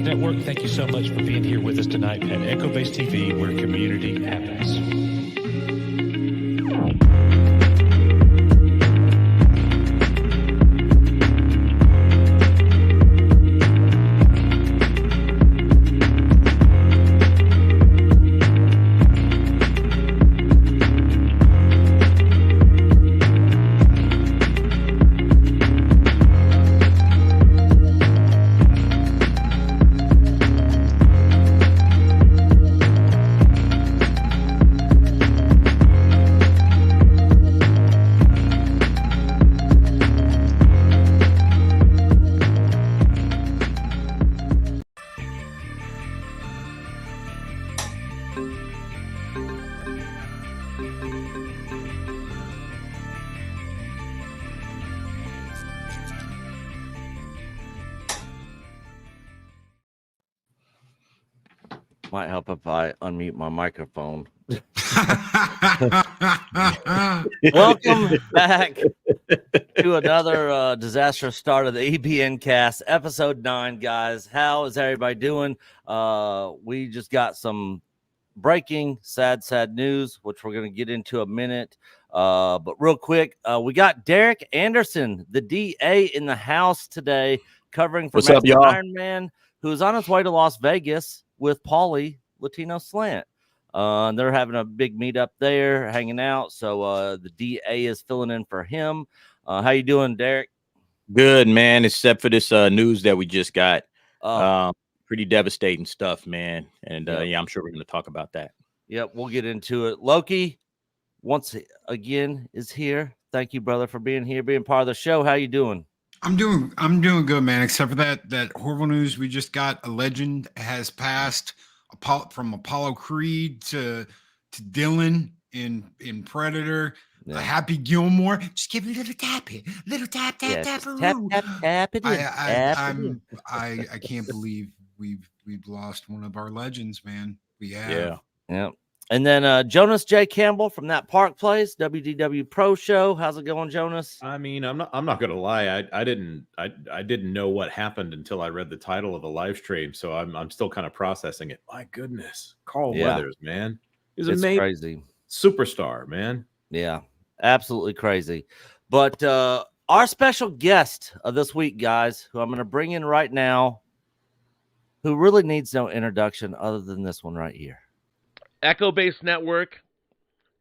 Network, thank you so much for being here with us tonight at Echo Base TV, where community happens. Might help if I unmute my microphone. Welcome back to another disastrous start of the EBN Cast, episode 9, guys. How is everybody doing? We just got some breaking sad news, which we're going to get into a minute. But real quick, we got Derek Anderson, the DA, in the house today, covering for Iron Man, who's on his way to Las Vegas with Paulie Latino Slant. They're having a big meetup there, hanging out. So the DA is filling in for him. How you doing, Derek? Good, man. Except for this news that we just got. Pretty devastating stuff, man. And yeah, I'm sure we're going to talk about that. Yep, we'll get into it. Loki, once again, is here. Thank you, brother, for being here, being part of the show. How you doing? I'm doing good, man. Except for that horrible news we just got. A legend has passed, from Apollo Creed to Dylan in Predator. Yeah. Happy Gilmore. Just give it a little tap here, little tap. It I can't believe we've lost one of our legends, man. We have. Yeah. And then Jonas J. Campbell from That Park Place, WDW Pro Show. How's it going, Jonas? I mean, I'm not gonna lie. I didn't know what happened until I read the title of the live stream. So I'm still kind of processing it. My goodness, Carl Weathers, man, he's amazing, crazy superstar, man. Yeah, absolutely crazy. But our special guest of this week, guys, who I'm going to bring in right now, who really needs no introduction other than this one right here. Echo Base Network,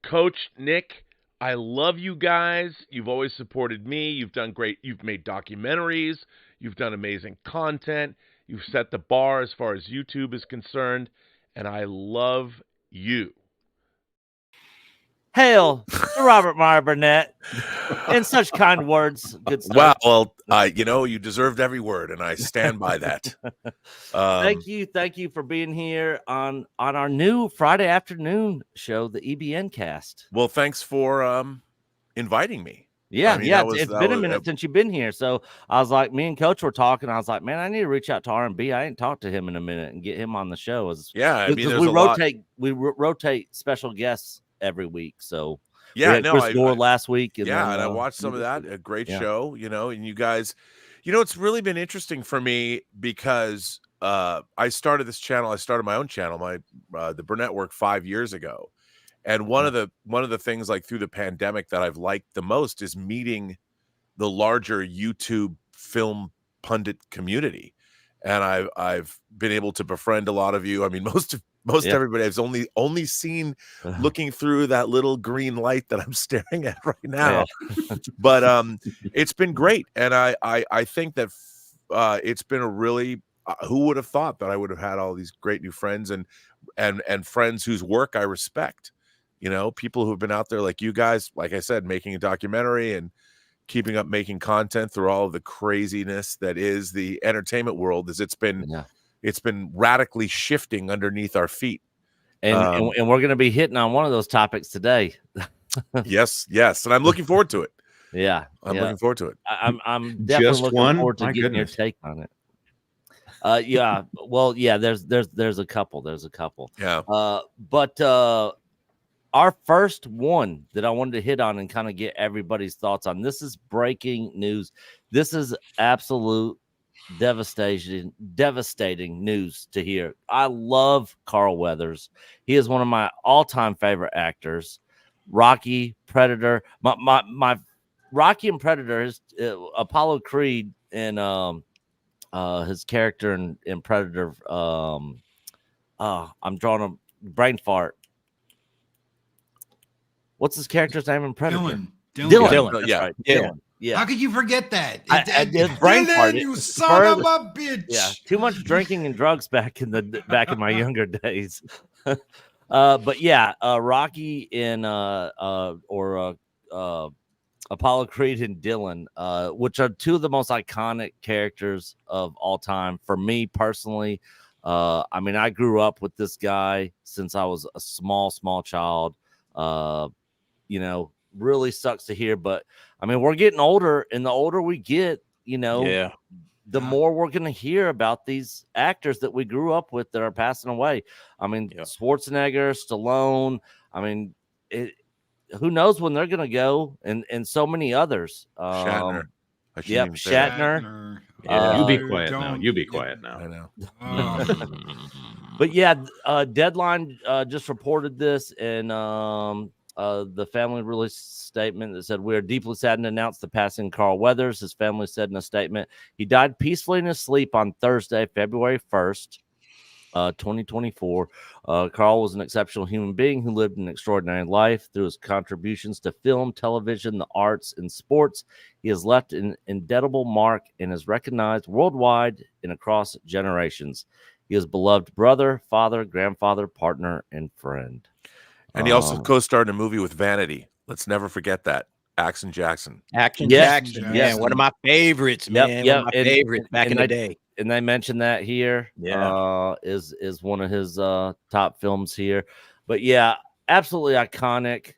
Coach Nick, I love you guys. You've always supported me. You've done great. You've made documentaries. You've done amazing content. You've set the bar as far as YouTube is concerned, and I love you. Hail to Robert Meyer Burnett in such kind words. Good stuff. Wow. Well, you deserved every word, and I stand by that. Thank you for being here on our new Friday afternoon show, the EBN Cast. Well, thanks for inviting me. Yeah, it's been a minute since you've been here. So I was like, me and Coach were talking. I was like, man, I need to reach out to RMB. I ain't talked to him in a minute and get him on the show. We rotate special guests every week. So Chris Gore last week. And I watched some of that. A great show, and you guys, it's really been interesting for me because I started this channel. I started my own channel, the Burnett Work 5 years ago. And one of the things like through the pandemic that I've liked the most is meeting the larger YouTube film pundit community. And I've been able to befriend a lot of you. I mean, most everybody I've only seen looking through that little green light that I'm staring at right now. But it's been great. And I think that it's been a really who would have thought that I would have had all these great new friends and friends whose work I respect. People who've been out there like you guys, like I said, making a documentary and keeping up making content through all of the craziness that is the entertainment world. It's been radically shifting underneath our feet. And we're going to be hitting on one of those topics today. Yes. And I'm looking forward to it. Yeah. I'm looking forward to it. I'm definitely looking forward to getting your take on it. There's a couple. Yeah. But our first one that I wanted to hit on and kind of get everybody's thoughts on. This is breaking news. This is absolute devastating news to hear. I love Carl Weathers. He is one of my all-time favorite actors. Rocky, Predator, my Rocky and Predator is Apollo Creed and his character in Predator. I'm drawing a brain fart. What's his character's name in Predator? Dylan. That's Yeah. right. Yeah. Dylan. Yeah. How could you forget that? It's brain fart. You It's son of further- a bitch. Yeah, too much drinking and drugs back in my younger days. But yeah, Rocky and Apollo Creed and Dylan, which are two of the most iconic characters of all time for me personally. I mean, I grew up with this guy since I was a small child. You know, really sucks to hear, but I mean, we're getting older, and the older we get, you know, the more we're going to hear about these actors that we grew up with that are passing away. I mean, Schwarzenegger, Stallone. I mean, who knows when they're going to go, and so many others. Shatner. Shatner. Yeah, you be quiet now. You be quiet now. I know. But yeah, Deadline just reported this, and the family released a statement that said, "We are deeply saddened to announce the passing of Carl Weathers." His family said in a statement, he died peacefully in his sleep on Thursday, February 1st, 2024. Carl was an exceptional human being who lived an extraordinary life. Through his contributions to film, television, the arts, and sports, he has left an indelible mark and is recognized worldwide and across generations. He is beloved brother, father, grandfather, partner, and friend. And he also co-starred in a movie with Vanity. Let's never forget that. Action Jackson. Jackson. Yeah, one of my favorites, man. One of my favorites back in the day. And they mentioned that here. Is one of his top films here. But yeah, absolutely iconic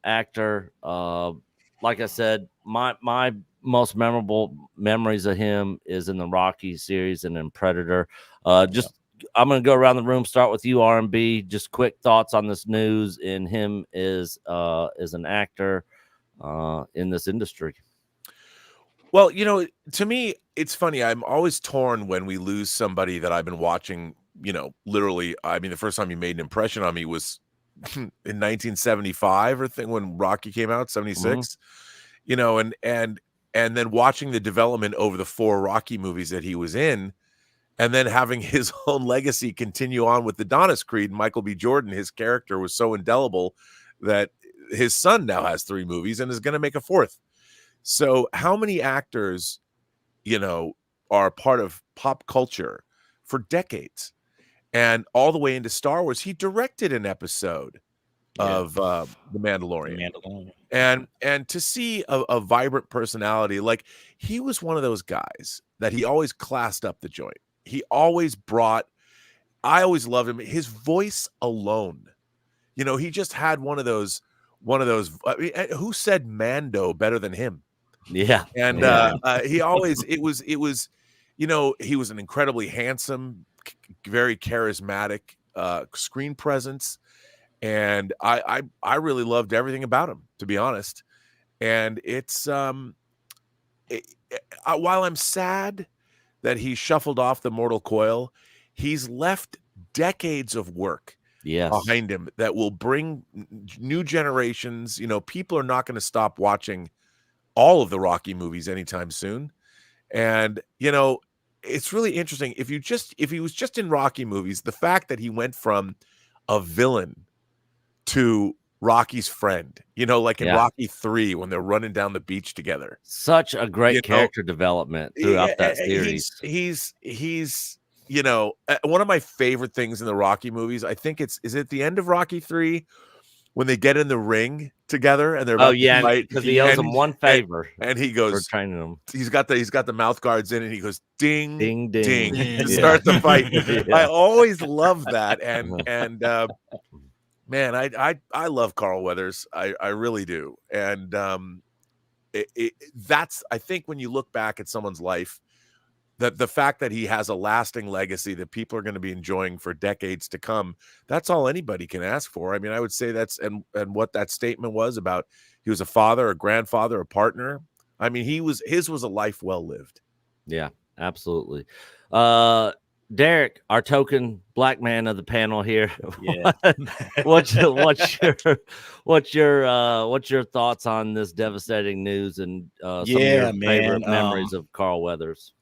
actor. Like I said, my most memorable memories of him is in the Rocky series and in Predator. I'm going to go around the room, start with you, RMB. Just quick thoughts on this news and him as an actor in this industry. Well, you know, to me, it's funny. I'm always torn when we lose somebody that I've been watching, you know, literally. I mean, the first time he made an impression on me was in 1975 or thing when Rocky came out, 76, you know, and then watching the development over the 4 Rocky movies that he was in. And then having his own legacy continue on with the Adonis Creed, Michael B. Jordan, his character was so indelible that his son now has 3 movies and is going to make a 4th. So how many actors, you know, are part of pop culture for decades? And all the way into Star Wars, he directed an episode of The Mandalorian. And to see a vibrant personality, like he was one of those guys that he always classed up the joint. He always brought, I always loved him. His voice alone, you know, he just had one of those, I mean, who said Mando better than him? Yeah. And he always, it was, you know, he was an incredibly handsome, very charismatic screen presence. And I really loved everything about him, to be honest. And it's, while I'm sad that he shuffled off the mortal coil, he's left decades of work behind him that will bring new generations. You know, people are not going to stop watching all of the Rocky movies anytime soon. And, you know, it's really interesting. If he was just in Rocky movies, the fact that he went from a villain to Rocky's friend, you know, like in Rocky 3 when they're running down the beach together. Such a great character development throughout that series. He's you know, one of my favorite things in the Rocky movies. I think is it the end of Rocky 3 when they get in the ring together and they're because he owes them one favor and he goes for training them. He's got the mouth guards in and he goes ding ding ding, to start the fight. I always love that and man, I love Carl Weathers. I really do. And that's, I think when you look back at someone's life, that the fact that he has a lasting legacy that people are going to be enjoying for decades to come, that's all anybody can ask for. I mean, I would say that's, and what that statement was about, he was a father, a grandfather, a partner. I mean, his was a life well lived. Yeah. Absolutely. Derek, our token black man of the panel here. Yeah. what's your thoughts on this devastating news and some of your favorite memories of Carl Weathers?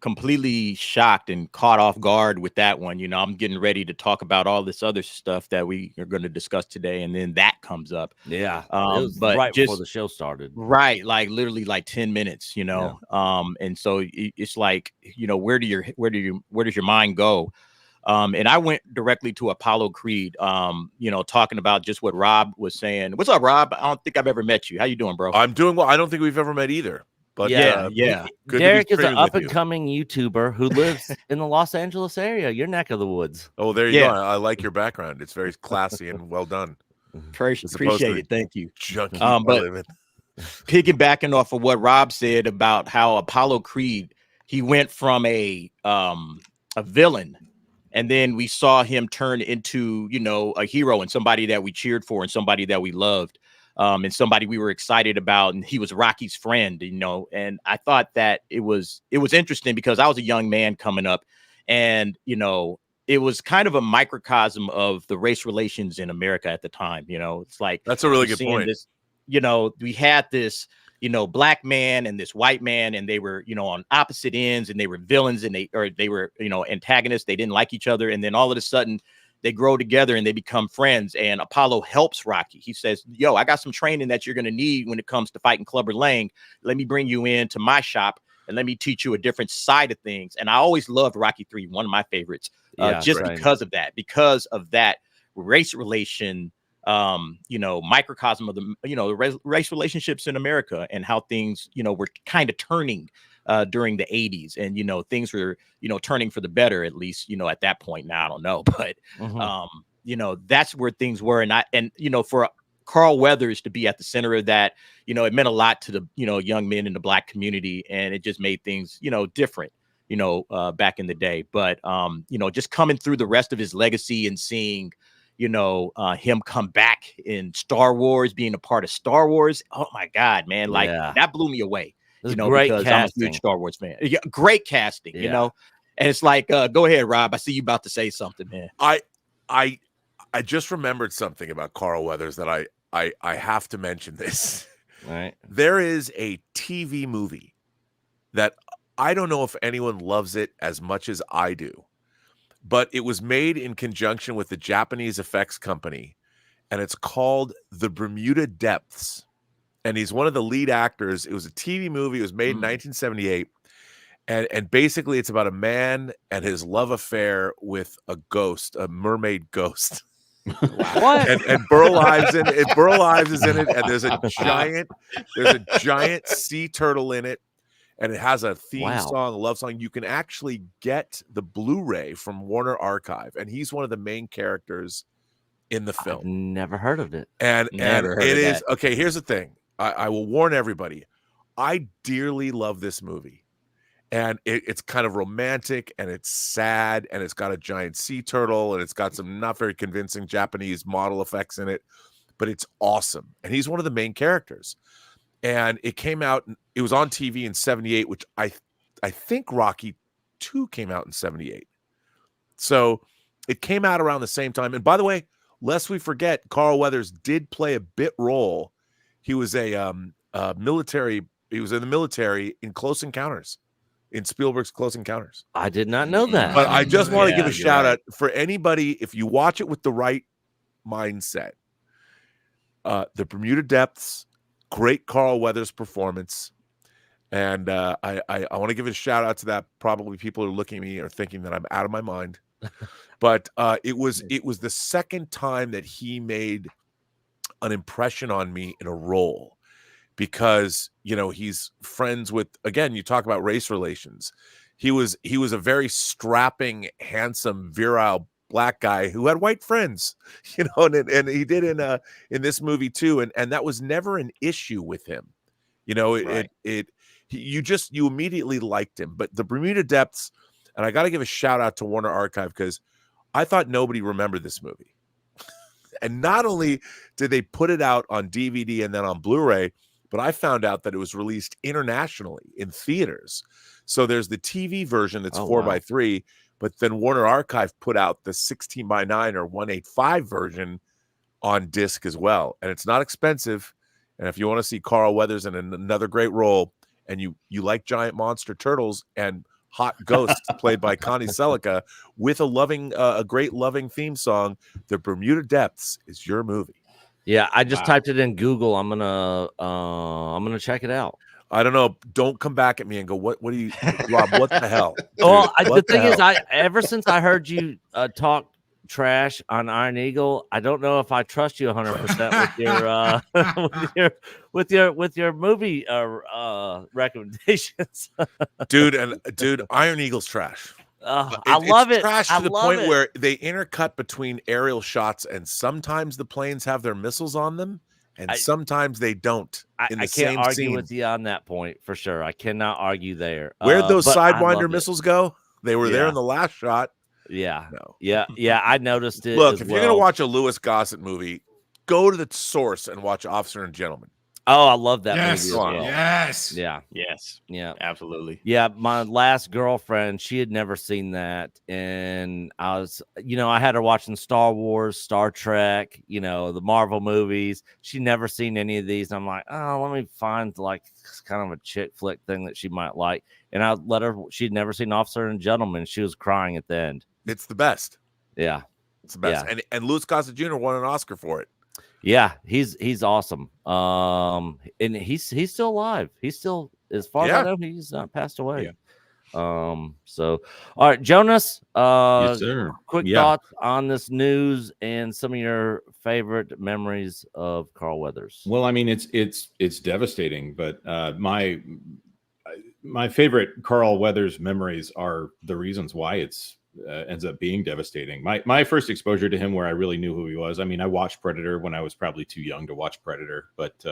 Completely shocked and caught off guard with that one. You know, I'm getting ready to talk about all this other stuff that we are going to discuss today, and then that comes up. Yeah, it was but right before the show started. Right, like literally like 10 minutes, you know. Yeah. And so it's like, you know, where does your mind go? And I went directly to Apollo Creed, you know, talking about just what Rob was saying. What's up, Rob? I don't think I've ever met you. How you doing, bro? I'm doing well. I don't think we've ever met either. But yeah. Derek is an up-and-coming YouTuber who lives in the Los Angeles area, your neck of the woods. Oh, there you go. I like your background. It's very classy and well done. Appreciate it. Thank you. Junkie but piggybacking off of what Rob said about how Apollo Creed, he went from a villain, and then we saw him turn into, you know, a hero and somebody that we cheered for and somebody that we loved. And somebody we were excited about, and he was Rocky's friend, you know. And I thought that it was interesting because I was a young man coming up, and you know, it was kind of a microcosm of the race relations in America at the time. You know, it's like that's a really good point. This, you know, we had this, you know, black man and this white man, and they were, you know, on opposite ends, and they were villains, and they were, you know, antagonists. They didn't like each other, and then all of a sudden, they grow together and they become friends. And Apollo helps Rocky. He says, yo, I got some training that you're going to need when it comes to fighting Clubber Lang. Let me bring you into my shop and let me teach you a different side of things. And I always loved Rocky 3, one of my favorites, because of that race relation, you know, microcosm of the, you know, race relationships in America and how things, you know, were kind of turning during the 80s, and you know, things were, you know, turning for the better, at least, you know, at that point. Now I don't know, but you know, that's where things were. And you know, for Carl Weathers to be at the center of that, you know, it meant a lot to the, you know, young men in the black community, and it just made things, you know, different, you know, back in the day. But you know, just coming through the rest of his legacy and seeing, you know, him come back in Star Wars, being a part of Star Wars. Oh my God, man. Like that blew me away. You know, because I'm a huge Star Wars fan. Yeah, great casting, you know. And it's like, go ahead, Rob. I see you about to say something, man. I just remembered something about Carl Weathers that I have to mention this. All right. There is a TV movie that I don't know if anyone loves it as much as I do, but it was made in conjunction with the Japanese effects company, and it's called The Bermuda Depths. And he's one of the lead actors. It was a TV movie. It was made in 1978. And basically it's about a man and his love affair with a ghost, a mermaid ghost. What? And Burl Ives in it. Burl Ives is in it, and there's a giant sea turtle in it, and it has a theme song, a love song. You can actually get the Blu-ray from Warner Archive, and he's one of the main characters in the film. I've never heard of it. And it is okay. Here's the thing. I will warn everybody. I dearly love this movie, and it's kind of romantic, and it's sad, and it's got a giant sea turtle, and it's got some not very convincing Japanese model effects in it, but it's awesome. And he's one of the main characters. And it came out. It was on TV in '78, which I think Rocky 2 came out in '78. So it came out around the same time. And by the way, lest we forget, Carl Weathers did play a bit role. He was a military. He was in the military in Close Encounters, in Spielberg's Close Encounters. I did not know that. But I just want to give a shout out for anybody, if you watch it with the right mindset. The Bermuda Depths, great Carl Weathers performance, and I want to give a shout out to that. Probably people are looking at me or thinking that I'm out of my mind, but it was the second time that he made an impression on me in a role, because, you know, he's friends with, again, you talk about race relations. He was a very strapping, handsome, virile black guy who had white friends, you know, and he did in this movie too. And that was never an issue with him. You know, you immediately liked him. But the Bermuda Depths, and I got to give a shout out to Warner Archive, because I thought nobody remembered this movie. And not only did they put it out on DVD and then on Blu-ray, but I found out that it was released internationally in theaters. So there's the TV version that's Oh, 4x3, but then Warner Archive put out the 16x9 or 185 version on disc as well, and it's not expensive. And if you want to see Carl Weathers in another great role, and you like giant monster turtles and hot ghosts played by Connie Selica with a great loving theme song, The Bermuda Depths is your movie. Yeah, I just typed it in Google. I'm gonna check it out. I don't know. Don't come back at me and go, what do you, Rob, what the hell? Well, Dude, the thing is, ever since I heard you talk trash on Iron Eagle, I don't know if I trust you 100% with your movie recommendations. dude, Iron Eagle's trash. I love it. Trash to the point where they intercut between aerial shots, and sometimes the planes have their missiles on them, and sometimes they don't. I can't argue with you on that point for sure. I cannot argue there. Where'd those Sidewinder missiles go? They were there in the last shot. Yeah. No. Yeah. I noticed it. Look, if you're gonna watch a Louis Gossett movie, go to the source and watch Officer and Gentleman. Oh, I love that movie. Yes. As well. Yes. Yeah. Yes. Yeah. Absolutely. Yeah. My last girlfriend, she had never seen that. And I was, I had her watching Star Wars, Star Trek, the Marvel movies. She'd never seen any of these. I'm like, oh, let me find like kind of a chick flick thing that she might like. And I let her, she'd never seen Officer and Gentleman. She was crying at the end. It's the best. Yeah. It's the best. Yeah. And Louis Gossett Jr. won an Oscar for it. Yeah, he's awesome. And he's still alive. He's still, as far as I know, he's not passed away. Yeah. So all right, Jonas, Yes, sir. quick thoughts on this news and some of your favorite memories of Carl Weathers. Well, I mean, it's devastating, but my favorite Carl Weathers memories are the reasons why it's ends up being devastating. My first exposure to him, where I really knew who he was, I mean, I watched Predator when I was probably too young to watch Predator, but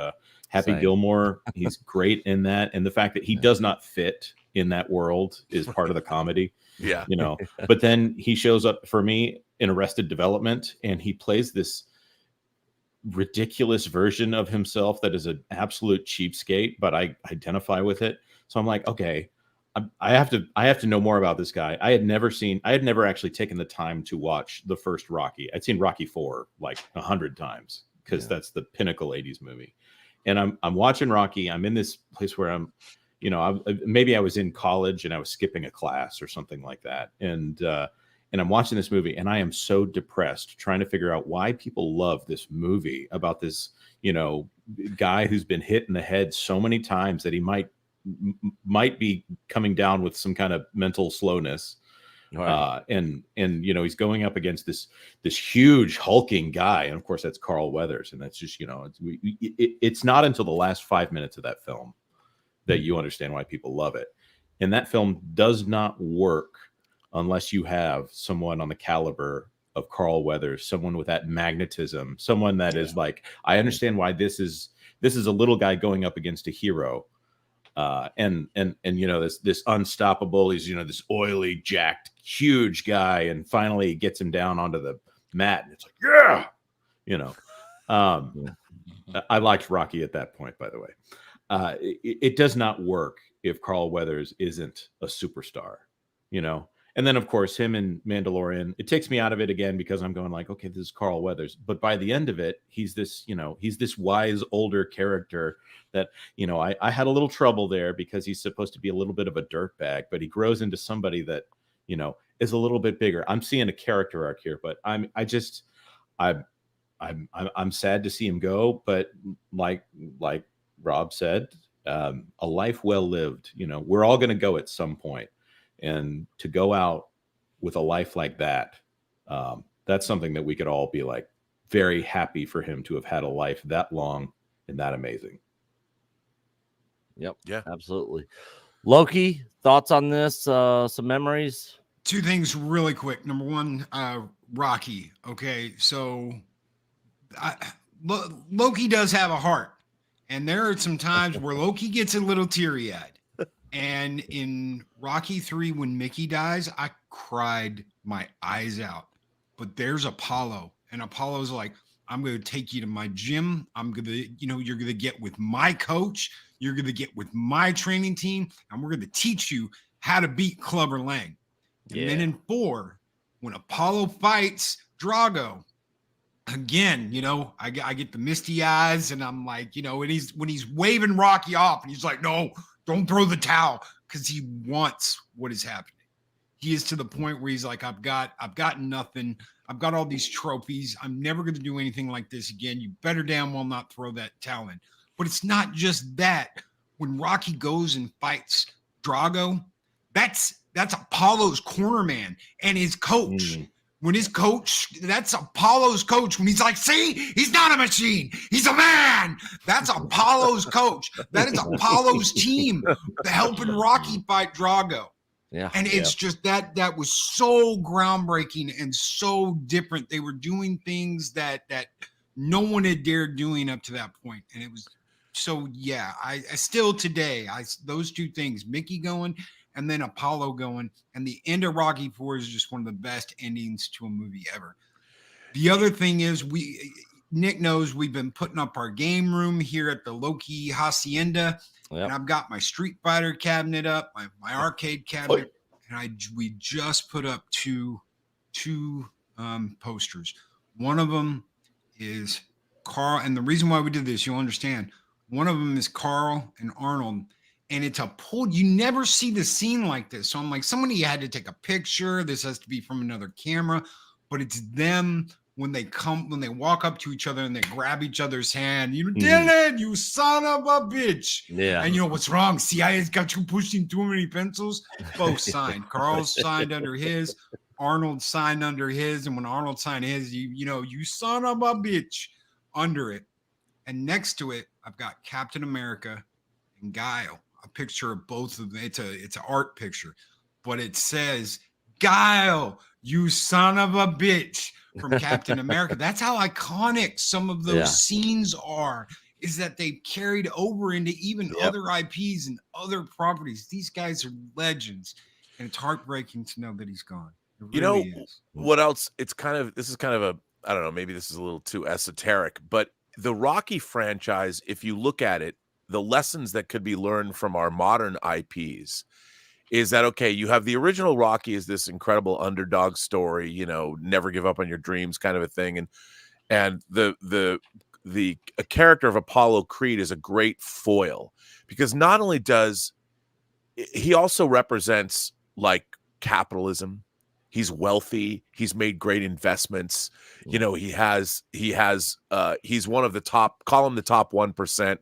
Happy Gilmore, he's great in that, and the fact that he does not fit in that world is part of the comedy. Yeah. But then he shows up for me in Arrested Development, and he plays this ridiculous version of himself that is an absolute cheapskate, but I identify with it. So I'm like, okay, I have to know more about this guy. I had never actually taken the time to watch the first Rocky. I'd seen Rocky 4 like 100 times because that's the pinnacle 80s movie. And I'm watching Rocky. I'm in this place where I'm, maybe I was in college and I was skipping a class or something like that. And I'm watching this movie, and I am so depressed trying to figure out why people love this movie about this, guy who's been hit in the head so many times that he might be coming down with some kind of mental slowness. Right. And he's going up against this huge hulking guy, and of course that's Carl Weathers, and that's just it's not until the last 5 minutes of that film that you understand why people love it. And that film does not work unless you have someone on the caliber of Carl Weathers, someone with that magnetism, someone that is like, I understand why this is a little guy going up against a hero. And this unstoppable, he's this oily, jacked, huge guy, and finally he gets him down onto the mat, and it's like, I liked Rocky at that point, by the way. It does not work if Carl Weathers isn't a superstar, And then of course him in Mandalorian, it takes me out of it again because I'm going like, okay, this is Carl Weathers, but by the end of it, he's this wise older character that, I had a little trouble there because he's supposed to be a little bit of a dirtbag, but he grows into somebody that, is a little bit bigger. I'm seeing a character arc here, but I'm sad to see him go, but like Rob said, a life well lived. We're all going to go at some point. And to go out with a life like that, that's something that we could all be like very happy for him to have had a life that long and that amazing. Yep. Yeah, absolutely. Loki, thoughts on this? Some memories? Two things really quick. Number one, Rocky. Okay, so Loki does have a heart, and there are some times where Loki gets a little teary-eyed. And in Rocky 3, when Mickey dies, I cried my eyes out. But there's Apollo, and Apollo's like, I'm going to take you to my gym. I'm going to, you're going to get with my coach. You're going to get with my training team, and we're going to teach you how to beat Clubber Lang. And then in 4, when Apollo fights Drago, again, I get the misty eyes, and I'm like, when he's waving Rocky off, and he's like, no, don't throw the towel, because he wants what is happening. He is to the point where he's like, I've got nothing. I've got all these trophies. I'm never going to do anything like this again. You better damn well not throw that towel in. But it's not just that. When Rocky goes and fights Drago, that's Apollo's corner man and his coach. When his coach, that's Apollo's coach. When he's like, see, he's not a machine. He's a man. That's Apollo's coach. That is Apollo's team helping Rocky fight Drago. Yeah. And it's just that was so groundbreaking and so different. They were doing things that no one had dared doing up to that point. And it was so, yeah, I still today, those two things, Mickey going and then Apollo going, and the end of Rocky IV is just one of the best endings to a movie ever. The other thing is Nick knows we've been putting up our game room here at the Loki Hacienda. Yep. And I've got my Street Fighter cabinet up, my arcade cabinet, and we just put up two posters. One of them is Carl, and the reason why we did this, you'll understand. One of them is Carl and Arnold, and it's a pull. You never see the scene like this. So I'm like, somebody had to take a picture. This has to be from another camera, but it's them. When they walk up to each other and they grab each other's hand, Dylan, you son of a bitch. Yeah. And what's wrong? CIA's got you pushing too many pencils. Both signed. Carl's signed under his. Arnold signed under his. And when Arnold signed his, you son of a bitch under it. And next to it, I've got Captain America and Guile. A picture of both of them. It's an art picture, but it says, Guile, you son of a bitch. From Captain America. That's how iconic some of those scenes are, is that they've carried over into even other IPs and other properties. These guys are legends, and it's heartbreaking to know that he's gone. It really is. What else? This is kind of a, I don't know, maybe this is a little too esoteric, but the Rocky franchise, if you look at it, the lessons that could be learned from our modern IPs is that, okay, you have the original Rocky is this incredible underdog story, never give up on your dreams kind of a thing. And the character of Apollo Creed is a great foil, because not only does he also represents like capitalism. He's wealthy. He's made great investments. He's one of the top, call him the top 1%,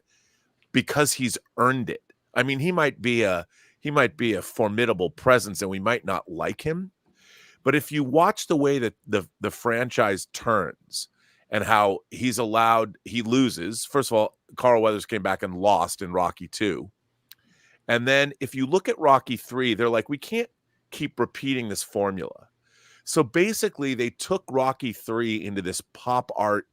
because he's earned it. I mean, he might be a formidable presence and we might not like him. But if you watch the way that the franchise turns and how he loses. First of all, Carl Weathers came back and lost in Rocky 2. And then if you look at Rocky 3, they're like, we can't keep repeating this formula. So basically they took Rocky 3 into this pop art.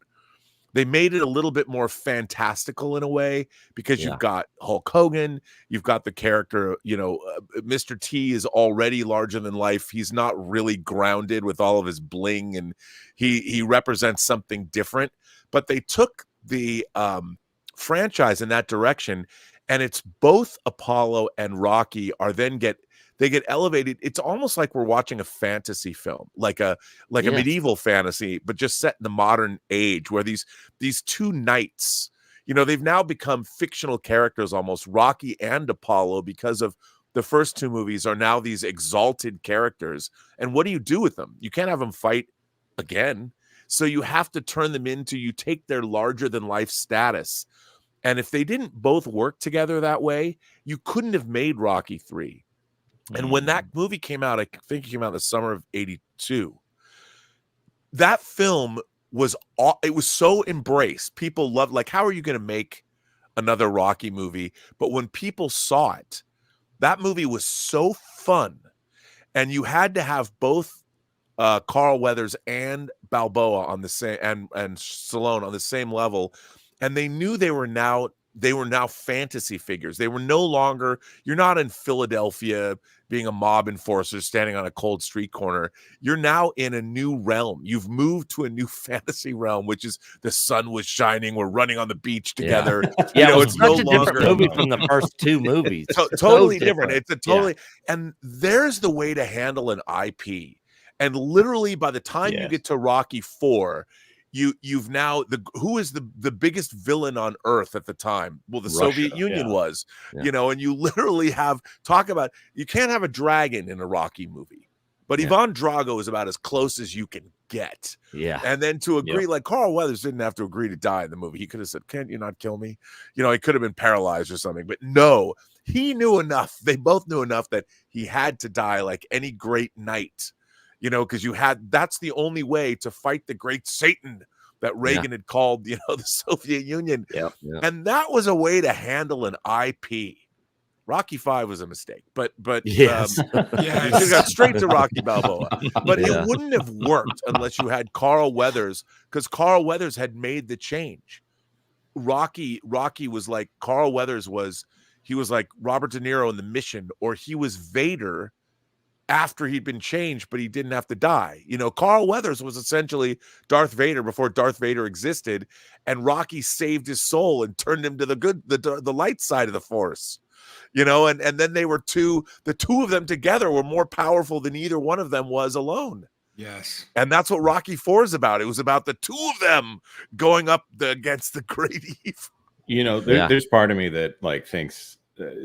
They made it a little bit more fantastical in a way, because you've got Hulk Hogan, you've got the character, Mr. T is already larger than life. He's not really grounded with all of his bling, and he represents something different. But they took the franchise in that direction, and it's both Apollo and Rocky are then get elevated. It's almost like we're watching a fantasy film, like a medieval fantasy, but just set in the modern age, where these two knights, they've now become fictional characters almost. Rocky and Apollo, because of the first two movies, are now these exalted characters. And what do you do with them? You can't have them fight again. So you have to turn them into, you take their larger than life status. And if they didn't both work together that way, you couldn't have made Rocky 3. And when that movie came out, I think it came out in the summer of '82. That film was so embraced. People loved, like, how are you going to make another Rocky movie? But when people saw it, that movie was so fun, and you had to have both Carl Weathers and Balboa on the same and Stallone on the same level, and they knew they were now they were now fantasy figures. They were no longer, you're not in Philadelphia being a mob enforcer standing on a cold street corner. You're now in a new realm. You've moved to a new fantasy realm, which is the sun was shining. We're running on the beach together. Yeah, You know, it was such a different movie from the first two movies. Totally different. It's a totally, and there's the way to handle an IP. And literally by the time you get to Rocky IV, you've now who is the biggest villain on earth at the time? Well, the Russia, Soviet Union was, you know, and you literally talk about, you can't have a dragon in a Rocky movie, but Ivan Drago is about as close as you can get. Yeah. And then to agree, like Carl Weathers didn't have to agree to die in the movie. He could have said, "Can't you not kill me?" You know, he could have been paralyzed or something, but no, he knew enough. They both knew enough that he had to die like any great knight. You know, because that's the only way to fight the great Satan that Reagan had called, you know, the Soviet Union. And that was a way to handle an IP. Rocky V was a mistake, but you got straight to Rocky Balboa. But it wouldn't have worked unless you had Carl Weathers, because Carl Weathers had made the change. Rocky was like, Carl Weathers he was like Robert De Niro in The Mission, or he was Vader after he'd been changed, but he didn't have to die. You know, Carl Weathers was essentially Darth Vader before Darth Vader existed, and Rocky saved his soul and turned him to the light side of the Force. You know, and then the two of them together were more powerful than either one of them was alone. Yes. And that's what Rocky IV is about. It was about the two of them going up against the great evil. You know, there's part of me that like thinks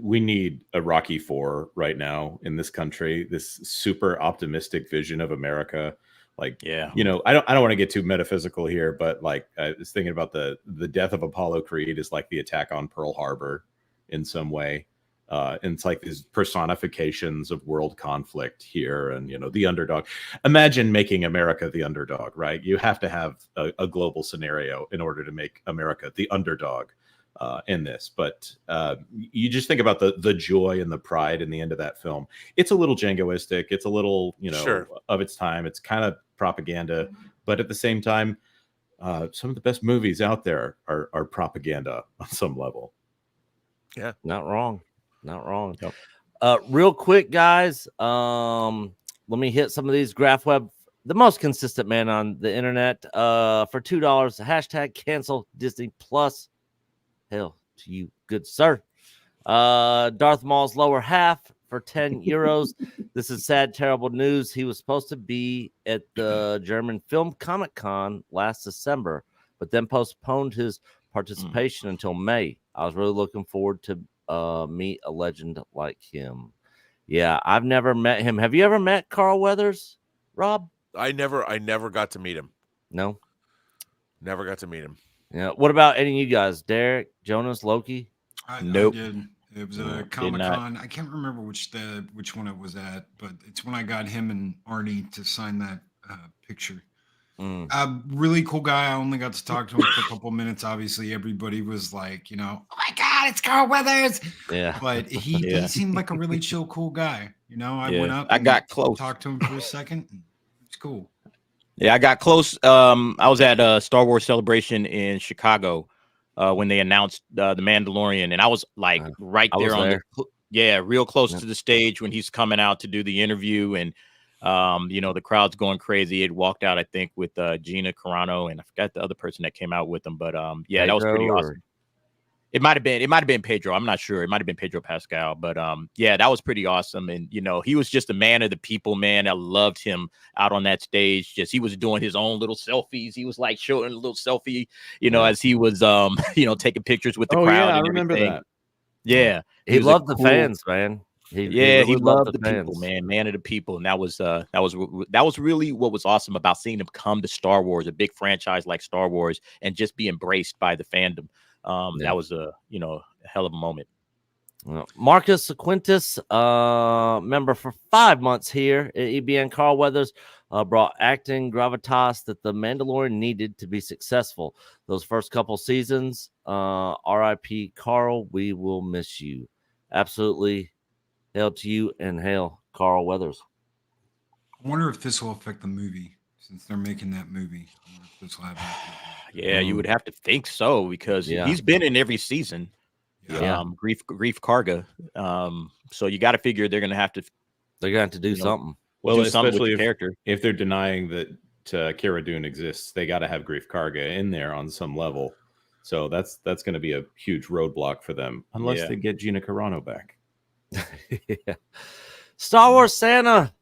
we need a Rocky IV right now in this country, this super optimistic vision of America. Like, you know, I don't want to get too metaphysical here, but like I was thinking about the death of Apollo Creed is like the attack on Pearl Harbor in some way. And it's like these personifications of world conflict here, and you know, the underdog. Imagine making America the underdog, right? You have to have a global scenario in order to make America the underdog in this. But you just think about the joy and the pride in the end of that film. It's a little Djangoistic. It's a little, you know, of its time. It's kind of propaganda, but at the same time, some of the best movies out there are propaganda on some level. Yeah, not wrong. Not wrong. Yep. Real quick, guys. Let me hit some of these. GraphWeb, the most consistent man on the internet. For $2, hashtag cancel Disney Plus. Hell to you, good sir. Darth Maul's lower half for 10 euros. This is sad, terrible news. He was supposed to be at the German Film Comic-Con last December, but then postponed his participation until May. I was really looking forward to meet a legend like him. Yeah, I've never met him. Have you ever met Carl Weathers, Rob? I never got to meet him. No, never got to meet him. Yeah. What about any of you guys? Derek, Jonas, Loki? Nope. I did. It was a Comic-Con. I can't remember which one it was at, but it's when I got him and Arnie to sign that picture. Really cool guy. I only got to talk to him for a couple minutes. Obviously, everybody was like, you know, oh my God, it's Carl Weathers. Yeah. But he seemed like a really chill, cool guy. You know, I went up. I got close. Talked to him for a second. It's cool. Yeah, I got close. I was at a Star Wars Celebration in Chicago when they announced the Mandalorian, and I was like right there on real close to the stage when he's coming out to do the interview, and you know, the crowd's going crazy. It walked out, I think, with Gina Carano, and I forgot the other person that came out with them, but Pedro, that was pretty awesome. It might have been Pedro. I'm not sure. It might have been Pedro Pascal, but that was pretty awesome. And you know, he was just a man of the people, man. I loved him out on that stage. Just he was doing his own little selfies. He was like showing a little selfie, you know, as he was you know, taking pictures with the crowd. Yeah, I remember that. Yeah, he loved the fans, man. He loved the people, man of the people, and that was really what was awesome about seeing him come to Star Wars, a big franchise like Star Wars, and just be embraced by the fandom. That was a hell of a moment. Marcus Aquintus, member for 5 months here at EBN. Carl Weathers brought acting gravitas that the Mandalorian needed to be successful. Those first couple seasons, R.I.P. Carl, we will miss you. Absolutely. Hail to you and hail Carl Weathers. I wonder if this will affect the movie since they're making that movie. I wonder if this will have you would have to think so because he's been in every season. Yeah. Grief Karga. So you got to figure they're going to have to do something. Well, do something with especially the character. if they're denying that Cara Dune exists, they got to have Grief Karga in there on some level. So that's going to be a huge roadblock for them, unless they get Gina Carano back. Yeah. Star Wars Santa.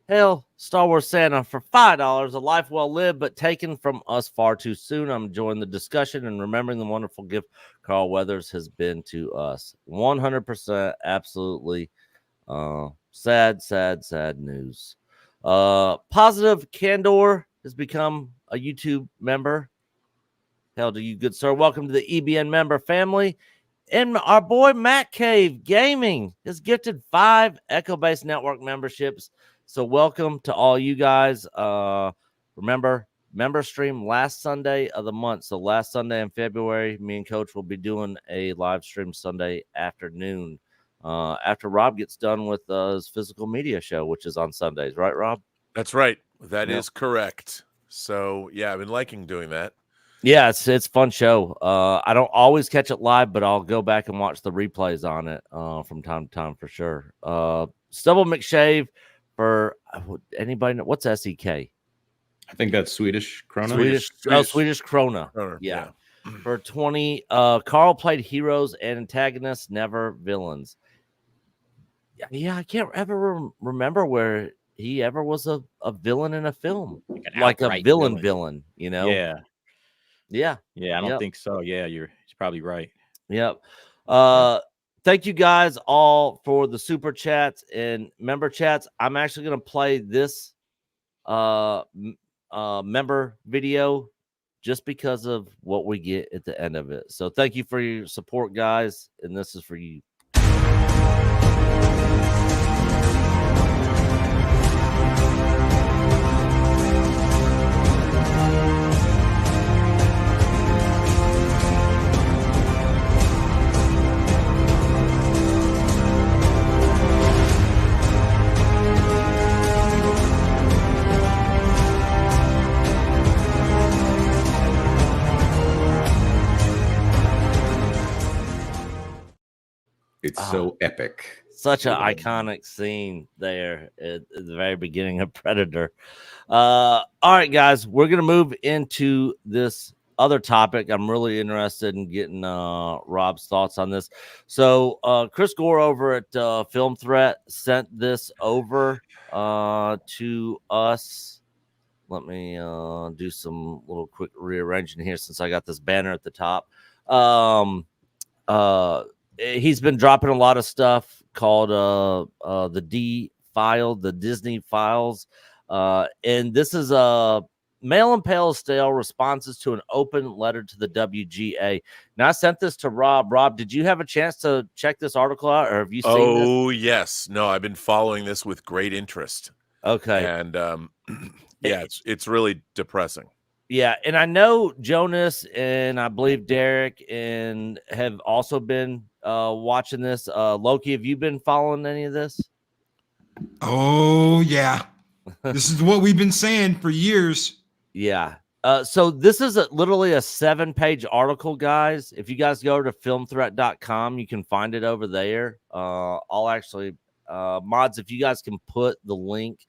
Hell, Star Wars Santa for $5. A life well lived, but taken from us far too soon. I'm enjoying the discussion and remembering the wonderful gift Carl Weathers has been to us. 100%, absolutely. Sad news. Positive Candor has become a YouTube member. Hell to you, good sir. Welcome to the EBN member family. And our boy Matt Cave Gaming has gifted 5 Echo Base Network memberships. So welcome to all you guys. Remember, member stream last Sunday of the month. So last Sunday in February, me and Coach will be doing a live stream Sunday afternoon after Rob gets done with his physical media show, which is on Sundays. Right, Rob? That's right. That is correct. So, yeah, I've been liking doing that. Yeah, it's a fun show. I don't always catch it live, but I'll go back and watch the replays on it from time to time for sure. Stubble McShave for anybody know what's SEK? I think that's Swedish krona. Swedish krona. Yeah. For 20. Carl played heroes and antagonists, never villains. Yeah, I can't ever remember where he ever was a villain in a film, like a villain, you know? Yeah, I don't think so. Yeah, he's probably right. Yep. Thank you guys all for the super chats and member chats. I'm actually going to play this member video just because of what we get at the end of it. So thank you for your support, guys, and this is for you. It's so epic. Such an iconic scene there at the very beginning of Predator. All right, guys, we're going to move into this other topic. I'm really interested in getting Rob's thoughts on this. So Chris Gore over at Film Threat sent this over to us. Let me do some little quick rearranging here since I got this banner at the top. He's been dropping a lot of stuff called the the Disney Files. And this is a Mail and Pale Stale responses to an open letter to the WGA. Now, I sent this to Rob. Rob, did you have a chance to check this article out, or have you seen this? Oh, yes. No, I've been following this with great interest. Okay. And yeah, it's really depressing. Yeah, and I know Jonas and I believe Derek and have also been watching this. Loki, have you been following any of this? Oh, yeah. This is what we've been saying for years. Yeah. So this is literally a 7-page article, guys. If you guys go to filmthreat.com, you can find it over there. I'll actually, mods, if you guys can put the link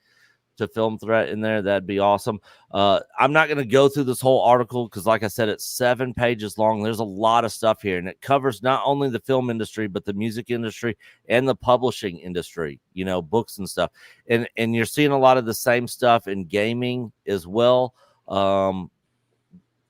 to Film Threat in there, that'd be awesome. I'm not going to go through this whole article because, like I said, it's 7 pages long. There's a lot of stuff here, and it covers not only the film industry, but the music industry and the publishing industry, you know, books and stuff. And you're seeing a lot of the same stuff in gaming as well. And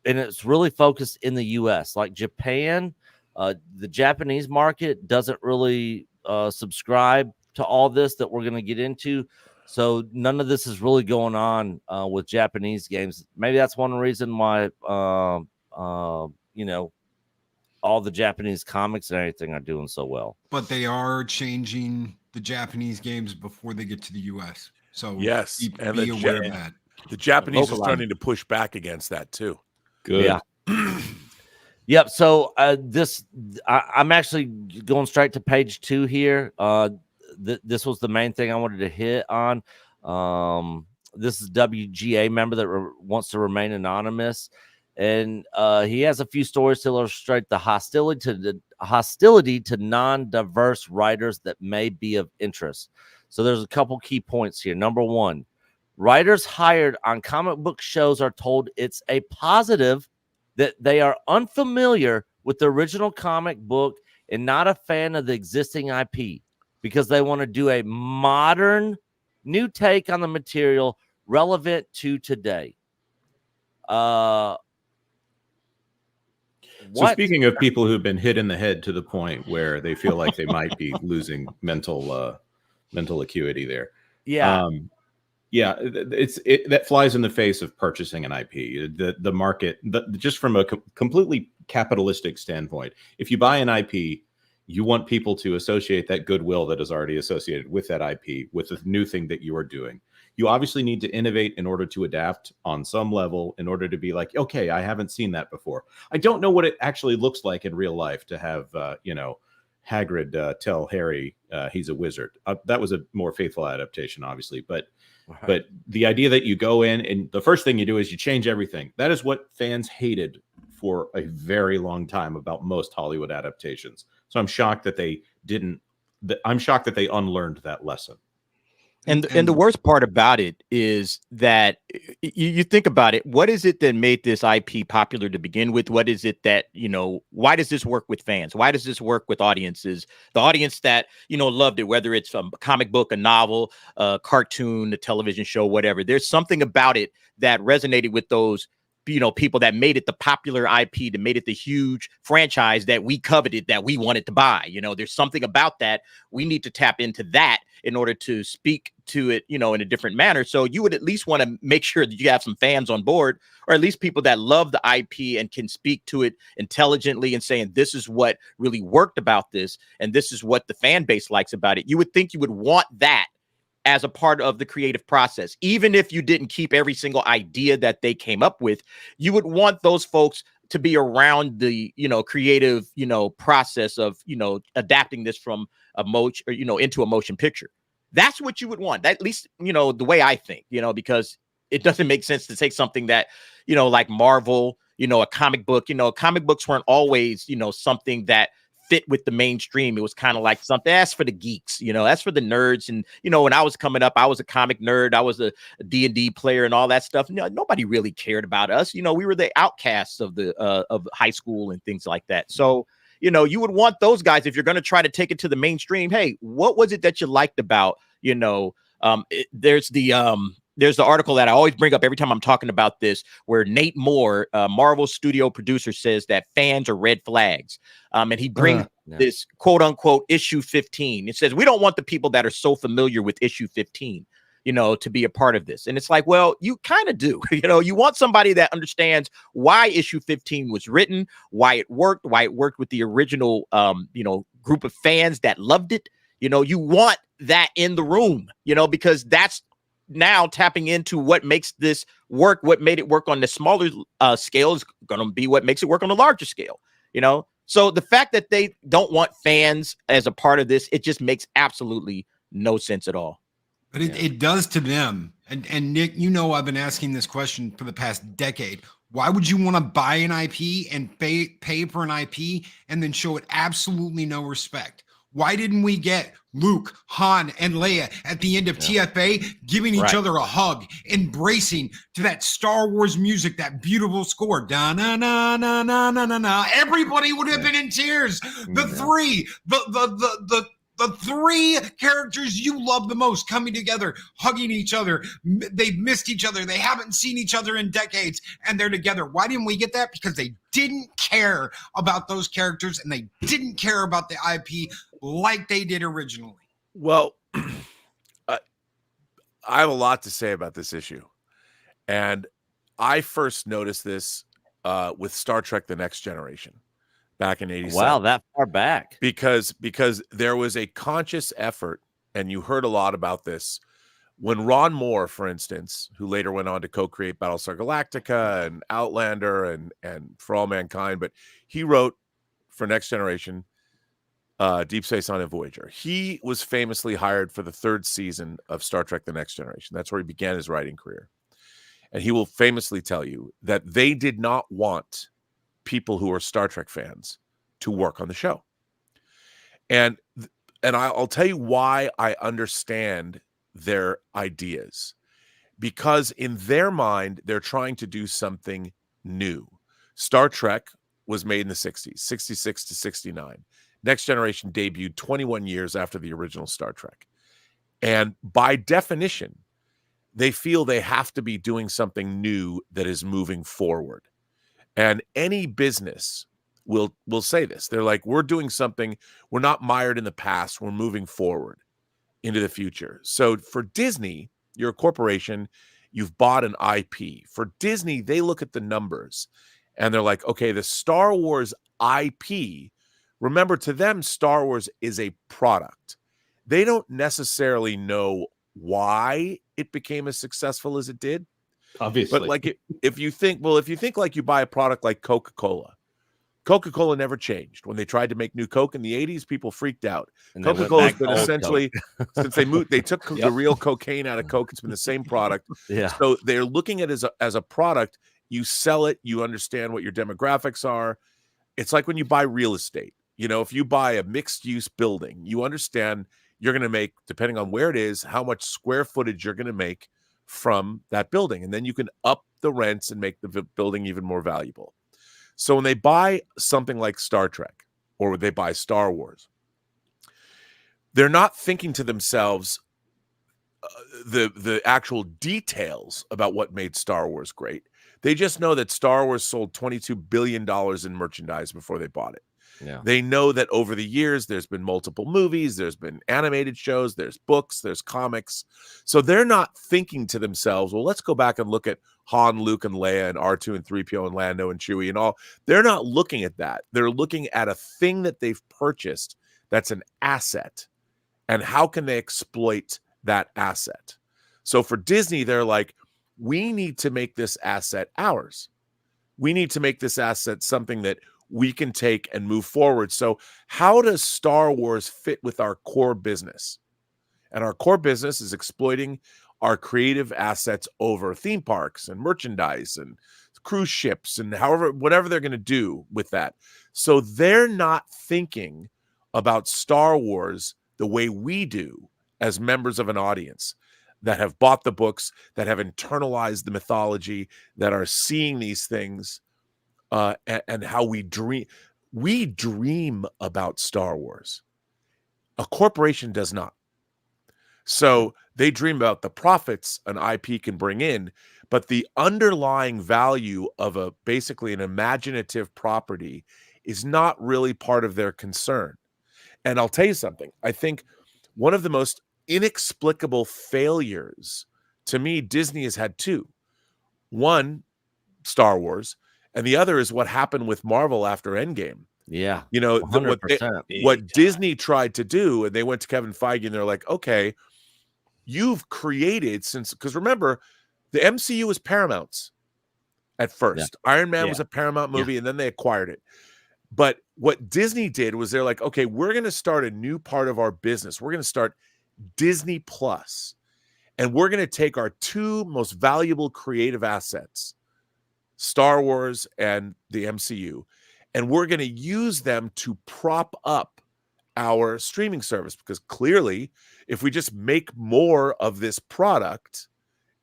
it's really focused in the US. Like Japan, the Japanese market doesn't really subscribe to all this that we're going to get into. So none of this is really going on with Japanese games. Maybe that's one reason why, you know, all the Japanese comics and everything are doing so well. But they are changing the Japanese games before they get to the U.S. So yes, and be aware of that. The Japanese are starting to push back against that too. Good. Yeah. Yep. So I'm actually going straight to page 2 here. This was the main thing I wanted to hit on. This is WGA member that wants to remain anonymous. and he has a few stories to illustrate the hostility to non-diverse writers that may be of interest. So there's a couple key points here. Number one, writers hired on comic book shows are told it's a positive that they are unfamiliar with the original comic book and not a fan of the existing IP, because they want to do a modern new take on the material relevant to today. So speaking of people who've been hit in the head to the point where they feel like they might be losing mental acuity there. Yeah. That flies in the face of purchasing an IP. The market, just from a completely capitalistic standpoint, if you buy an IP, you want people to associate that goodwill that is already associated with that IP with the new thing that you are doing. You obviously need to innovate in order to adapt on some level, in order to be like, okay, I haven't seen that before. I don't know what it actually looks like in real life to have, Hagrid tell Harry he's a wizard. That was a more faithful adaptation, obviously, but the idea that you go in and the first thing you do is you change everything. That is what fans hated for a very long time about most Hollywood adaptations. So I'm shocked that they didn't. I'm shocked that they unlearned that lesson. And the worst part about it is that you think about it. What is it that made this IP popular to begin with? What is it that, why does this work with fans? Why does this work with audiences? The audience that, loved it, whether it's a comic book, a novel, a cartoon, a television show, whatever. There's something about it that resonated with those, people that made it the popular IP, that made it the huge franchise that we coveted, that we wanted to buy. There's something about that. We need to tap into that in order to speak to it, in a different manner. So you would at least want to make sure that you have some fans on board, or at least people that love the IP and can speak to it intelligently and saying, this is what really worked about this, and this is what the fan base likes about it. You would think you would want that as a part of the creative process. Even if you didn't keep every single idea that they came up with, you would want those folks to be around the, creative, process of, adapting this from a motion, or, into a motion picture. That's what you would want. At least, the way I think, because it doesn't make sense to take something that, like Marvel, a comic book, comic books weren't always, something that fit with the mainstream. It was kind of like something that's for the geeks, that's for the nerds. And, when I was coming up, I was a comic nerd. I was a D&D player and all that stuff. Nobody really cared about us. We were the outcasts of high school and things like that. So, you would want those guys, if you're going to try to take it to the mainstream. Hey, what was it that you liked about, there's the article that I always bring up every time I'm talking about this, where Nate Moore, Marvel studio producer, says that fans are red flags. And he brings this quote unquote issue 15. It says, we don't want the people that are so familiar with issue 15, to be a part of this. And it's like, well, you kind of do. You want somebody that understands why issue 15 was written, why it worked with the original, group of fans that loved it. You want that in the room, because that's now tapping into what makes this work. What made it work on the smaller scale is going to be what makes it work on a larger scale, So the fact that they don't want fans as a part of this, it just makes absolutely no sense at all. But it does to them. And Nick, I've been asking this question for the past decade. Why would you want to buy an IP and pay for an IP and then show it absolutely no respect? Why didn't we get Luke, Han, and Leia at the end of TFA giving each other a hug, embracing to that Star Wars music, that beautiful score? Da na na na na na na na. Everybody would have been in tears. The three characters you love the most coming together, hugging each other. They've missed each other. They haven't seen each other in decades, and they're together. Why didn't we get that? Because they didn't care about those characters, and they didn't care about the IP like they did originally. Well, I have a lot to say about this issue. And I first noticed this with Star Trek The Next Generation back in 87. Wow, that far back. Because there was a conscious effort, and you heard a lot about this when Ron Moore, for instance, who later went on to co-create Battlestar Galactica and Outlander and For All Mankind, but he wrote for Next Generation, Deep Space Nine and Voyager. He was famously hired for the third season of Star Trek The Next Generation. That's where he began his writing career. and he will famously tell you that they did not want people who are Star Trek fans to work on the show. And I'll tell you why I understand their ideas. Because in their mind, they're trying to do something new. Star Trek was made in the 60s, 66 to 69. Next Generation debuted 21 years after the original Star Trek. And by definition, they feel they have to be doing something new that is moving forward. And any business will say this. They're like, we're doing something, we're not mired in the past, we're moving forward into the future. So for Disney, you're a corporation, you've bought an IP. For Disney, they look at the numbers and they're like, okay, the Star Wars IP, remember, to them, Star Wars is a product. They don't necessarily know why it became as successful as it did. Obviously. But like, if you think like you buy a product like Coca-Cola, Coca-Cola never changed. When they tried to make new Coke in the 80s, people freaked out. Coca-Cola's been essentially, since they took the real cocaine out of Coke, it's been the same product. Yeah. So they're looking at it as a product. You sell it, you understand what your demographics are. It's like when you buy real estate. You know, if you buy a mixed-use building, you understand you're going to make, depending on where it is, how much square footage you're going to make from that building. And then you can up the rents and make the building even more valuable. So when they buy something like Star Trek or they buy Star Wars, they're not thinking to themselves the actual details about what made Star Wars great. They just know that Star Wars sold $22 billion in merchandise before they bought it. Yeah. They know that over the years, there's been multiple movies, there's been animated shows, there's books, there's comics. So they're not thinking to themselves, well, let's go back and look at Han, Luke, and Leia, and R2 and 3PO and Lando and Chewie and all. They're not looking at that. They're looking at a thing that they've purchased that's an asset. And how can they exploit that asset? So for Disney, they're like, we need to make this asset ours. We need to make this asset something that we can take and move forward. So how does Star Wars fit with our core business? And our core business is exploiting our creative assets over theme parks and merchandise and cruise ships and whatever they're going to do with that. So they're not thinking about Star Wars the way we do as members of an audience that have bought the books, that have internalized the mythology, that are seeing these things. And how we dream about Star Wars. A corporation does not. So they dream about the profits an IP can bring in, but the underlying value of basically an imaginative property is not really part of their concern. And I'll tell you something. I think one of the most inexplicable failures, to me, Disney has had two. One, Star Wars, and the other is what happened with Marvel after Endgame. Yeah. You know, what Big Disney tried to do, and they went to Kevin Feige and they're like, okay, you've created because remember, the MCU was Paramount's at first. Yeah. Iron Man was a Paramount movie, and then they acquired it. But what Disney did was they're like, okay, we're going to start a new part of our business. We're going to start Disney Plus, and we're going to take our two most valuable creative assets, Star Wars and the MCU, and we're going to use them to prop up our streaming service, because clearly if we just make more of this product,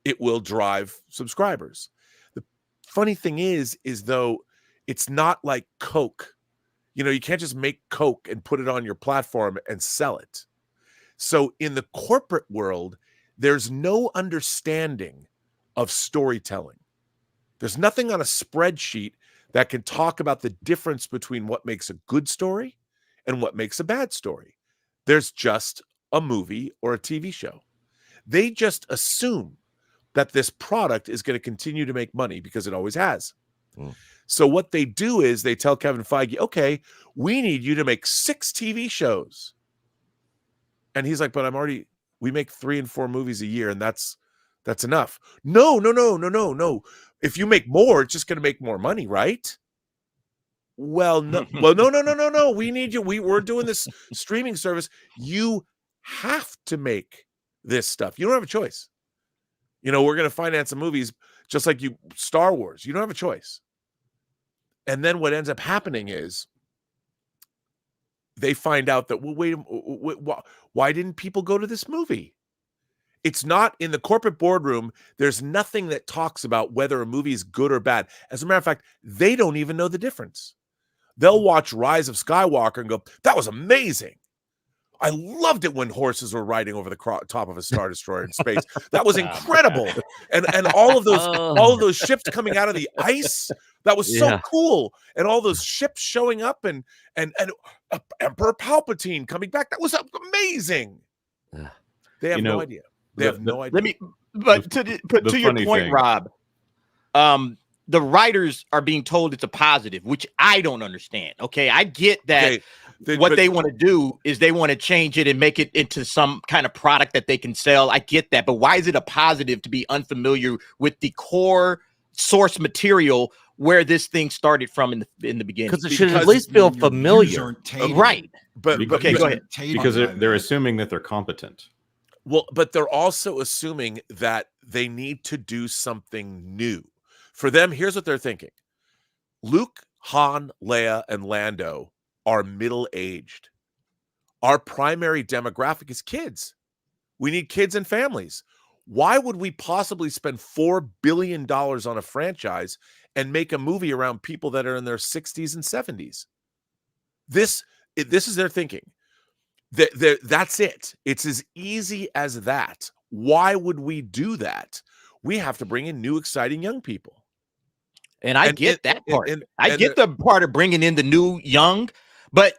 it will drive subscribers. The funny thing is though, it's not like Coke. You know, you can't just make Coke and put it on your platform and sell it. So in the corporate world, there's no understanding of storytelling. There's nothing on a spreadsheet that can talk about the difference between what makes a good story and what makes a bad story. There's just a movie or a TV show. They just assume that this product is going to continue to make money because it always has. So what they do is they tell Kevin Feige, okay, we need you to make 6 TV shows. And he's like, but we make 3 and 4 movies a year, and that's enough. No. If you make more, it's just going to make more money, right? Well, no. Well, no. We need you. We're doing this streaming service. You have to make this stuff. You don't have a choice. You know, we're going to finance the movies. Just like Star Wars, you don't have a choice. And then what ends up happening is they find out that, well, wait, why didn't people go to this movie? It's not in the corporate boardroom. There's nothing that talks about whether a movie is good or bad. As a matter of fact, they don't even know the difference. They'll watch Rise of Skywalker and go, that was amazing. I loved it when horses were riding over the top of a Star Destroyer in space. That was incredible. And all of those ships coming out of the ice, that was so cool. And all those ships showing up and Emperor Palpatine coming back, that was amazing. They have no idea. They have no idea. To your point, Rob, the writers are being told it's a positive, which I don't understand. Okay, I get that. What they want to do is they want to change it and make it into some kind of product that they can sell. I get that, but why is it a positive to be unfamiliar with the core source material where this thing started from in the beginning? Because it should at least feel familiar, right? But okay, go ahead. Because they're assuming that they're competent. Well, but they're also assuming that they need to do something new. For them, here's what they're thinking. Luke, Han, Leia, and Lando are middle-aged. Our primary demographic is kids. We need kids and families. Why would we possibly spend $4 billion on a franchise and make a movie around people that are in their 60s and 70s? This is their thinking. That's it. It's as easy as that. Why would we do that? We have to bring in new, exciting young people. And I get that part. I get the part of bringing in the new, young, but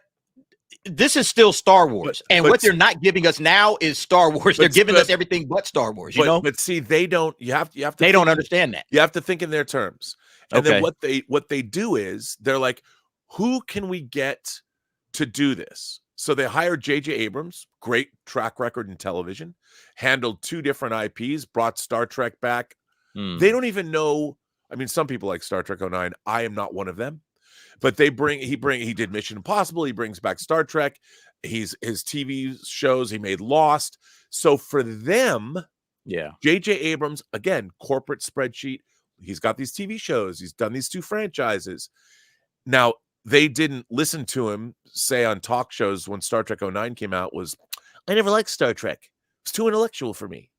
this is still Star Wars. And what they're not giving us now is Star Wars. They're giving us everything but Star Wars, you know? But see, they don't, you have to. They don't understand that. You have to think in their terms. And then what they do is they're like, who can we get to do this? So they hired J.J. Abrams, great track record in television, handled 2 different IPs, brought Star Trek back. They don't even know. I mean, some people like Star Trek 09. I am not one of them. But he did Mission Impossible. He brings back Star Trek. His TV shows, he made Lost. So for them, J.J. Abrams, again, corporate spreadsheet. He's got these TV shows. He's done these 2 franchises. Now, they didn't listen to him say on talk shows when Star Trek 09 came out was, I never liked Star Trek. It's too intellectual for me.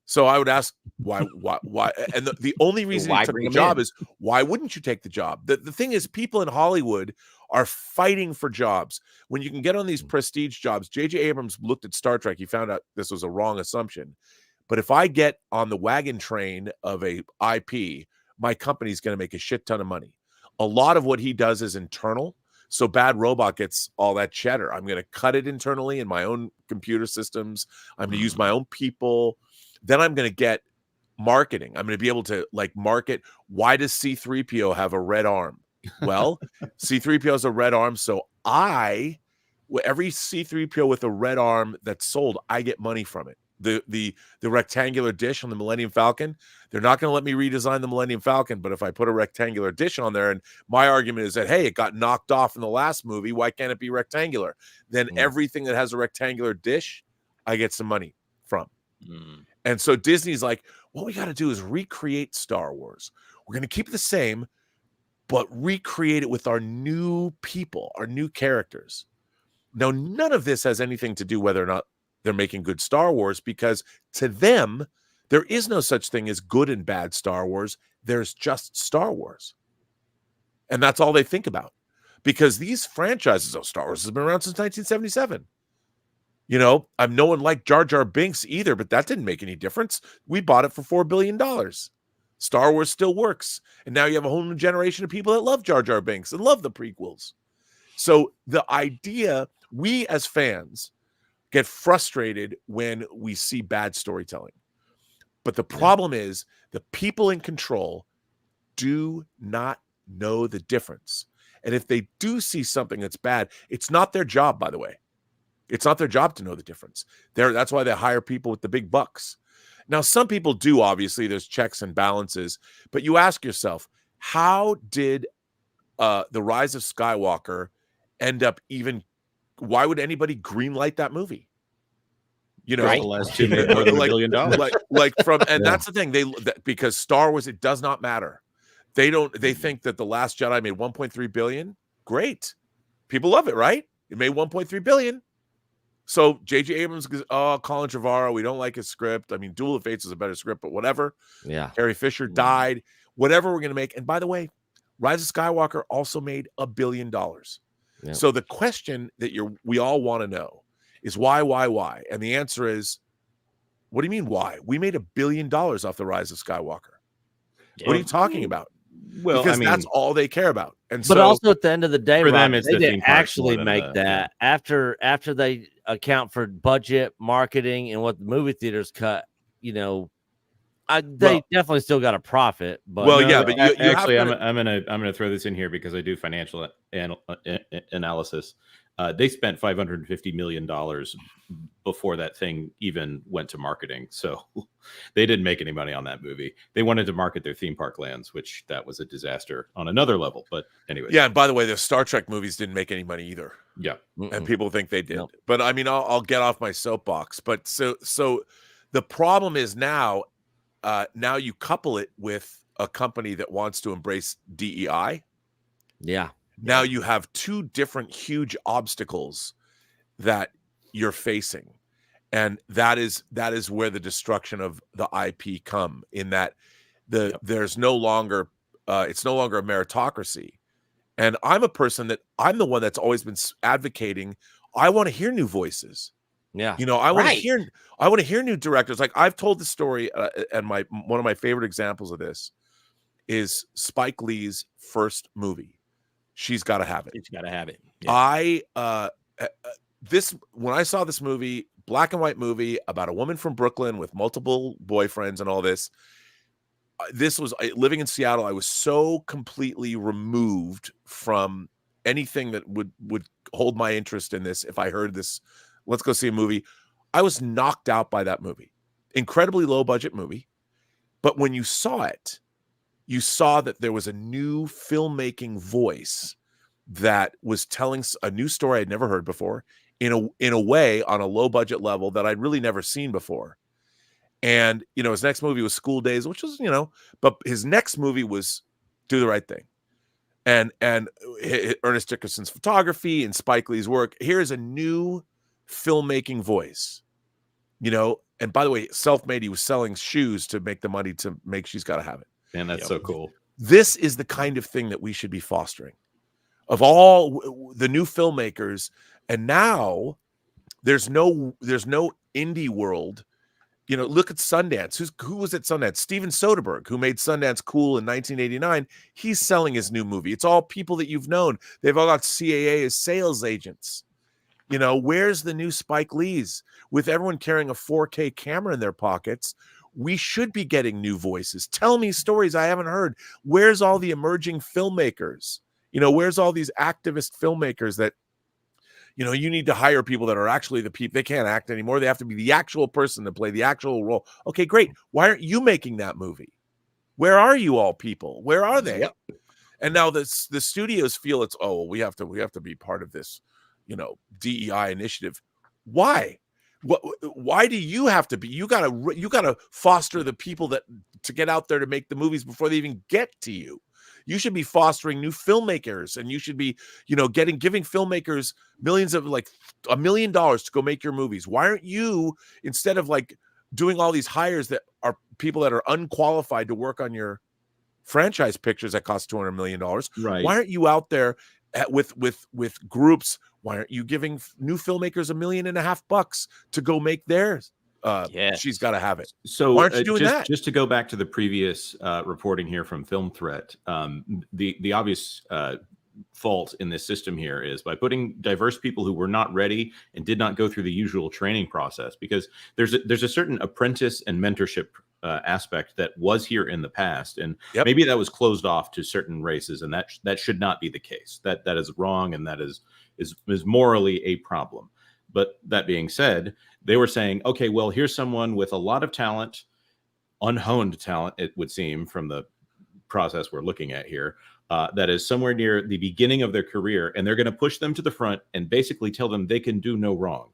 So I would ask why, and the only reason he took the job is, why wouldn't you take the job? The thing is, people in Hollywood are fighting for jobs. When you can get on these prestige jobs, J.J. Abrams looked at Star Trek. He found out this was a wrong assumption. But if I get on the wagon train of a IP, my company's going to make a shit ton of money. A lot of what he does is internal. So Bad Robot gets all that cheddar. I'm going to cut it internally in my own computer systems. I'm going to use my own people. Then I'm going to get marketing. I'm going to be able to market. Why does C-3PO have a red arm? Well, C-3PO has a red arm. So every C-3PO with a red arm that's sold, I get money from it. The rectangular dish on the Millennium Falcon, they're not going to let me redesign the Millennium Falcon, but if I put a rectangular dish on there, and my argument is that, hey, it got knocked off in the last movie, why can't it be rectangular? Then everything that has a rectangular dish, I get some money from. And so Disney's like, what we got to do is recreate Star Wars. We're going to keep it the same, but recreate it with our new people, our new characters. Now, none of this has anything to do whether or not they're making good Star Wars, because to them, there is no such thing as good and bad Star Wars. There's just Star Wars. And that's all they think about. Because these franchises of Star Wars has been around since 1977. You know, no one liked Jar Jar Binks either, but that didn't make any difference. We bought it for $4 billion. Star Wars still works. And now you have a whole new generation of people that love Jar Jar Binks and love the prequels. So the idea, we as fans get frustrated when we see bad storytelling. But the problem is the people in control do not know the difference. And if they do see something that's bad, it's not their job, by the way. It's not their job to know the difference. That's why they hire people with the big bucks. Now, some people do, obviously. There's checks and balances. But you ask yourself, how did The Rise of Skywalker end up even... Why would anybody greenlight that movie? You know, Right. The last two made more than $1 billion. like from, and that's the thing, because Star Wars, it does not matter. They think that The Last Jedi made 1.3 billion. Great. People love it, right? It made 1.3 billion. So J.J. Abrams goes, oh, Colin Trevorrow, we don't like his script. I mean, Duel of Fates is a better script, but whatever. Yeah. Carrie Fisher died. Whatever we're going to make. And by the way, Rise of Skywalker also made $1 billion. Yep. So the question that we all want to know is why? And the answer is, what do you mean why? We made $1 billion off the Rise of Skywalker. What are you talking about? Well, Because I mean, that's all they care about. And But so, also at the end of the day, for them, Rob, it's they the theme didn't parks actually more than make that after they account for budget, marketing, and what the movie theaters cut. You know, they definitely still got a profit. But well, yeah, but you actually, have to, I'm gonna throw this in here because I do financial analysis. They spent $550 million before that thing even went to marketing, so they didn't make any money on that movie. They wanted to market their theme park lands, which that was a disaster on another level. But anyways, yeah. And by the way, the Star Trek movies didn't make any money either. yeah. And people think they did. Nope. But I mean, I'll get off my soapbox. But so the problem is now you couple it with a company that wants to embrace DEI. Yeah. Now you have two different huge obstacles that you're facing. And that is where the destruction of the IP come, in that there's no longer it's no longer a meritocracy. And I'm I'm the one that's always been advocating, I want to hear new voices. Yeah. You know, I want to hear new directors. Like I've told the story, and one of my favorite examples of this is Spike Lee's first movie, She's Gotta Have It. She's Gotta Have It. Yeah. When I saw this movie, black and white movie about a woman from Brooklyn with multiple boyfriends and all this. This was living in Seattle. I was so completely removed from anything that would hold my interest in this. If I heard this, let's go see a movie, I was knocked out by that movie. Incredibly low budget movie. But when you saw it, you saw that there was a new filmmaking voice that was telling a new story I'd never heard before in a way on a low budget level that I'd really never seen before. And, you know, his next movie was School Days, which was, you know, but his next movie was Do the Right Thing. And Ernest Dickerson's photography and Spike Lee's work. Here's a new filmmaking voice, you know. And by the way, self-made, he was selling shoes to make the money to make She's Gotta Have It. Man, that's so cool. This is the kind of thing that we should be fostering of all the new filmmakers. And now there's no indie world. You know, look at Sundance. Who was at Sundance? Steven Soderbergh, who made Sundance cool in 1989. He's selling his new movie. It's all people that you've known. They've all got CAA as sales agents. You know, where's the new Spike Lee's? With everyone carrying a 4K camera in their pockets, we should be getting new voices. Tell me stories I haven't heard. Where's all the emerging filmmakers? You know, where's all these activist filmmakers that, you know, you need to hire people that are actually the people. They can't act anymore. They have to be the actual person to play the actual role. Okay, great. Why aren't you making that movie? Where are you all people? Where are they? Yep. And now the studios feel it's, oh, we have to be part of this, you know, DEI initiative. Why? Why do you have to be? You gotta foster the people that to get out there to make the movies before they even get to you. You should be fostering new filmmakers, and you should be, you know, giving filmmakers millions of like $1 million to go make your movies. Why aren't you, instead of like doing all these hires that are people that are unqualified to work on your franchise pictures that cost $200 million? Right. Why aren't you out there with groups? Why aren't you giving new filmmakers $1.5 million to go make theirs? She's Gotta Have It. So why aren't you doing that? Just to go back to the previous reporting here from Film Threat, the obvious fault in this system here is by putting diverse people who were not ready and did not go through the usual training process, because there's a certain apprentice and mentorship aspect that was here in the past, and maybe that was closed off to certain races, and that should not be the case. That is wrong, and that is morally a problem. But that being said, they were saying, okay, well, here's someone with a lot of talent, unhoned talent, it would seem from the process we're looking at here, that is somewhere near the beginning of their career, and they're going to push them to the front and basically tell them they can do no wrong.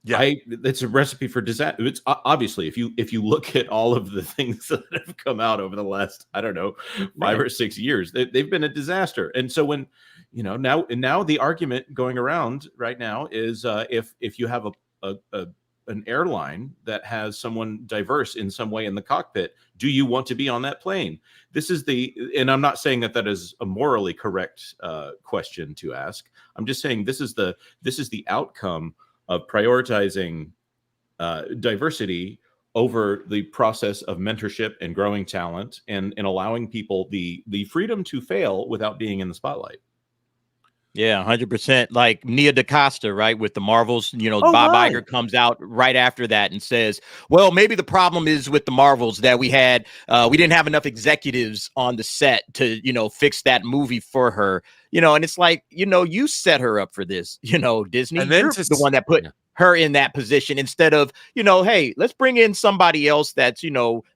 Yeah. It's a recipe for disaster. It's obviously, if you look at all of the things that have come out over the last, I don't know, 5 or 6 years, they've been a disaster. And so when, now the argument going around right now is if you have an airline that has someone diverse in some way in the cockpit, do you want to be on that plane? And I'm not saying that is a morally correct question to ask. I'm just saying this is the outcome of prioritizing diversity over the process of mentorship and growing talent and allowing people the freedom to fail without being in the spotlight. Yeah, 100%. Like Nia DaCosta, right, with the Marvels. Bob Iger comes out right after that and says, well, maybe the problem is with the Marvels that we didn't have enough executives on the set to, fix that movie for her. And it's like, you set her up for this, Disney. And then you're the one that put her in that position instead of, hey, let's bring in somebody else that's,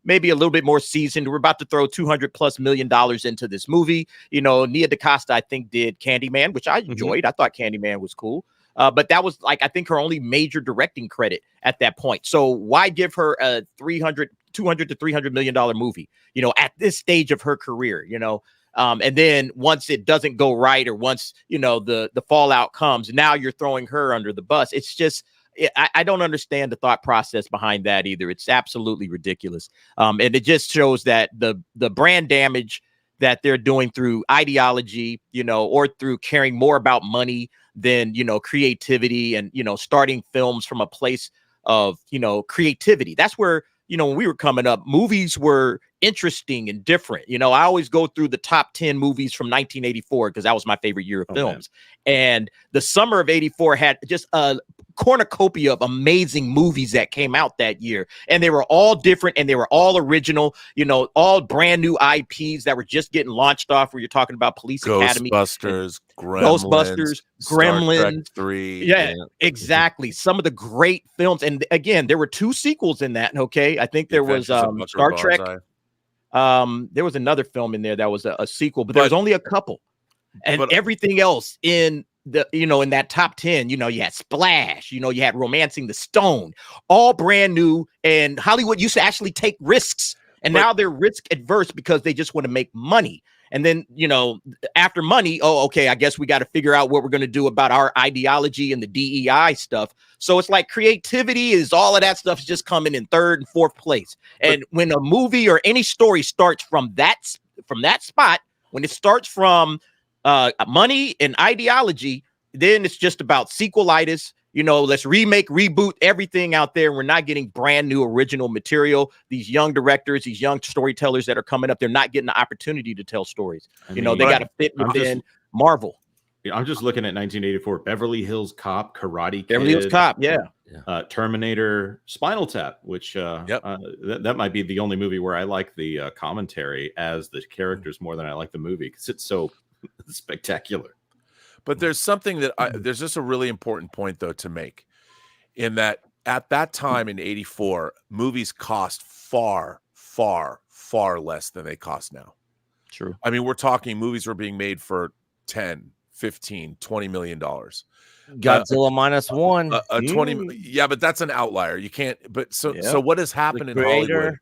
maybe a little bit more seasoned. We're about to throw $200+ million into this movie. Nia DaCosta, I think, did Candyman, which I enjoyed. I thought Candyman was cool. But that was I think her only major directing credit at that point. So why give her a $200 to $300 million movie, at this stage of her career, and then once it doesn't go right, or once, the fallout comes, now you're throwing her under the bus. It's just, I don't understand the thought process behind that either. It's absolutely ridiculous. And it just shows that the brand damage that they're doing through ideology, or through caring more about money than, creativity and, starting films from a place of, creativity. That's where, when we were coming up, movies were interesting and different. I always go through the top 10 movies from 1984 because that was my favorite year of films. And the summer of 84 had just a cornucopia of amazing movies that came out that year. And they were all different and they were all original, all brand new IPs that were just getting launched off, where you're talking about Police Academy. Ghostbusters, Gremlins, Gremlins 3. Yeah, exactly. Some of the great films. And again, there were 2 sequels in that. Okay. I think there was Star Trek. There was another film in there that was a sequel, but there was only a couple. And everything else in the, in that top 10, you had Splash, you had Romancing the Stone, all brand new. And Hollywood used to actually take risks. And now they're risk adverse because they just want to make money. And then, after money, okay, I guess we got to figure out what we're going to do about our ideology and the DEI stuff. So it's like creativity is all of that stuff is just coming in 3rd and 4th place. And when a movie or any story starts from that spot, when it starts from money and ideology, then it's just about sequelitis. Let's remake, reboot everything out there. We're not getting brand new original material. These young directors, these young storytellers that are coming up, they're not getting the opportunity to tell stories. They got to fit within Marvel. I'm just looking at 1984, Beverly Hills Cop, Karate Kid. Beverly Hills Cop, yeah. Terminator, Spinal Tap, which that might be the only movie where I like the commentary as the characters more than I like the movie, because it's so spectacular. But there's something that there's just a really important point, though, to make, in that at that time in 84, movies cost far, far, far less than they cost now. True. I mean, we're talking movies were being made for 10, 15, $20 million. Godzilla minus one. 20. Yeah, but that's an outlier. You can't. But so what has happened in Hollywood?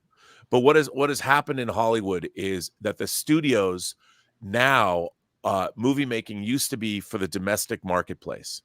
But what has happened in Hollywood is that the studios now, movie making used to be for the domestic marketplace,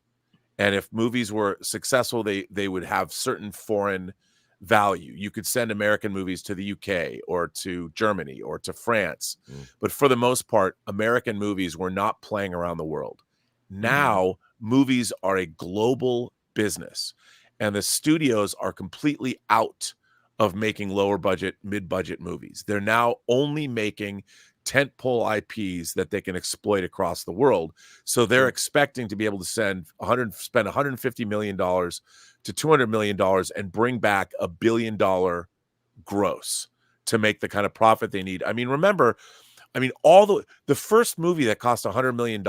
and if movies were successful, they would have certain foreign value. You could send American movies to the UK or to Germany or to France, but for the most part, American movies were not playing around the world. Now movies are a global business, and the studios are completely out of making lower budget, mid-budget movies. They're now only making tentpole IPs that they can exploit across the world. So they're expecting to be able to spend $150 million to $200 million and bring back $1 billion gross to make the kind of profit they need. I mean, remember, the first movie that cost $100 million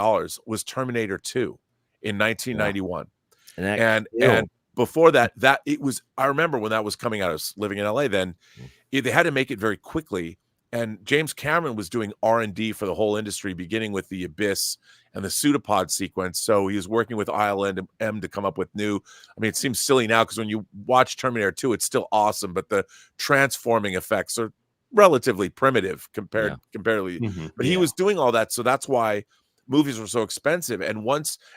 was Terminator 2 in 1991. And before that it was, I remember when that was coming out, I was living in LA then, they had to make it very quickly. And James Cameron was doing R&D for the whole industry, beginning with The Abyss and the pseudopod sequence. So he was working with ILM to come up with new. I mean, it seems silly now because when you watch Terminator 2, it's still awesome, but the transforming effects are relatively primitive comparatively. But he was doing all that, so that's why movies were so expensive. And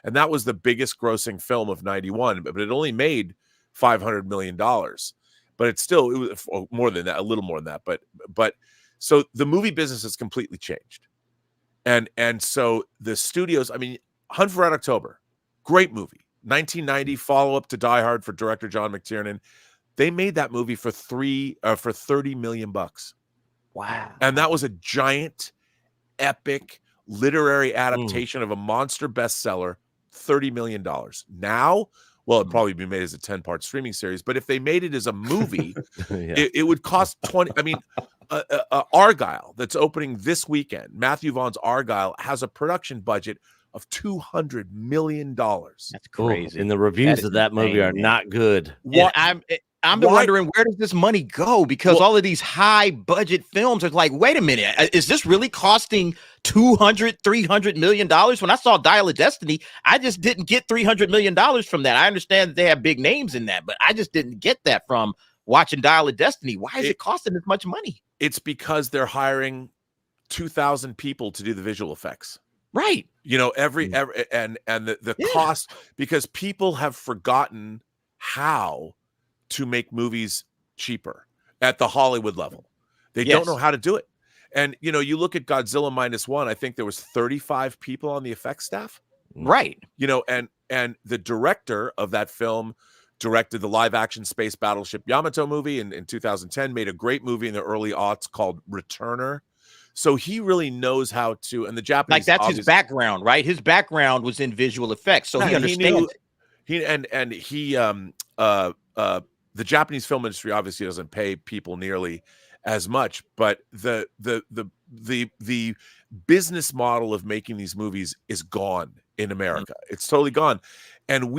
that was the biggest grossing film of 91, but it only made $500 million. But it was more than that, a little more than that. But so the movie business has completely changed. And so the studios, I mean, Hunt for Red October, great movie. 1990 follow-up to Die Hard for director John McTiernan. They made that movie for $30 million. Wow. And that was a giant, epic literary adaptation of a monster bestseller, $30 million. Now, well, it'd probably be made as a 10-part streaming series, but if they made it as a movie, it would cost 20. I mean, Argyle, that's opening this weekend, Matthew Vaughn's Argyle, has a production budget of $200 million. That's crazy. And the reviews of that movie are not good. I'm wondering, where does this money go? Because all of these high budget films are like, wait a minute, is this really costing $200-300 million? When I saw Dial of Destiny, I just didn't get $300 million from that. I understand that they have big names in that, but I just didn't get that from watching Dial of Destiny. Why is it costing this much money? It's because they're hiring 2,000 people to do the visual effects. Right. You know, every and the cost, because people have forgotten how to make movies cheaper at the Hollywood level. They don't know how to do it. And, you know, you look at Godzilla -1, I think there was 35 people on the effects staff. Right. You know, and the director of that film directed the live action space battleship Yamato movie in 2010, made a great movie in the early aughts called Returner. So he really knows how to, and the Japanese, like, that's his background, right? His background was in visual effects, so he understands the Japanese film industry obviously doesn't pay people nearly as much, but the business model of making these movies is gone in America. It's totally gone. And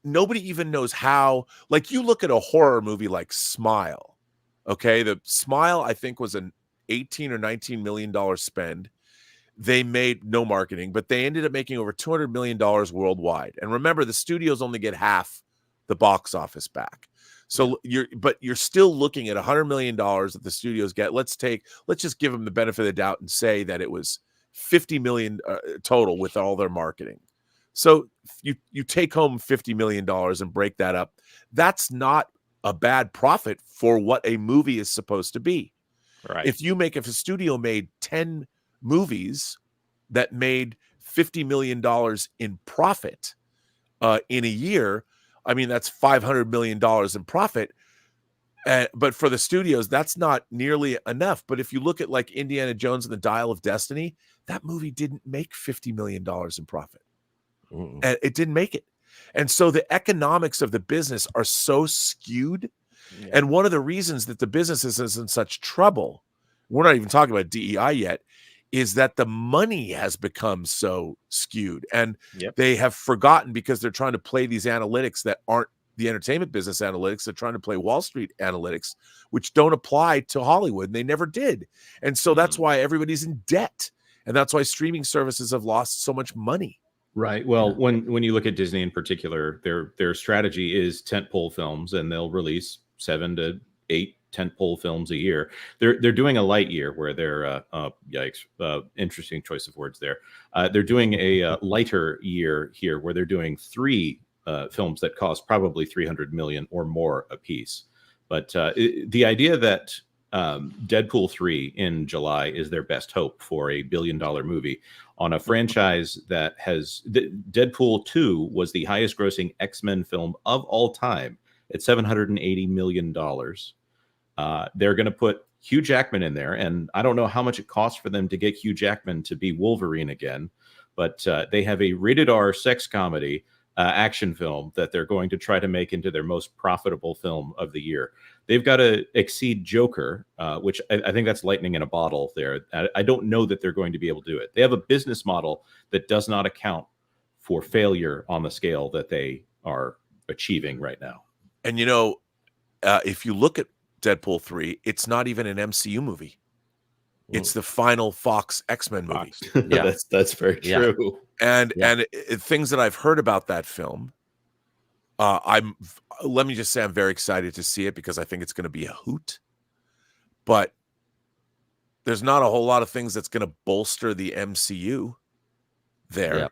nobody even knows how. Like, you look at a horror movie like Smile. Okay, the Smile, I think, was an $18 or $19 million spend. They made no marketing, but they ended up making over $200 million worldwide. And remember, the studios only get half the box office back. So you're still looking at $100 million that the studios get. Let's just give them the benefit of the doubt and say that it was $50 million total with all their marketing. So you take home $50 million and break that up. That's not a bad profit for what a movie is supposed to be. Right. If a studio made 10 movies that made $50 million in profit in a year, I mean, that's $500 million in profit. But for the studios, that's not nearly enough. But if you look at like Indiana Jones and the Dial of Destiny, that movie didn't make $50 million in profit. And it didn't make it. And so the economics of the business are so skewed. Yeah. And one of the reasons that the business is in such trouble, we're not even talking about DEI yet, is that the money has become so skewed. And they have forgotten, because they're trying to play these analytics that aren't the entertainment business analytics. They're trying to play Wall Street analytics, which don't apply to Hollywood. And they never did. And so that's why everybody's in debt. And that's why streaming services have lost so much money. Right. Well, when you look at Disney in particular, their strategy is tentpole films, and they'll release 7 to 8 tentpole films a year. They're doing a light year where they're interesting choice of words there. They're doing a lighter year here where they're doing 3 films that cost probably $300 million or more a piece. But the idea that Deadpool 3 in July is their best hope for a $1 billion movie on a franchise that has Deadpool 2 was the highest grossing X-Men film of all time at $780 million. They're going to put Hugh Jackman in there, and I don't know how much it costs for them to get Hugh Jackman to be Wolverine again, but they have a rated R sex comedy action film that they're going to try to make into their most profitable film of the year. They've got to exceed Joker, which I think that's lightning in a bottle there. I don't know that they're going to be able to do it. They have a business model that does not account for failure on the scale that they are achieving right now. And, you know, if you look at Deadpool 3, it's not even an MCU movie. It's the final Fox X-Men movie. Yeah, that's very true. and things that I've heard about that film, let me just say I'm very excited to see it because I think it's going to be a hoot. But there's not a whole lot of things that's going to bolster the MCU there. Yeah.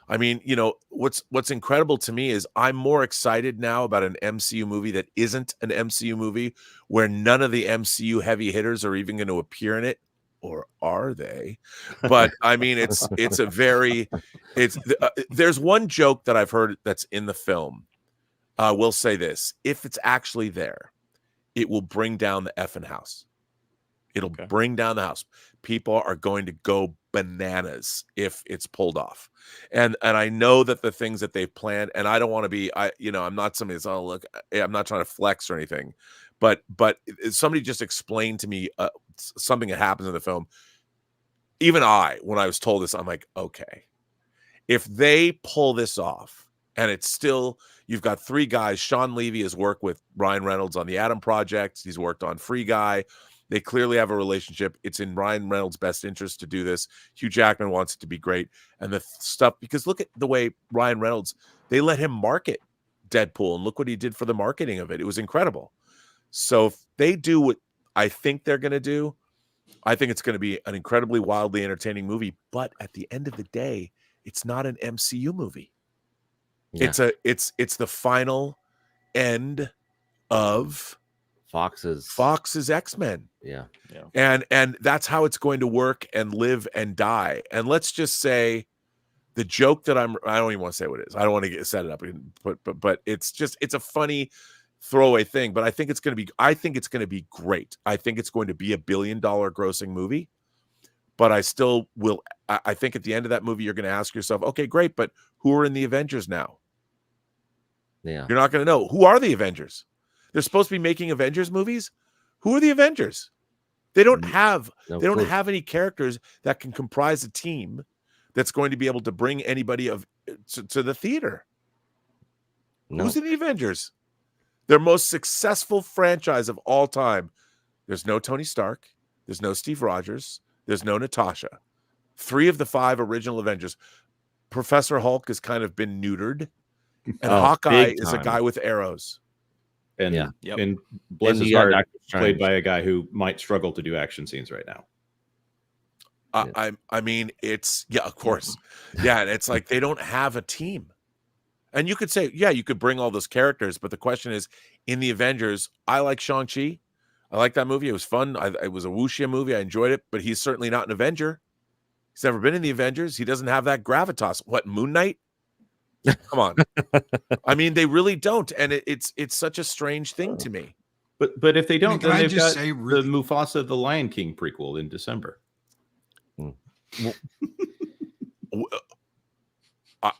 I mean, you know, what's incredible to me is I'm more excited now about an MCU movie that isn't an MCU movie where none of the MCU heavy hitters are even going to appear in it, or are they? But I mean, there's one joke that I've heard that's in the film. We'll say this: if it's actually there, it will bring down the effing house. It'll bring down the house. People are going to go bananas if it's pulled off. And I know that the things that they've planned, and I don't want to be, I'm not somebody that's, oh, look, I'm not trying to flex or anything, but somebody just explained to me something that happens in the film. Even when I was told this, I'm like, okay, if they pull this off, and it's still, you've got three guys. Sean Levy has worked with Ryan Reynolds on the Atom Project. He's worked on Free Guy. They clearly have a relationship. It's in Ryan Reynolds' best interest to do this. Hugh Jackman wants it to be great. And the stuff, because look at the way Ryan Reynolds, they let him market Deadpool, and look what he did for the marketing of it. It was incredible. So if they do what I think they're going to do, I think it's going to be an incredibly wildly entertaining movie. But at the end of the day, it's not an MCU movie. Yeah. It's the final end of Fox's X-Men. Yeah. And that's how it's going to work and live and die. And let's just say the joke that I don't even want to say what it is. I don't want to set it up, but it's a funny throwaway thing. But I think it's going to be great. I think it's going to be $1 billion grossing movie. But I still will. I think at the end of that movie, you're going to ask yourself, okay, great, but who are in the Avengers now? Yeah. You're not going to know. Who are the Avengers? They're supposed to be making Avengers movies. Who are the Avengers? They don't have any characters that can comprise a team that's going to be able to bring anybody to the theater. No. Who's in the Avengers? Their most successful franchise of all time. There's no Tony Stark. There's no Steve Rogers. There's no Natasha. 3 of the 5 original Avengers. Professor Hulk has kind of been neutered. And Hawkeye is a guy with arrows. And and bless his heart, played by a guy who might struggle to do action scenes right now. I mean, it's of course, and it's like they don't have a team. And you could say, you could bring all those characters, but the question is, in the Avengers, I like Shang-Chi. I like that movie. It was fun. It was a wuxia movie. I enjoyed it, but he's certainly not an Avenger. He's never been in the Avengers. He doesn't have that gravitas. What, Moon Knight? Come on. I mean, they really don't. And it's such a strange thing to me. But if they don't, then they've got the Mufasa the Lion King prequel in December.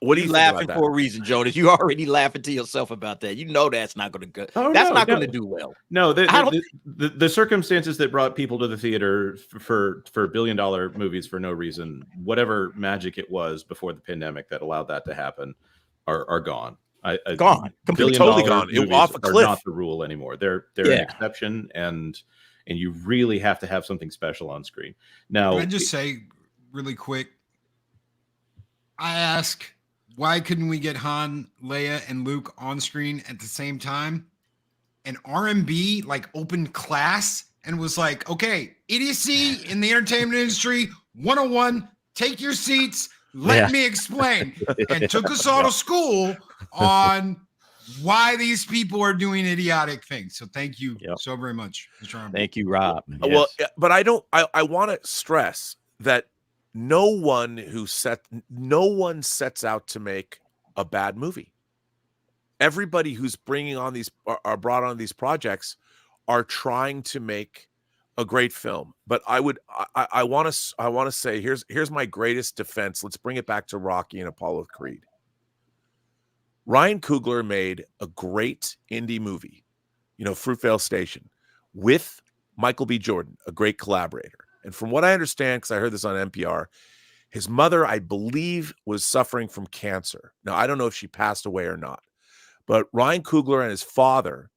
What are you laughing for a reason, Jonas? You already laughing to yourself about that. You know that's not going to go. That's not going to do well. No, the circumstances that brought people to the theater for $1 billion movies for no reason, whatever magic it was before the pandemic that allowed that to happen, are gone. Gone, totally gone. It off a cliff. Are not the rule anymore. They're an exception, and you really have to have something special on screen. Now, can I just say really quick? I ask, why couldn't we get Han, Leia, and Luke on screen at the same time? And RMB opened class and was like, okay, idiocy in the entertainment industry, 101, take your seats, let me explain. And took us all to school on why these people are doing idiotic things. So thank you so very much, Mr. RMB. Thank you, Rob. Yes. Well, but I want to stress that no one sets out to make a bad movie. Everybody who's are brought on these projects are trying to make a great film. But I want to say here's my greatest defense. Let's bring it back to Rocky and Apollo Creed. Ryan Coogler made a great indie movie, Fruitvale Station, with Michael B. Jordan, a great collaborator. And from what I understand, because I heard this on NPR, his mother, I believe, was suffering from cancer. Now, I don't know if she passed away or not. But Ryan Coogler and his father,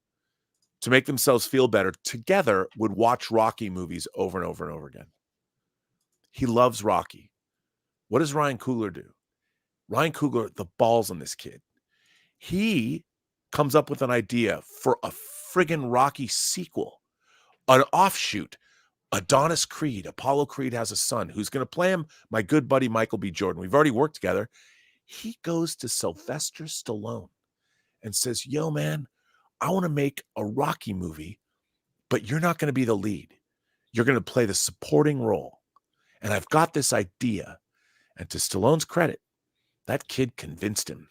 to make themselves feel better, together would watch Rocky movies over and over and over again. He loves Rocky. What does Ryan Coogler do? Ryan Coogler, the balls on this kid. He comes up with an idea for a friggin' Rocky sequel, an offshoot. Adonis Creed, Apollo Creed has a son who's going to play him, my good buddy Michael B. Jordan. We've already worked together. He goes to Sylvester Stallone and says, yo, man, I want to make a Rocky movie, but you're not going to be the lead. You're going to play the supporting role. And I've got this idea. And to Stallone's credit, that kid convinced him.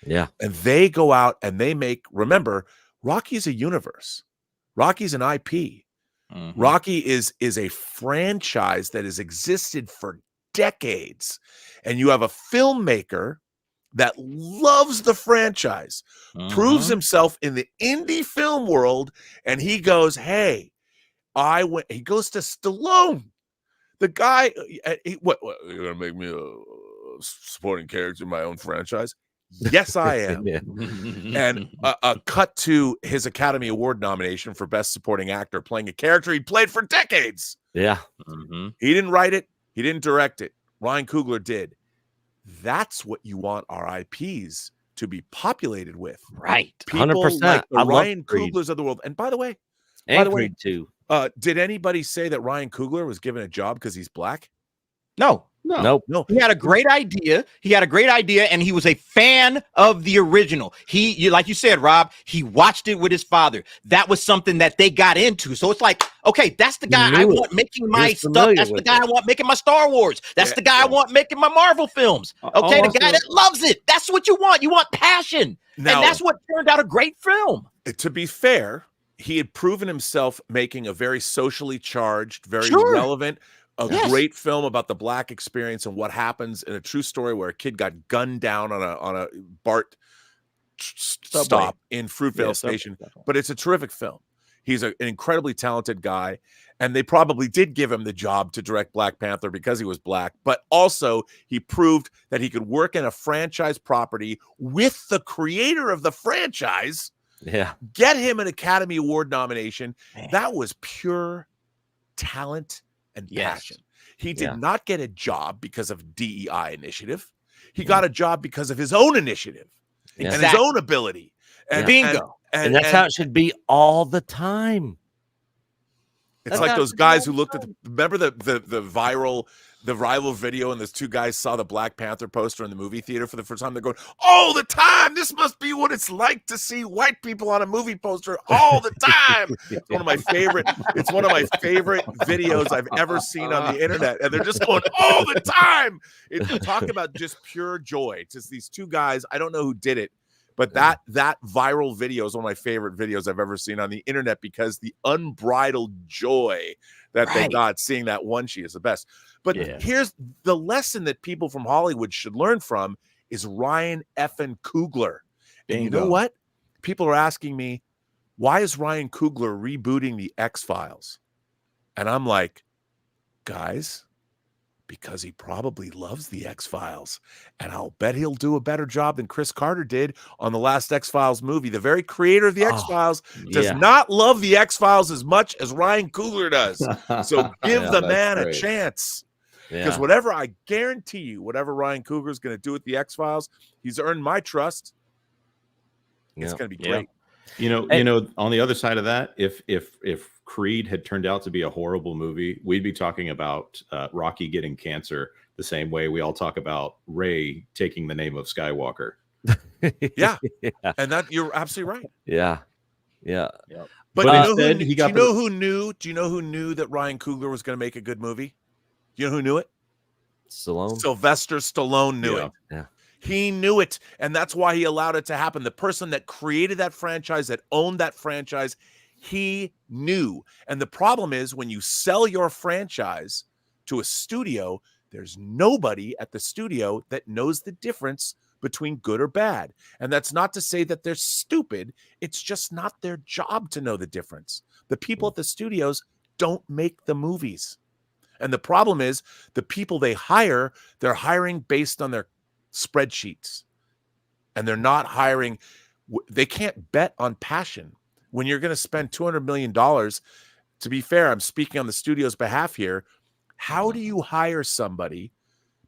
Yeah. And they go out and they make, remember, Rocky's a universe. Rocky's an IP. Mhm. Rocky is a franchise that has existed for decades. And you have a filmmaker that loves the franchise, proves himself in the indie film world, and he goes, hey, he goes to Stallone. The guy, what you're going to make me a supporting character in my own franchise? Yes, I am. Yeah. And a cut to his Academy Award nomination for Best Supporting Actor, playing a character he played for decades. Yeah. He didn't write it. He didn't direct it. Ryan Coogler did. That's what you want our IPs to be populated with. Right. People 100%. like the I love Ryan Creed. Cooglers of the world. And by the way, And Creed too. did anybody say that Ryan Coogler was given a job because he's black? No. Nope. No. He had a great idea. And he was a fan of the original. Like you said, Rob, he watched it with his father. That was something that they got into. So it's like, okay, that's the guy I want making my stuff. That's the guy I want making my Star Wars. That's the guy I want making my Marvel films. Okay, the guy that loves it. That's what you want. You want passion. Now, and that's what turned out a great film. To be fair, he had proven himself making a very socially charged, very relevant, great film about the black experience and what happens in a true story where a kid got gunned down on a BART stop in Fruitvale Station. But it's a terrific film. He's an incredibly talented guy, and they probably did give him the job to direct Black Panther because he was black, but also he proved that he could work in a franchise property with the creator of the franchise. Yeah. Get him an Academy Award nomination. That was pure talent and passion. He did not get a job because of DEI initiative. He got a job because of his own initiative and his own ability. And bingo. And that's how it should be all the time. It's like those guys who looked at remember the viral video, and those two guys saw the Black Panther poster in the movie theater for the first time. They're going, all the time. This must be what it's like to see white people on a movie poster all the time. It's one of my favorite videos I've ever seen on the internet. And they're just going all the time. Talk about just pure joy. It's just these two guys. I don't know who did it, but that viral video is one of my favorite videos I've ever seen on the internet because the unbridled joy that they got seeing that one-sheet is the best. But here's the lesson that people from Hollywood should learn from is Ryan effing Coogler. And you know what? People are asking me, why is Ryan Coogler rebooting the X-Files? And I'm like, guys, because he probably loves the X-Files. And I'll bet he'll do a better job than Chris Carter did on the last X-Files movie. The very creator of the X-Files does not love the X-Files as much as Ryan Coogler does. So give the man a chance. Because I guarantee you, whatever Ryan Coogler is going to do with the X-Files, he's earned my trust. It's going to be great. You know, on the other side of that, if Creed had turned out to be a horrible movie, we'd be talking about Rocky getting cancer the same way we all talk about Rey taking the name of Skywalker. And that you're absolutely right. Yeah. But do you know who knew that Ryan Coogler was going to make a good movie? Do you know who knew it? Stallone. Sylvester Stallone knew it. Yeah. He knew it, and that's why he allowed it to happen. The person that created that franchise, that owned that franchise, he knew. And the problem is when you sell your franchise to a studio, there's nobody at the studio that knows the difference between good or bad. And that's not to say that they're stupid. It's just not their job to know the difference. The people at the studios don't make the movies. And the problem is the people they hire, they're hiring based on their spreadsheets. And they're not hiring. They can't bet on passion. When you're going to spend $200 million, to be fair, I'm speaking on the studio's behalf here. How do you hire somebody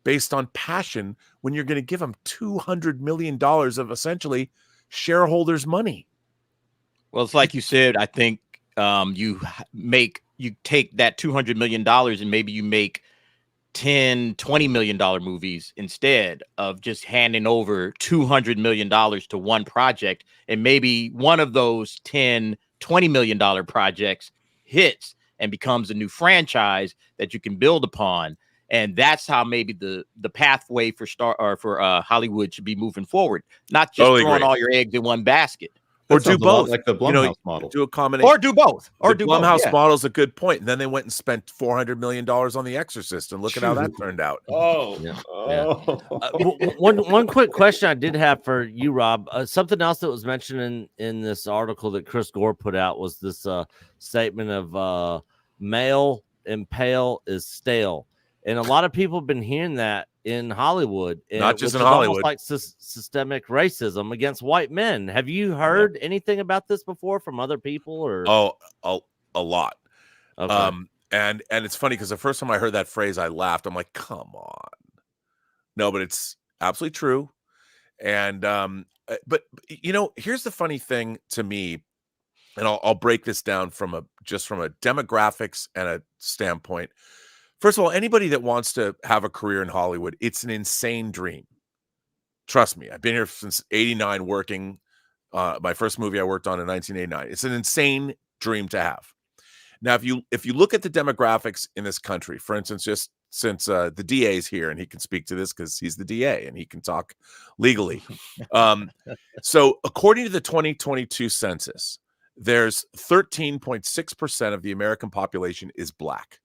based on passion when you're going to give them $200 million of essentially shareholders' money? Well, it's like you said, I think you take that $200 million and maybe you make 10, $20 million movies instead of just handing over $200 million to one project. And maybe one of those 10, $20 million projects hits and becomes a new franchise that you can build upon. And that's how maybe the pathway for Hollywood should be moving forward, not just throwing all your eggs in one basket. Or do both, like the Blumhouse model. Do a combination, or do both. Or the do Blumhouse both, model is a good point. And then they went and spent $400 million on The Exorcist, and look at how that turned out. One quick question I did have for you, Rob. Something else that was mentioned in this article that Chris Gore put out was this statement of male and pale is stale, and a lot of people have been hearing that in Hollywood, and not just in Hollywood, like systemic racism against white men. Have you heard anything about this before from other people? Or a lot. Okay. And it's funny because the first time I heard that phrase, I laughed. I'm like, come on. No, but it's absolutely true. And but here's the funny thing to me, and I'll break this down from a demographics and a standpoint. First of all, anybody that wants to have a career in Hollywood, it's an insane dream. Trust me, I've been here since '89 working. My first movie I worked on in 1989. It's an insane dream to have. Now, if you look at the demographics in this country, for instance, just since the DA is here and he can speak to this because he's the DA and he can talk legally. So according to the 2022 census, there's 13.6% of the American population is Black.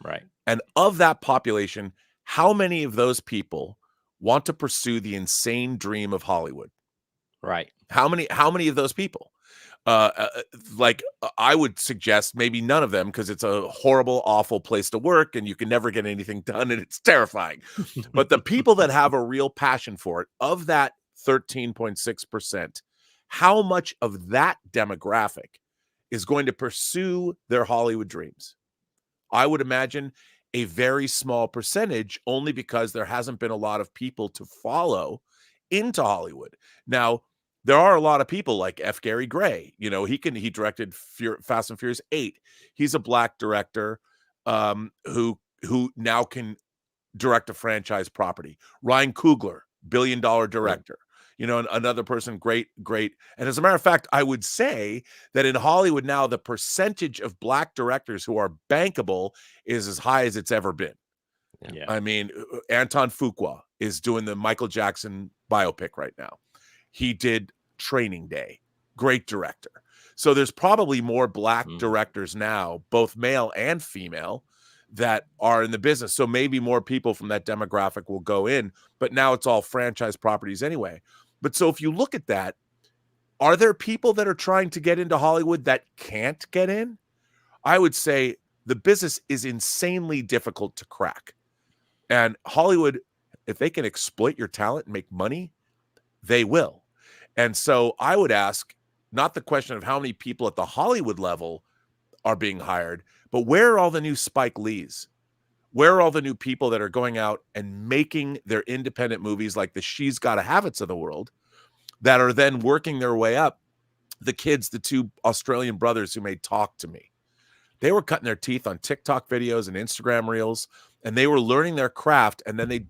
Right. And of that population, how many of those people want to pursue the insane dream of Hollywood? Right. How many of those people? I would suggest maybe none of them, because it's a horrible, awful place to work and you can never get anything done and it's terrifying. But the people that have a real passion for it, of that 13.6%, how much of that demographic is going to pursue their Hollywood dreams? I would imagine a very small percentage, only because there hasn't been a lot of people to follow into Hollywood. Now, there are a lot of people like F. Gary Gray. He directed Fast and Furious 8. He's a Black director who now can direct a franchise property. Ryan Coogler, billion-dollar director. Another person, great. And as a matter of fact, I would say that in Hollywood now, the percentage of Black directors who are bankable is as high as it's ever been. Yeah. I mean, Anton Fuqua is doing the Michael Jackson biopic right now. He did Training Day. Great director. So there's probably more Black directors now, both male and female, that are in the business. So maybe more people from that demographic will go in, but now it's all franchise properties anyway. But so if you look at that, are there people that are trying to get into Hollywood that can't get in? I would say the business is insanely difficult to crack. And Hollywood, if they can exploit your talent and make money, they will. And so I would ask, not the question of how many people at the Hollywood level are being hired, but where are all the new Spike Lees? Where are all the new people that are going out and making their independent movies like the She's Gotta Have It's of the world, that are then working their way up? The two Australian brothers who made Talk to Me, they were cutting their teeth on TikTok videos and Instagram reels, and they were learning their craft, and then they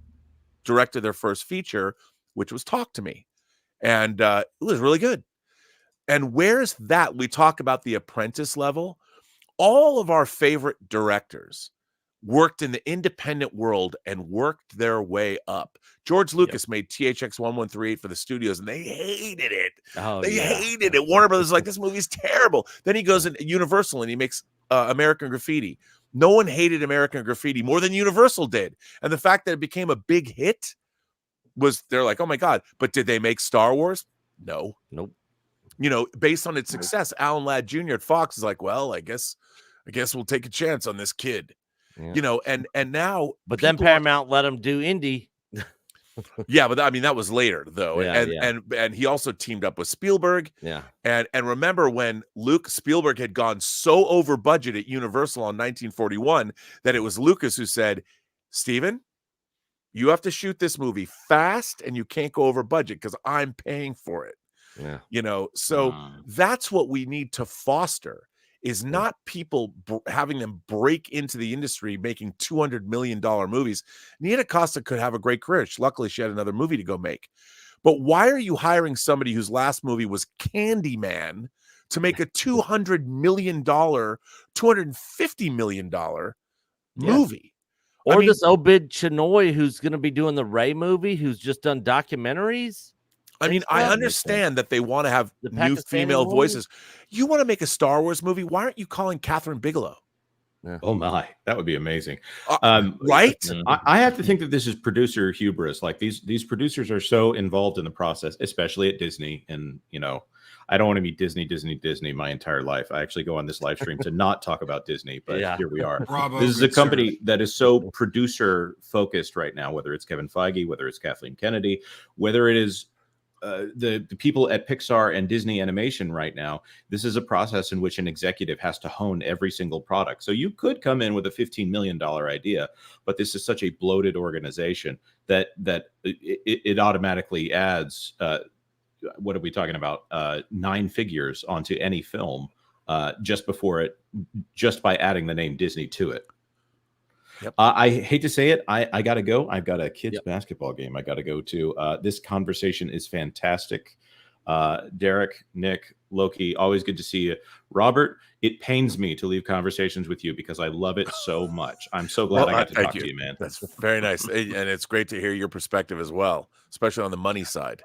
directed their first feature, which was Talk to Me. And it was really good. And where's that? We talk about the apprentice level. All of our favorite directors worked in the independent world and worked their way up. George Lucas made THX 1138 for the studios, and they hated it. They hated it. Warner Brothers was like, this movie's terrible. Then he goes into Universal and he makes American Graffiti. No one hated American Graffiti more than Universal did. And the fact that it became a big hit they're like, oh my God. But did they make Star Wars? No. Nope. Based on its success, Alan Ladd Jr. at Fox is like, well, I guess we'll take a chance on this kid. Yeah. And now, but then Paramount let him do indie. Yeah, but I mean that was later though. Yeah, and he also teamed up with Spielberg. Yeah. And remember when Spielberg had gone so over budget at Universal on 1941 that it was Lucas who said, Steven, You have to shoot this movie fast, and you can't go over budget because I'm paying for it. Yeah. You know, so that's what we need to foster, is not people having them break into the industry making $200 million movies. Nia DaCosta could have a great career. Luckily, she had another movie to go make. But why are you hiring somebody whose last movie was Candyman to make a $200 million, $250 million movie? Or this Obid Chinoy, who's going to be doing the Ray movie, who's just done documentaries. I mean, I understand that they want to have new female voices. You want to make a Star Wars movie? Why aren't you calling Catherine Bigelow? Yeah. Oh my, that would be amazing. Right? I have to think that this is producer hubris. Like these producers are so involved in the process, especially at Disney. And you know, I don't want to be Disney my entire life. I actually go on this live stream to not talk about Disney, but here we are. Bravo, this is a company that is so producer focused right now, whether it's Kevin Feige, whether it's Kathleen Kennedy, whether it is the people at Pixar and Disney Animation right now. This is a process in which an executive has to hone every single product. So you could come in with a $15 million idea, but this is such a bloated organization that it automatically adds what are we talking about? 9 figures onto any film just by adding the name Disney to it. Yep. I hate to say it. I got to go. I've got a kids basketball game I got to go to. This conversation is fantastic. Derek, Nick, Loki, always good to see you. Robert, it pains me to leave conversations with you because I love it so much. I'm so glad I got to talk to you, man. That's very nice. And it's great to hear your perspective as well, especially on the money side.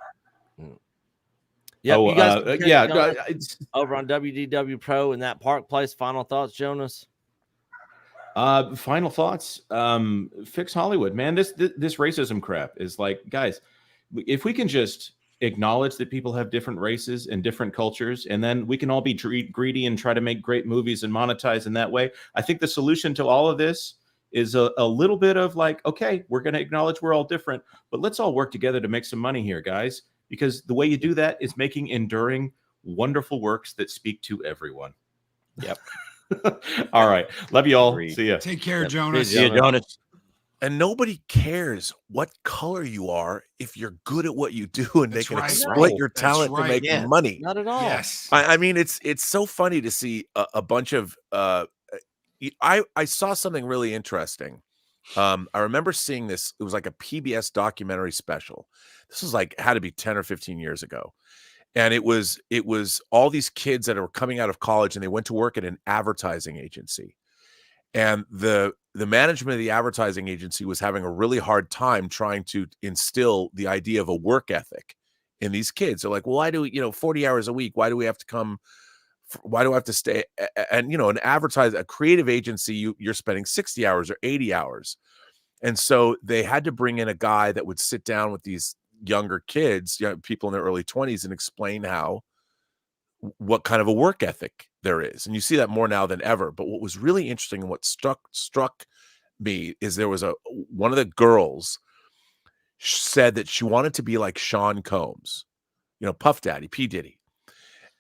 Yeah, you guys over on WDW Pro in that Park Place. Final thoughts, Jonas? Final thoughts. Fix Hollywood, man. This racism crap is like, guys, if we can just acknowledge that people have different races and different cultures, and then we can all be greedy and try to make great movies and monetize in that way. I think the solution to all of this is a little bit of like, okay, we're going to acknowledge we're all different, but let's all work together to make some money here, guys. Because the way you do that is making enduring, wonderful works that speak to everyone. Yep. All right. Love you all. See ya. Take care, Jonas. See ya, Jonas. And nobody cares what color you are if you're good at what you do, and they can exploit your talent to make money. Not at all. Yes. I mean, it's so funny to see a bunch of I saw something really interesting. I remember seeing this. It was like a PBS documentary special. This was like had to be 10 or 15 years ago. And it was all these kids that were coming out of college, and they went to work at an advertising agency. And the management of the advertising agency was having a really hard time trying to instill the idea of a work ethic in these kids. They're like, well, why do we, 40 hours a week? Why do we have to come? Why do I have to stay? And, a creative agency, you're spending 60 hours or 80 hours. And so they had to bring in a guy that would sit down with these younger kids, people in their early 20s, and explain what kind of a work ethic there is. And you see that more now than ever. But what was really interesting and what struck me is there was one of the girls said that she wanted to be like Sean Combs, Puff Daddy, P. Diddy.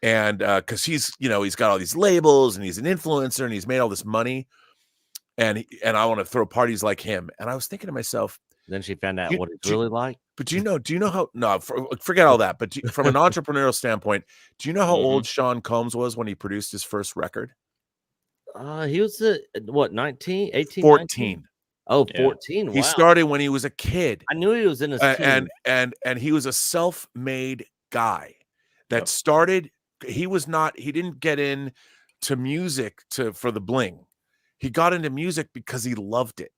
And because he's got all these labels, and he's an influencer, and he's made all this money, and I want to throw parties like him. And I was thinking to myself, then she found out what it's really like. But do you know how? No, forget all that. But from an entrepreneurial standpoint, do you know how old Sean Combs was when he produced his first record? He was 19, 18, 14. 19? Oh, 14. Wow. He started when he was a kid. I knew he was in his and he was a self-made guy that started. He didn't get into music for the bling. He got into music because he loved it.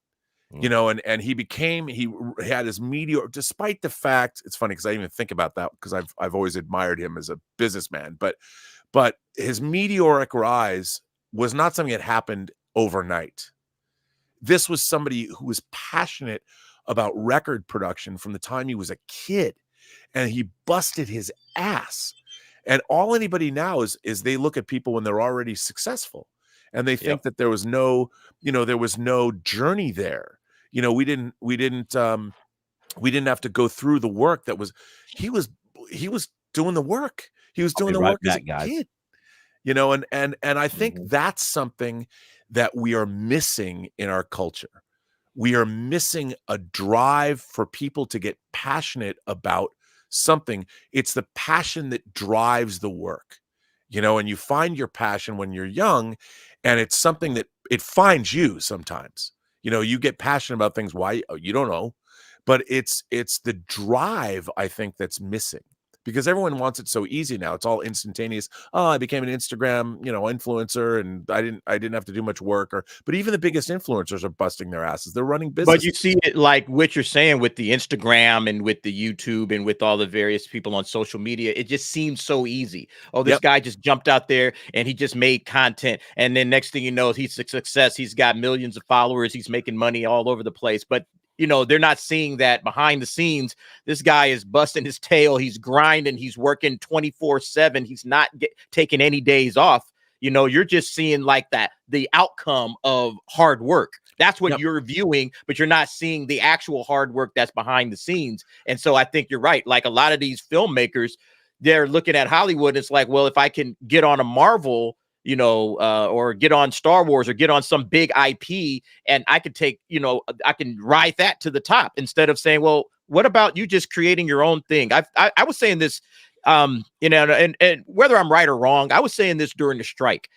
And he had his meteor, despite the fact, it's funny because I didn't even think about that because I've always admired him as a businessman, but his meteoric rise was not something that happened overnight. This was somebody who was passionate about record production from the time he was a kid, and he busted his ass. And all anybody now is they look at people when they're already successful, and they think that there was no journey there. We didn't have to go through the work that was. He was doing the work. He was doing the work as a kid. And I think that's something that we are missing in our culture. we are missing a drive for people to get passionate about something. It's the passion that drives the work, and you find your passion when you're young, and it's something that it finds you sometimes. You get passionate about things. Why? You don't know, but it's the drive, I think, that's missing. Because everyone wants it so easy now. It's all instantaneous. Oh, I became an Instagram, influencer, and I didn't have to do much work. But even the biggest influencers are busting their asses. They're running business. But you see it like what you're saying with the Instagram and with the YouTube and with all the various people on social media. It just seems so easy. Oh, this guy just jumped out there and he just made content. And then next thing you know, he's a success. He's got millions of followers. He's making money all over the place. But they're not seeing that behind the scenes. This guy is busting his tail. He's grinding. He's working 24/7. He's not taking any days off. You're just seeing like that, the outcome of hard work. That's what you're viewing, but you're not seeing the actual hard work that's behind the scenes. And so I think you're right. Like a lot of these filmmakers, they're looking at Hollywood. It's like, well, if I can get on a Marvel, or get on Star Wars or get on some big IP, and I could take, I can ride that to the top instead of saying, well, what about you just creating your own thing? I was saying this, and whether I'm right or wrong, I was saying this during the strike.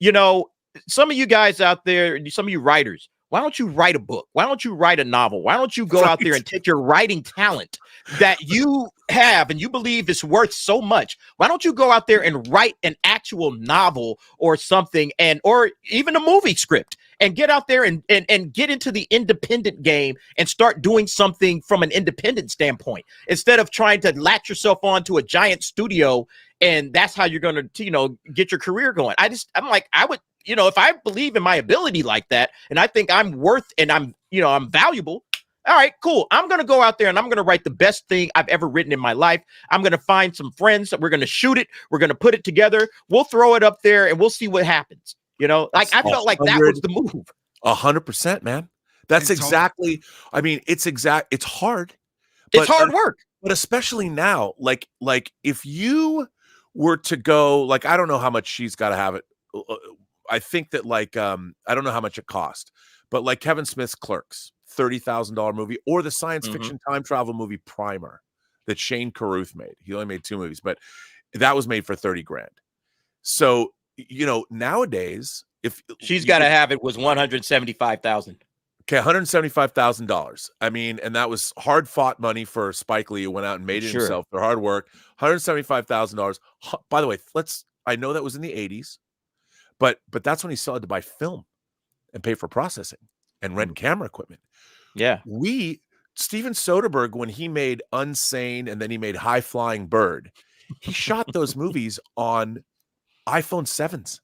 Some of you guys out there, some of you writers, why don't you write a book? Why don't you write a novel? Why don't you go out there and take your writing talent that you have and you believe is worth so much? Why don't you go out there and write an actual novel or something, or even a movie script, and get out there and get into the independent game and start doing something from an independent standpoint instead of trying to latch yourself onto a giant studio and that's how you're going to, get your career going. I'm like, I would, if I believe in my ability like that, and I think I'm worth and I'm valuable. All right, cool. I'm going to go out there and I'm going to write the best thing I've ever written in my life. I'm going to find some friends. We're going to shoot it. We're going to put it together. We'll throw it up there and we'll see what happens. I felt like that was the move. 100%, man. That's exactly. I mean, it's hard. It's hard work, but especially now, like if you were to go, like, I don't know how much she's got to have it. I think that I don't know how much it cost, but like Kevin Smith's Clerks, $30,000 movie, or the science fiction time travel movie Primer that Shane Carruth made. He only made 2 movies, but that was made for 30 grand. So, nowadays, if she's got to have it, was 175,000. Okay, $175,000. I mean, and that was hard fought money for Spike Lee, who went out and made it himself for hard work. $175,000. By the way, I know that was in the 80s, but that's when he still had to buy film and pay for processing and rent camera equipment. Yeah. Steven Soderbergh, when he made Unsane and then he made High Flying Bird, he shot those movies on iPhone 7s.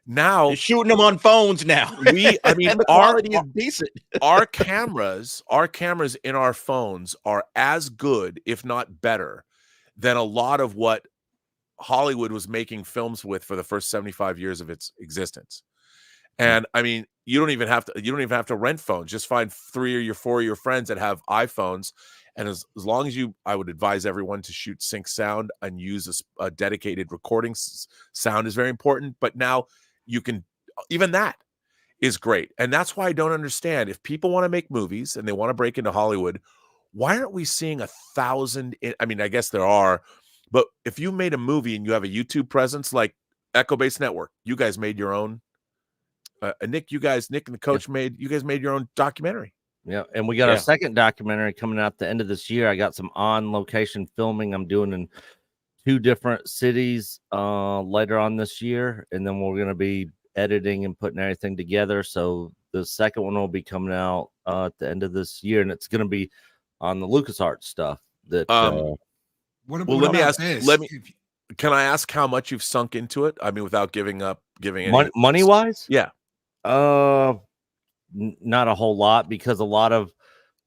Now they're shooting them on phones now. I mean, and the quality is decent. Our cameras in our phones are as good, if not better, than a lot of what Hollywood was making films with for the first 75 years of its existence. And I mean, you don't even have to rent phones. Just find 3 or 4 of your friends that have iPhones. And as long as I would advise everyone to shoot sync sound and use a dedicated recording. Sound is very important, but now you can, even that is great. And that's why I don't understand, if people want to make movies and they want to break into Hollywood, why aren't we seeing 1,000? I mean, I guess there are, but if you made a movie and you have a YouTube presence like Echo Base Network, you guys made your own. Nick and the coach made your own documentary. Yeah, and we got our second documentary coming out the end of this year. I got some on-location filming I'm doing in 2 different cities later on this year, and then we're going to be editing and putting everything together. So the second one will be coming out at the end of this year, and it's going to be on the LucasArts stuff. That let me ask. Can I ask how much you've sunk into it? I mean, without giving any money wise. Yeah. Not a whole lot, because a lot of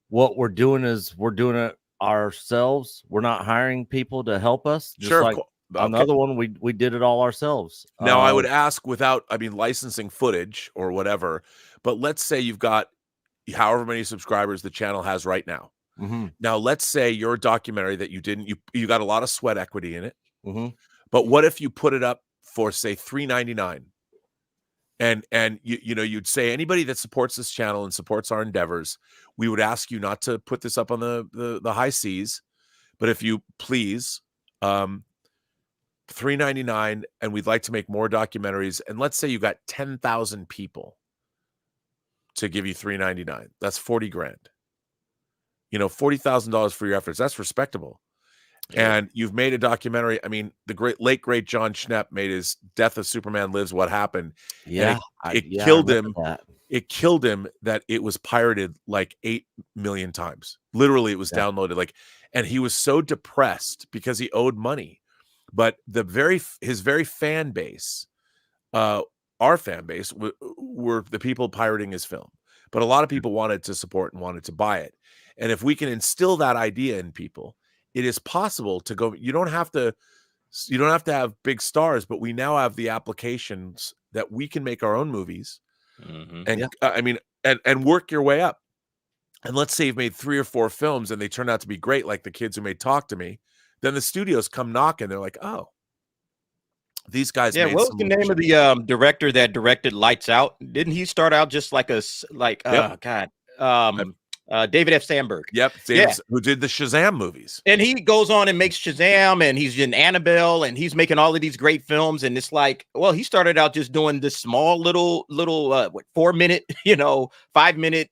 what we're doing is we're doing it ourselves. We're not hiring people to help us. Just like on the other one, we did it all ourselves. Now, I would ask without, licensing footage or whatever, but let's say you've got however many subscribers the channel has right now. Mm-hmm. Now, let's say your documentary that you got a lot of sweat equity in it. Mm-hmm. But what if you put it up for, say, $3.99? And you know, you'd say anybody that supports this channel and supports our endeavors, we would ask you not to put this up on the high seas, but if you please, $3.99, and we'd like to make more documentaries. And let's say you got 10,000 people to give you $3.99. That's 40 grand. You know, $40,000 for your efforts. That's respectable. Yeah. And you've made a documentary. I mean, the late great John Schnepp made his Death of Superman Lives, What Happened. Yeah, It I killed remember him. that. It killed him that it was pirated like 8 million times. Literally, it was Yeah. downloaded. Like, and he was so depressed because he owed money. But his very fan base, our fan base, were the people pirating his film. But a lot of people wanted to support and wanted to buy it. And if we can instill that idea in people, it is possible to go. You don't have to have big stars, but we now have the applications that we can make our own movies. Mhm. And Yeah. I mean, and work your way up. And let's say you've made 3 or 4 films and they turn out to be great, like the kids who made Talk to Me. Then the studios come knocking. They're like, oh, these guys. Yeah, made what was some the name of the director that directed Lights Out? Didn't he start out just like Yep. David F. Sandberg? Yep, Yeah. who did the Shazam movies. And he goes on and makes Shazam, and he's in Annabelle, and he's making all of these great films. And it's like, well, he started out just doing this small little 4-minute, 5-minute,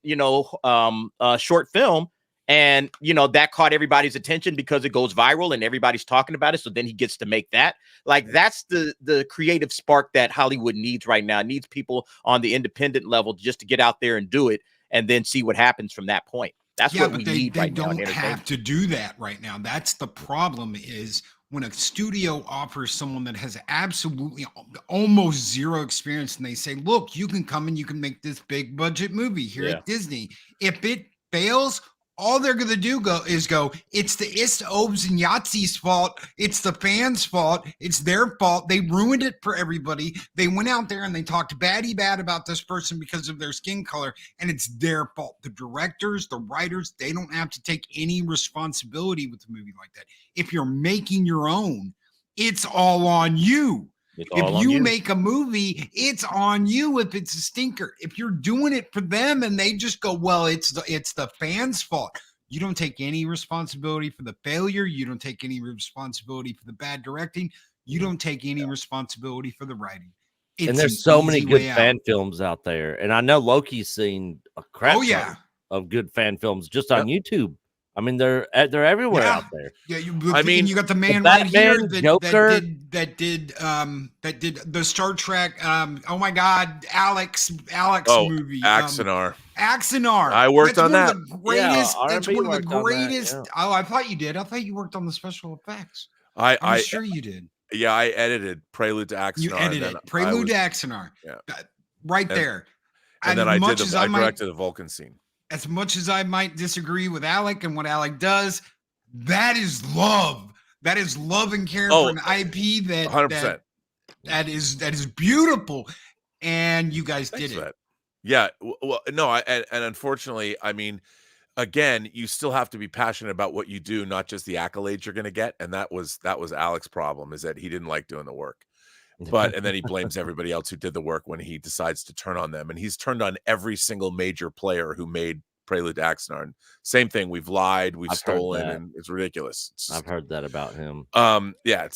short film. And, that caught everybody's attention because it goes viral and everybody's talking about it. So then he gets to make that. Like, that's the creative spark that Hollywood needs right now. It needs people on the independent level just to get out there and do it and then see what happens from that point. That's what we need right now. They don't have to do that right now. That's the problem, is when a studio offers someone that has absolutely almost zero experience and they say, look, you can come and you can make this big budget movie here at Disney. If it fails, all they're going to do is go, it's the Ist, Obes, and Yahtzee's fault. It's the fans' fault. It's their fault. They ruined it for everybody. They went out there and they talked bad about this person because of their skin color, and it's their fault. The directors, the writers, they don't have to take any responsibility with a movie like that. If you're making your own, it's all on you. If you make a movie, it's on you if it's a stinker. If you're doing it for them and they just go, well, it's the fans' fault. You don't take any responsibility for the failure. You don't take any responsibility for the bad directing. You don't take any responsibility for the writing. And there's so many good fan films out there. And I know Loki's seen a crap ton of good fan films just on YouTube. I mean, they're everywhere out there. Yeah, you got the man right here that did the Star Trek. Oh my God, Alex movie. Axanar. Axanar. I worked on that. That's one of the greatest. Oh, I thought you did. I thought you worked on the special effects. I'm sure you did. Yeah, I edited Prelude to Axanar. You edited Prelude to Axanar. Yeah, right there. And then I directed the Vulcan scene. As much as I might disagree with Alec and what Alec does, that is love. That is love and care for an IP that 100%. That is beautiful. And you guys did it. Yeah. Well, no, and unfortunately, I mean, again, you still have to be passionate about what you do, not just the accolades you're going to get. And that was Alec's problem, is that he didn't like doing the work. And then he blames everybody else who did the work when he decides to turn on them. And he's turned on every single major player who made Prelude to Axanar. And same thing. We've lied, we've stolen, and it's ridiculous. I've heard that about him. Yeah.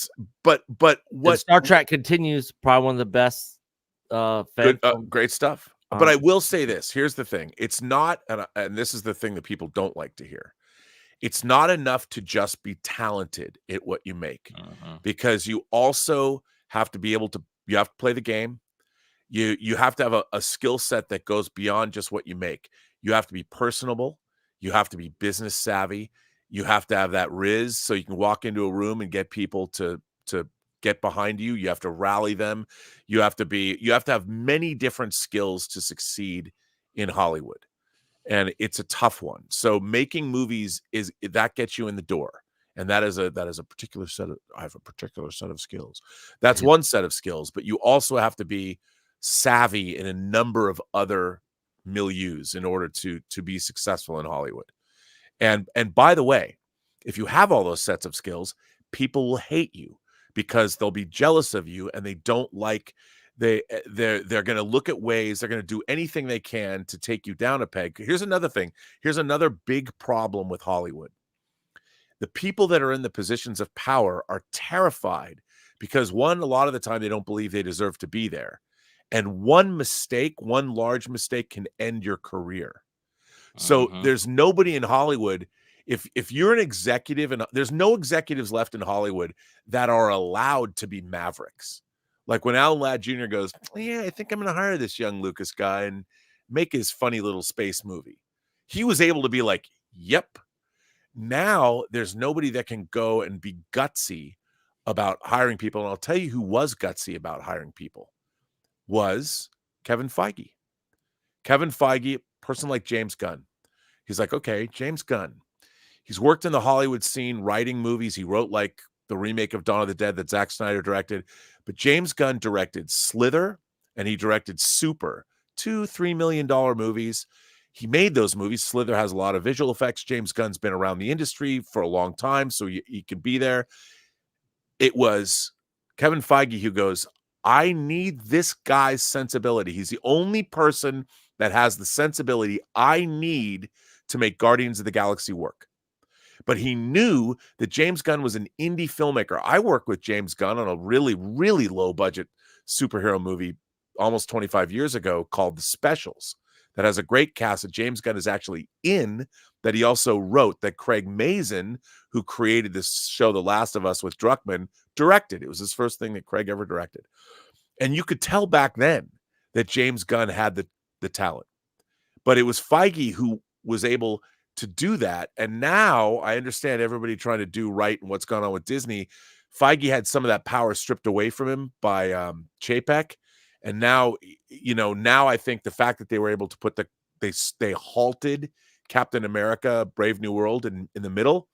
But what and Star Trek Continues, probably one of the best great stuff. But I will say this. Here's the thing. It's not, and this is the thing that people don't like to hear. It's not enough to just be talented at what you make, because you also have to be able to, you have to play the game. You have to have a skill set that goes beyond just what you make. You have to be personable. You have to be business savvy. You have to have that riz so you can walk into a room and get people to get behind you. You have to rally them. You have to have many different skills to succeed in Hollywood. And it's a tough one. So making movies that gets you in the door. And that is a particular set of, I have a particular set of skills. That's one set of skills, but you also have to be savvy in a number of other milieus in order to be successful in Hollywood. And by the way, if you have all those sets of skills, people will hate you because they'll be jealous of you and they don't like They're going to look at ways, they're going to do anything they can to take you down a peg. Here's another thing. Here's another big problem with Hollywood. The people that are in the positions of power are terrified because, one, a lot of the time they don't believe they deserve to be there. And one large mistake can end your career. So there's nobody in Hollywood. If you're an executive, and there's no executives left in Hollywood that are allowed to be mavericks. Like when Alan Ladd Jr. goes, yeah, I think I'm going to hire this young Lucas guy and make his funny little space movie. He was able to be like, yep. Now there's nobody that can go and be gutsy about hiring people. And I'll tell you who was gutsy about hiring people was Kevin Feige. Kevin Feige, person like James Gunn. He's like, okay, James Gunn. He's worked in the Hollywood scene, writing movies. He wrote like the remake of Dawn of the Dead that Zack Snyder directed. But James Gunn directed Slither and he directed Super, $2-3 million movies. He made those movies. Slither has a lot of visual effects. James Gunn's been around the industry for a long time, so he can be there. It was Kevin Feige who goes, I need this guy's sensibility. He's the only person that has the sensibility I need to make Guardians of the Galaxy work. But he knew that James Gunn was an indie filmmaker. I worked with James Gunn on a really, really low budget superhero movie almost 25 years ago called The Specials that has a great cast that James Gunn is actually in, that he also wrote, that Craig Mazin, who created this show The Last of Us with Druckmann, directed. It was his first thing that Craig ever directed. And you could tell back then that James Gunn had the talent. But it was Feige who was able to do that. And now I understand everybody trying to do right and what's going on with Disney. Feige had some of that power stripped away from him by Chapek. And now, now I think the fact that they were able to put they halted Captain America, Brave New World in the middle,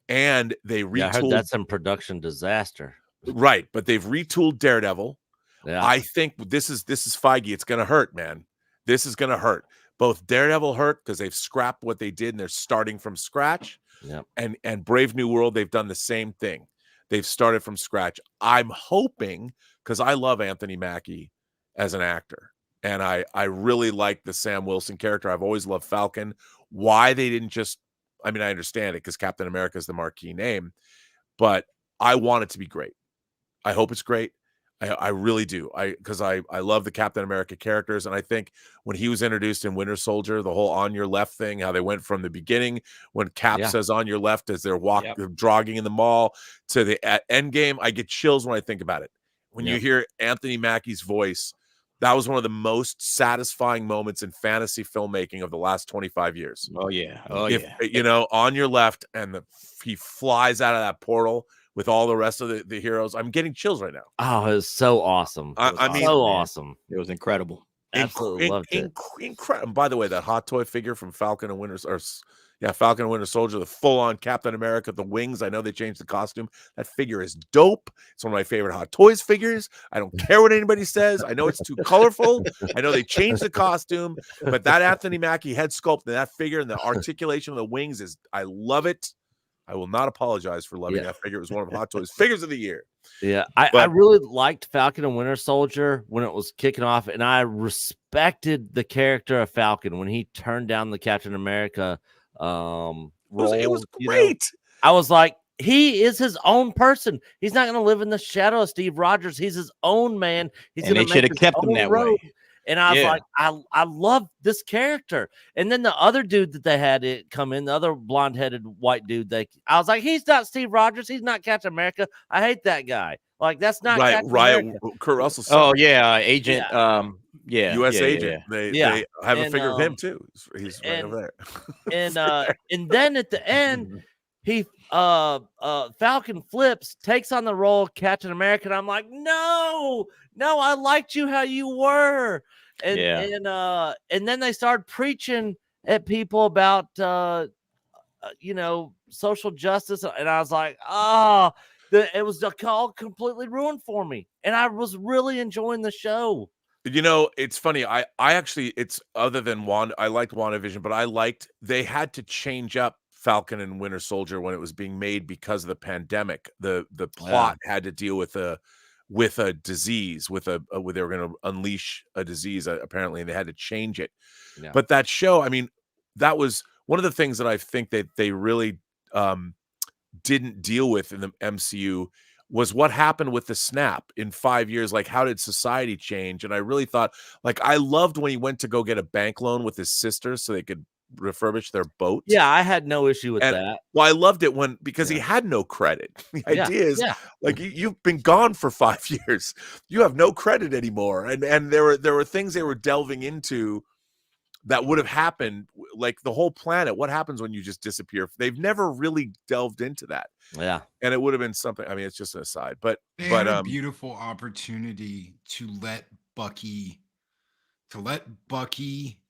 and they retooled. I heard that's some production disaster. Right. But they've retooled Daredevil. Yeah. I think this is Feige. It's going to hurt, man. This is going to hurt. Both Daredevil hurt because they've scrapped what they did and they're starting from scratch. Yep. And Brave New World, they've done the same thing. They've started from scratch. I'm hoping, because I love Anthony Mackie as an actor, and I really like the Sam Wilson character. I've always loved Falcon. Why they didn't just, I understand it because Captain America is the marquee name, but I want it to be great. I hope it's great. I really do. Because I love the Captain America characters. And I think when he was introduced in Winter Soldier, the whole on your left thing, how they went from the beginning when Cap says on your left as they're jogging in the mall to the end game, I get chills when I think about it. When you hear Anthony Mackie's voice, that was one of the most satisfying moments in fantasy filmmaking of the last 25 years. Oh, yeah. On your left, and he flies out of that portal with all the rest of the heroes. I'm getting chills right now. Oh, it was so awesome. Awesome. It was incredible. Absolutely loved it. Incredible. By the way, that hot toy figure from Falcon and Winter Soldier, the full-on Captain America, the wings. I know they changed the costume. That figure is dope. It's one of my favorite Hot Toys figures. I don't care what anybody says. I know it's too colorful. I know they changed the costume, but that Anthony Mackie head sculpt and that figure and the articulation of the wings I love it. I will not apologize for loving that figure. It was one of Hot Toys figures of the year. Yeah, I really liked Falcon and Winter Soldier when it was kicking off, and I respected the character of Falcon when he turned down the Captain America role. It was great. I was like, he is his own person. He's not going to live in the shadow of Steve Rogers. He's his own man. They should have kept him that way. And I was like, I love this character. And then the other dude that they had it come in, the other blonde-headed white dude, I was like, he's not Steve Rogers. He's not Captain America. I hate that guy. Like, that's not Captain America. Kurt Russell. Oh, agent. U.S. agent. They have a figure of him too. He's right over there. And then at the end, he Falcon flips, takes on the role of Captain America, and I'm like, no, I liked you how you were. And then they started preaching at people about social justice, and I was like, it was all completely ruined for me, and I was really enjoying the show. It's funny. I actually, it's other than I liked WandaVision, but they had to change up Falcon and Winter Soldier when it was being made because of the pandemic. The plot had to deal with with a disease, with where they were going to unleash a disease, apparently, and they had to change it. Yeah. But that show, I mean, that was one of the things that I think that they really didn't deal with in the MCU was what happened with the snap in 5 years. Like, how did society change? And I really thought, like, I loved when he went to go get a bank loan with his sister so they could refurbish their boat. Yeah, I had no issue with that. Well, I loved it because he had no credit. The idea is, like, you've been gone for 5 years. You have no credit anymore. And there were things they were delving into that would have happened, like the whole planet. What happens when you just disappear? They've never really delved into that. Yeah. And it would have been something. I mean, it's just an aside, but they had a beautiful opportunity to let Bucky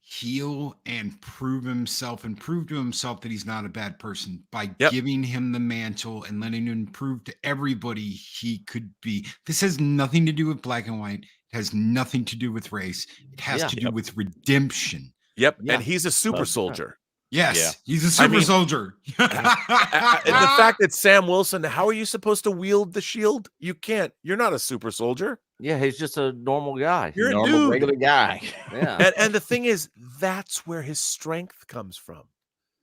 heal and prove himself and prove to himself that he's not a bad person by giving him the mantle and letting him prove to everybody he could be. This has nothing to do with black and white. It has nothing to do with race. It has to do with redemption. Yep. And he's a super soldier. Yes, he's a super soldier. And the fact that Sam Wilson, how are you supposed to wield the shield? You can't. You're not a super soldier. Yeah, he's just a normal guy. You're a normal, dude. regular guy. Yeah. And the thing is, that's where his strength comes from.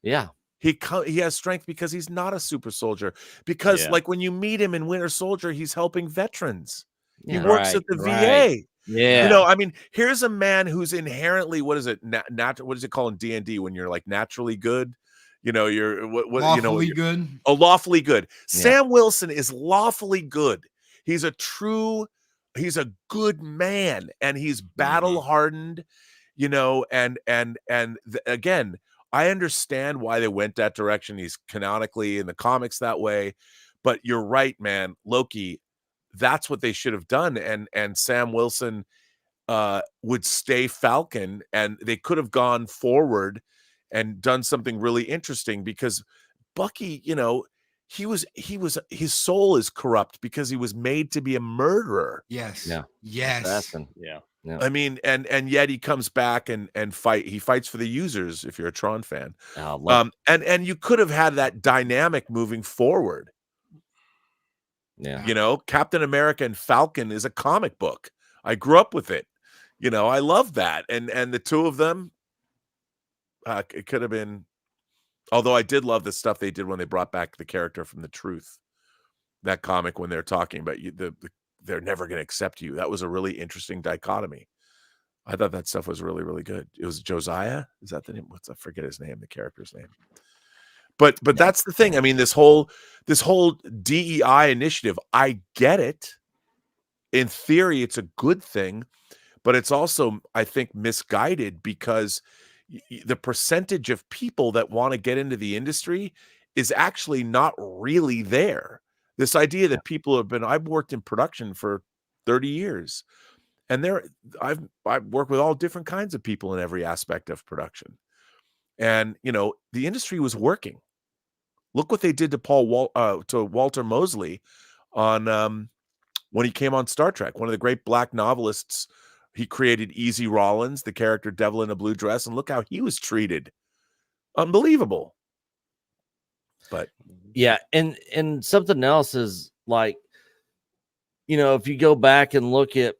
Yeah. He has strength because he's not a super soldier. Because like when you meet him in Winter Soldier, he's helping veterans. He works at the VA. Yeah. You know, I mean, here's a man who's inherently, what is it? What is it called in D&D when you're like naturally good? You know, you're lawfully good. Oh, lawfully good. Yeah. Sam Wilson is lawfully good. He's a good man, and he's battle hardened, you know, and again, I understand why they went that direction. He's canonically in the comics that way, but you're right, man. Loki, that's what they should have done. And Sam Wilson would stay Falcon, and they could have gone forward and done something really interesting, because Bucky, you know, his soul is corrupt because he was made to be a murderer. Yes. Yeah. Yes. Yeah. I mean, and yet he comes back and he fights for the users, if you're a Tron fan. And you could have had that dynamic moving forward. Yeah. You know, Captain America and Falcon is a comic book. I grew up with it. You know, I love that. And the two of them, it could have been, although I did love the stuff they did when they brought back the character from The Truth, that comic, when they're talking about you, they're never going to accept you. That was a really interesting dichotomy. I thought that stuff was really, really good. It was Josiah. Is that the name? I forget his name, the character's name. But that's the thing. I mean, this whole DEI initiative, I get it. In theory, it's a good thing, but it's also, I think, misguided, because the percentage of people that want to get into the industry is actually not really there. This idea that people have been, I've worked in production for 30 years, and I've worked with all different kinds of people in every aspect of production. And, you know, the industry was working. Look what they did to Walter Mosley on when he came on Star Trek. One of the great black novelists. He created Easy Rollins, the character Devil in a Blue Dress, and look how he was treated. Unbelievable. But yeah, and something else is, like, you know, if you go back and look at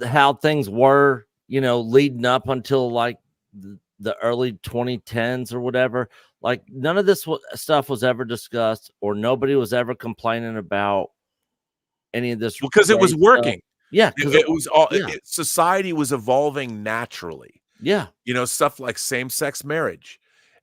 how things were, you know, leading up until like the early 2010s or whatever, like none of this stuff was ever discussed, or nobody was ever complaining about any of this, because it was working. Yeah, because it was all society was evolving naturally. Yeah, you know, stuff like same-sex marriage,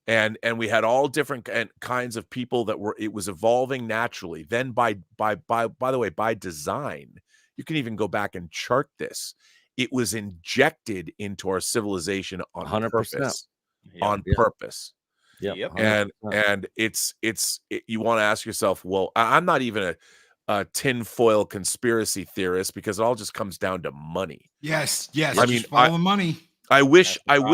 and we had all different kinds of people that were. It was evolving naturally. Then by the way, by design, you can even go back and chart this. It was injected into our civilization on 100%. Purpose. On purpose. Yep. And it's you want to ask yourself, well, I'm not even a tinfoil conspiracy theorist, because it all just comes down to money. Yes. I mean, follow the money. I wish that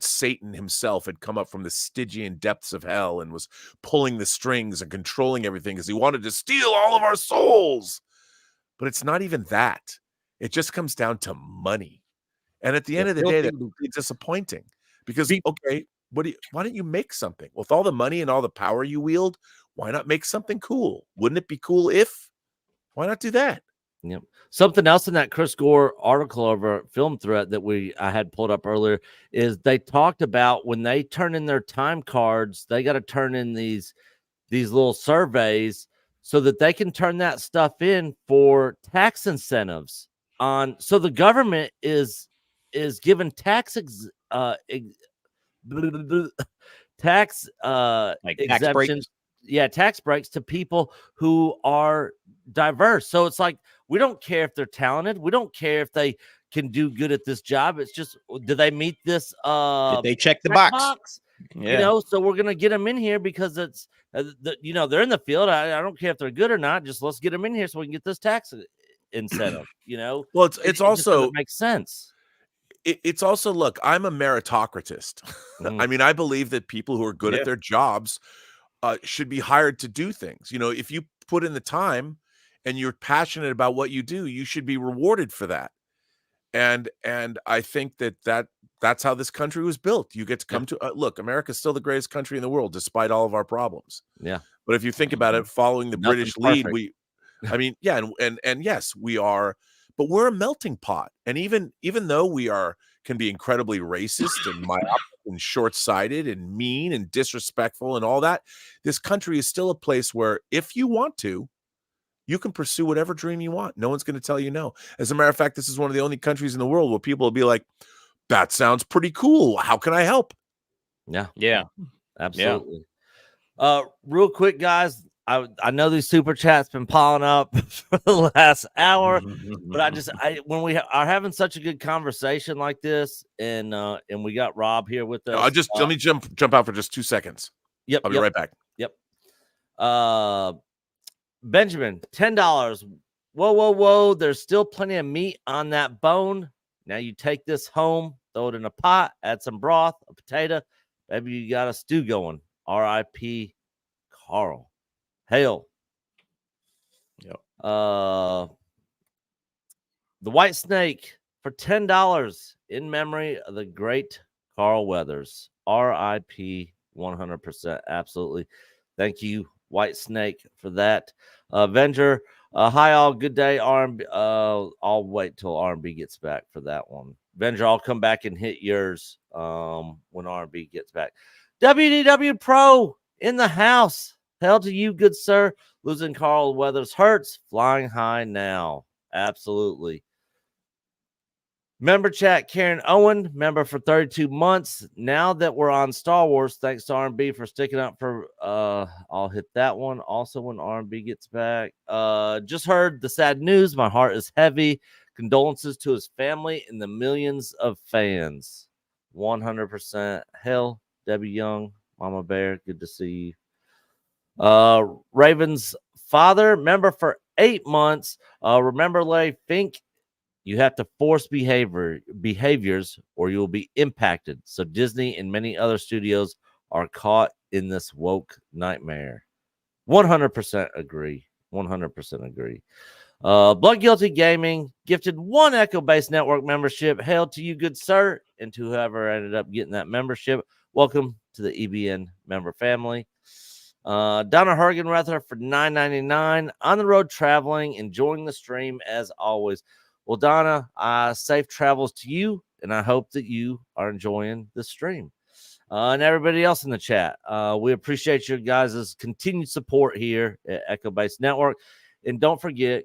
Satan himself had come up from the Stygian depths of hell and was pulling the strings and controlling everything, because he wanted to steal all of our souls. But it's not even that. It just comes down to money. And at the end of the day, that's really disappointing, because okay, why don't you make something with all the money and all the power you wield? Why not make something cool? Wouldn't it be cool if? Why not do that? Yep. Something else in that Chris Gore article over Film Threat that I had pulled up earlier is they talked about when they turn in their time cards, they got to turn in these little surveys so that they can turn that stuff in for tax incentives on. So the government is given tax tax Like tax exemptions. breaks? Yeah, tax breaks to people who are diverse. So it's like, we don't care if they're talented. We don't care if they can do good at this job. It's just, do they meet this Did they check the check box? You know, so we're gonna get them in here because it's you know, they're in the field. I don't care if they're good or not. Just let's get them in here so we can get this tax incentive. You know, Well, it's it also makes sense. It's also, look, I'm a meritocratist. I mean, I believe that people who are good at their jobs should be hired to do things. You know, if you put in the time and you're passionate about what you do, you should be rewarded for that. And I think that's how this country was built. You get to come to look, America's still the greatest country in the world, despite all of our problems. Yeah. But if you think about it, following the Nothing's British lead, perfect. I mean, yeah, and yes, we are, but we're a melting pot. And even though we can be incredibly racist and myopic and short-sighted and mean and disrespectful and all that, this country is still a place where if you want to, you can pursue whatever dream you want. No one's going to tell you no. As a matter of fact, this is one of the only countries in the world where people will be like, that sounds pretty cool. How can I help? Yeah. Yeah. Absolutely. Real quick, guys. I know these super chats been piling up for the last hour, but when we are having such a good conversation like this, and we got Rob here with us. Let me jump out for just 2 seconds. Yep. I'll be right back. Yep. Benjamin, $10. Whoa. There's still plenty of meat on that bone. Now you take this home, throw it in a pot, add some broth, a potato. Maybe you got a stew going. R.I.P. Carl. Hail. Yep. The White Snake for $10 in memory of the great Carl Weathers. R.I.P. 100%. Absolutely. Thank you, White Snake, for that. Avenger, hi all. Good day, R&B. I'll wait till R&B gets back for that one. Avenger, I'll come back and hit yours when R&B gets back. WDW Pro in the house. Hell to you, good sir. Losing Carl Weathers hurts. Flying high now. Absolutely. Member chat, Karen Owen, member for 32 months. Now that we're on Star Wars, thanks to R&B for sticking up for, I'll hit that one also when R&B gets back. Just heard the sad news. My heart is heavy. Condolences to his family and the millions of fans. 100%. Hell, Debbie Young, Mama Bear, good to see you. Raven's father, member for 8 months. Remember, Larry Fink, you have to force behaviors or you'll be impacted. So Disney and many other studios are caught in this woke nightmare. 100% agree. 100% agree. Blood Guilty Gaming gifted 1 Echo Base Network membership. Hail to you, good sir, and to whoever ended up getting that membership. Welcome to the EBN member family. Donna Hergenrether for $9.99. On the road traveling, enjoying the stream as always. Well, Donna, safe travels to you, and I hope that you are enjoying the stream. And everybody else in the chat, we appreciate your guys' continued support here at Echo Base Network. And don't forget,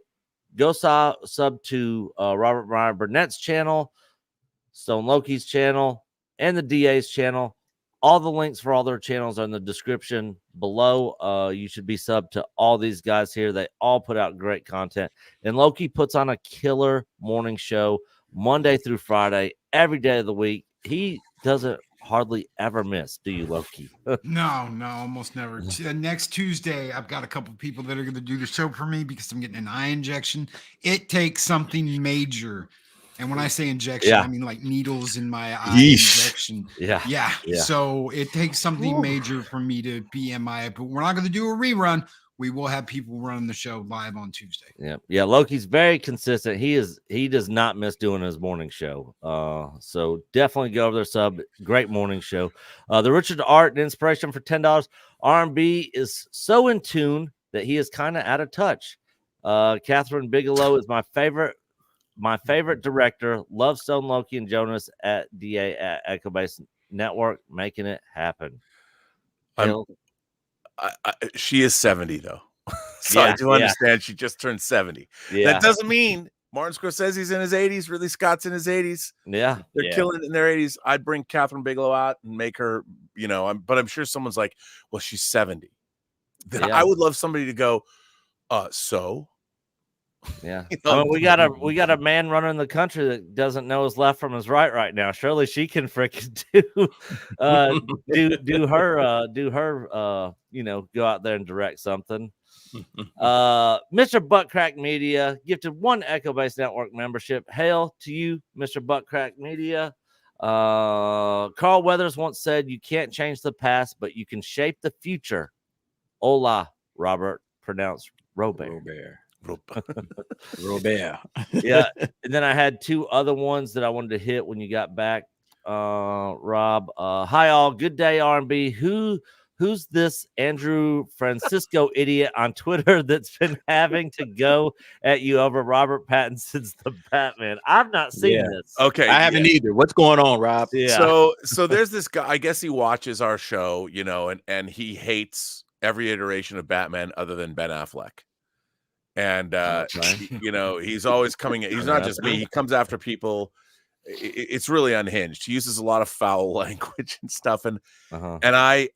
go sub to Robert Meyer Burnett's channel, Stone Loki's channel, and the DA's channel. All the links for all their channels are in the description below. You should be subbed to all these guys here. They all put out great content. And Loki puts on a killer morning show Monday through Friday, every day of the week. He doesn't hardly ever miss. Do you, Loki? No, almost never. Next Tuesday, I've got a couple people that are going to do the show for me because I'm getting an eye injection. It takes something major. And when I say injection, I mean like needles in my eye. Injection. Yeah. So it takes something major for me to be MIA. But we're not going to do a rerun. we will have people running the show live on Tuesday. Yeah. Loki's very consistent. He does not miss doing his morning show. So definitely go over there, sub. Great morning show. The Richard Art and Inspiration for $10. R&B is so in tune that he is kind of out of touch. Catherine Bigelow is my favorite director. Love Stone, Loki, and Jonas at DA at Echo Base Network, making it happen. She is 70 though. So I do understand she just turned 70. That doesn't mean Martin Scorsese's in his 80s. Ridley Scott's in his 80s. Yeah. They're killing it in their 80s. I'd bring Catherine Bigelow out and make her, but I'm sure someone's like, well, she's 70. Then I would love somebody to go, so. Yeah. I mean, we got a man running the country that doesn't know his left from his right now. Surely she can freaking do her go out there and direct something. Mr. Buttcrack Media gifted 1 Echo Base Network membership. Hail to you, Mr. Buttcrack Media. Carl Weathers once said, "You can't change the past, but you can shape the future." Hola, Robert, pronounced Robert. Robert. Yeah. And then I had 2 other ones that I wanted to hit when you got back. Rob, hi all, good day, R&B. Who's this Andrew Francisco idiot on Twitter that's been having to go at you over Robert Pattinson's The Batman? I've not seen this. Okay, I haven't either. What's going on, Rob? Yeah. So there's this guy. I guess he watches our show, and he hates every iteration of Batman other than Ben Affleck. And he's always coming. He's not just me. He comes after people. It's really unhinged. He uses a lot of foul language and stuff. And I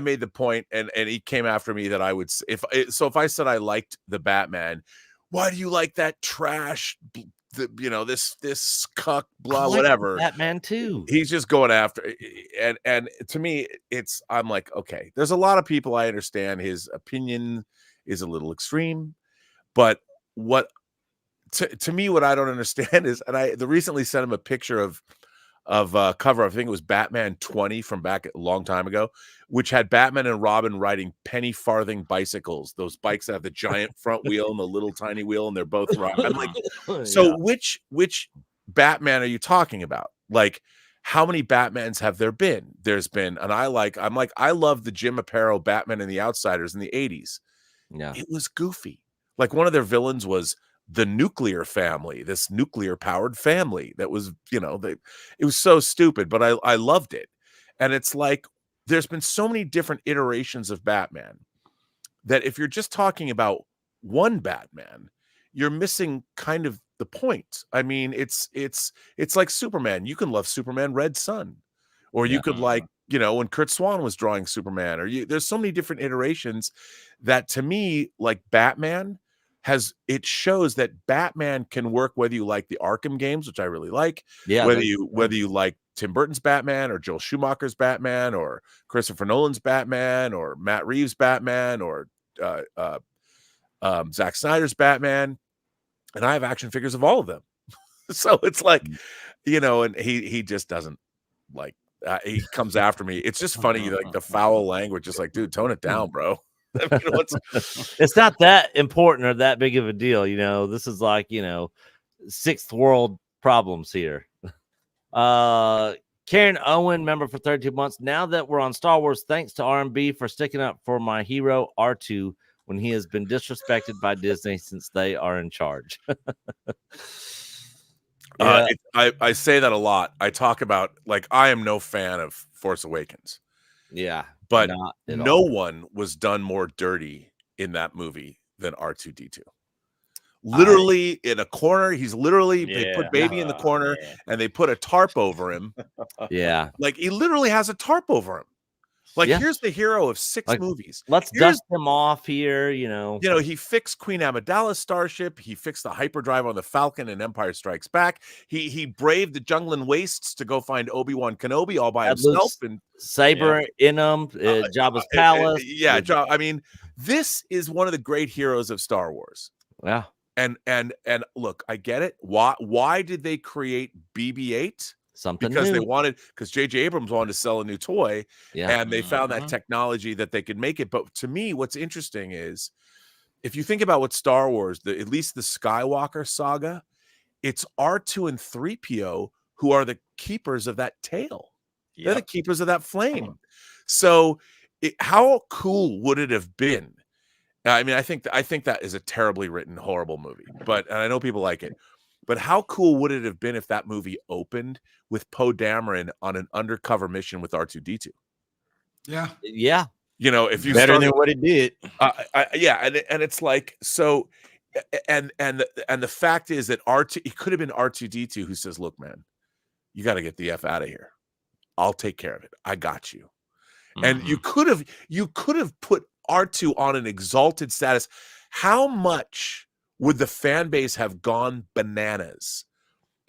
made the point, and he came after me that I would, if I said I liked the Batman, why do you like that trash? This cuck, blah, whatever. Batman too. He's just going after, and to me, I'm like, okay, there's a lot of people. I understand his opinion is a little extreme, but to me, what I don't understand is, and I recently sent him a picture of cover. I think it was Batman 20 from back a long time ago, which had Batman and Robin riding penny farthing bicycles. Those bikes that have the giant front wheel and the little tiny wheel, and they're both riding. I'm like, so which Batman are you talking about? Like, how many Batmans have there been? There's been, and I love the Jim Aparo Batman and the Outsiders in the 80s. Yeah, it was goofy. Like, one of their villains was the nuclear family, this nuclear powered family that was, it was so stupid, but I loved it. And it's like, there's been so many different iterations of Batman that if you're just talking about one Batman, you're missing kind of the point. I mean, it's like Superman. You can love Superman Red Sun, or you could like, when Kurt Swan was drawing Superman, there's so many different iterations that, to me, like Batman it shows that Batman can work whether you like the Arkham games, which I really like, whether you like Tim Burton's Batman or Joel Schumacher's Batman or Christopher Nolan's Batman or Matt Reeves' Batman or Zack Snyder's Batman, and I have action figures of all of them. So it's like, and he just doesn't like. He comes after me. It's just funny, like the foul language. Just like, dude, tone it down, bro. It's not that important or that big of a deal. This is like, 6th world problems here. Karen Owen, member for 32 months. Now that we're on Star Wars, thanks to RMB for sticking up for my hero R2 when he has been disrespected by Disney since they are in charge. I say that a lot. I talk about, like, I am no fan of Force Awakens. Yeah. But no one was done more dirty in that movie than R2-D2. Literally in a corner. He's literally, they put baby in the corner and they put a tarp over him. Yeah. Like, he literally has a tarp over him. Like, here's the hero of 6 movies. Let's dust him off here, he fixed Queen Amidala's starship. He fixed the hyperdrive on the Falcon in Empire Strikes Back. He braved the Junglan wastes to go find Obi-Wan Kenobi all by himself. And Saber in him, Jabba's palace. I mean, this is one of the great heroes of Star Wars. Yeah. And look, I get it. Why did they create BB-8? Something because new. because J.J. Abrams wanted to sell a new toy, Yeah. and they found that technology that they could make it. But to me, what's interesting is if you think about what Star Wars, at least the Skywalker saga, it's R2 and 3PO who are the keepers of that tail. They're the keepers of that flame. So how cool would it have been? I mean, I think that is a terribly written, horrible movie, and I know people like it. But how cool would it have been if that movie opened with Poe Dameron on an undercover mission with R2-D2? Yeah. Yeah. You know, if you better than what it did. yeah, and it's like so, and the fact is that it could have been R2-D2 who says, "Look, man, you got to get the F out of here. I'll take care of it. I got you." And you could have put R2 on an exalted status. How much would the fan base have gone bananas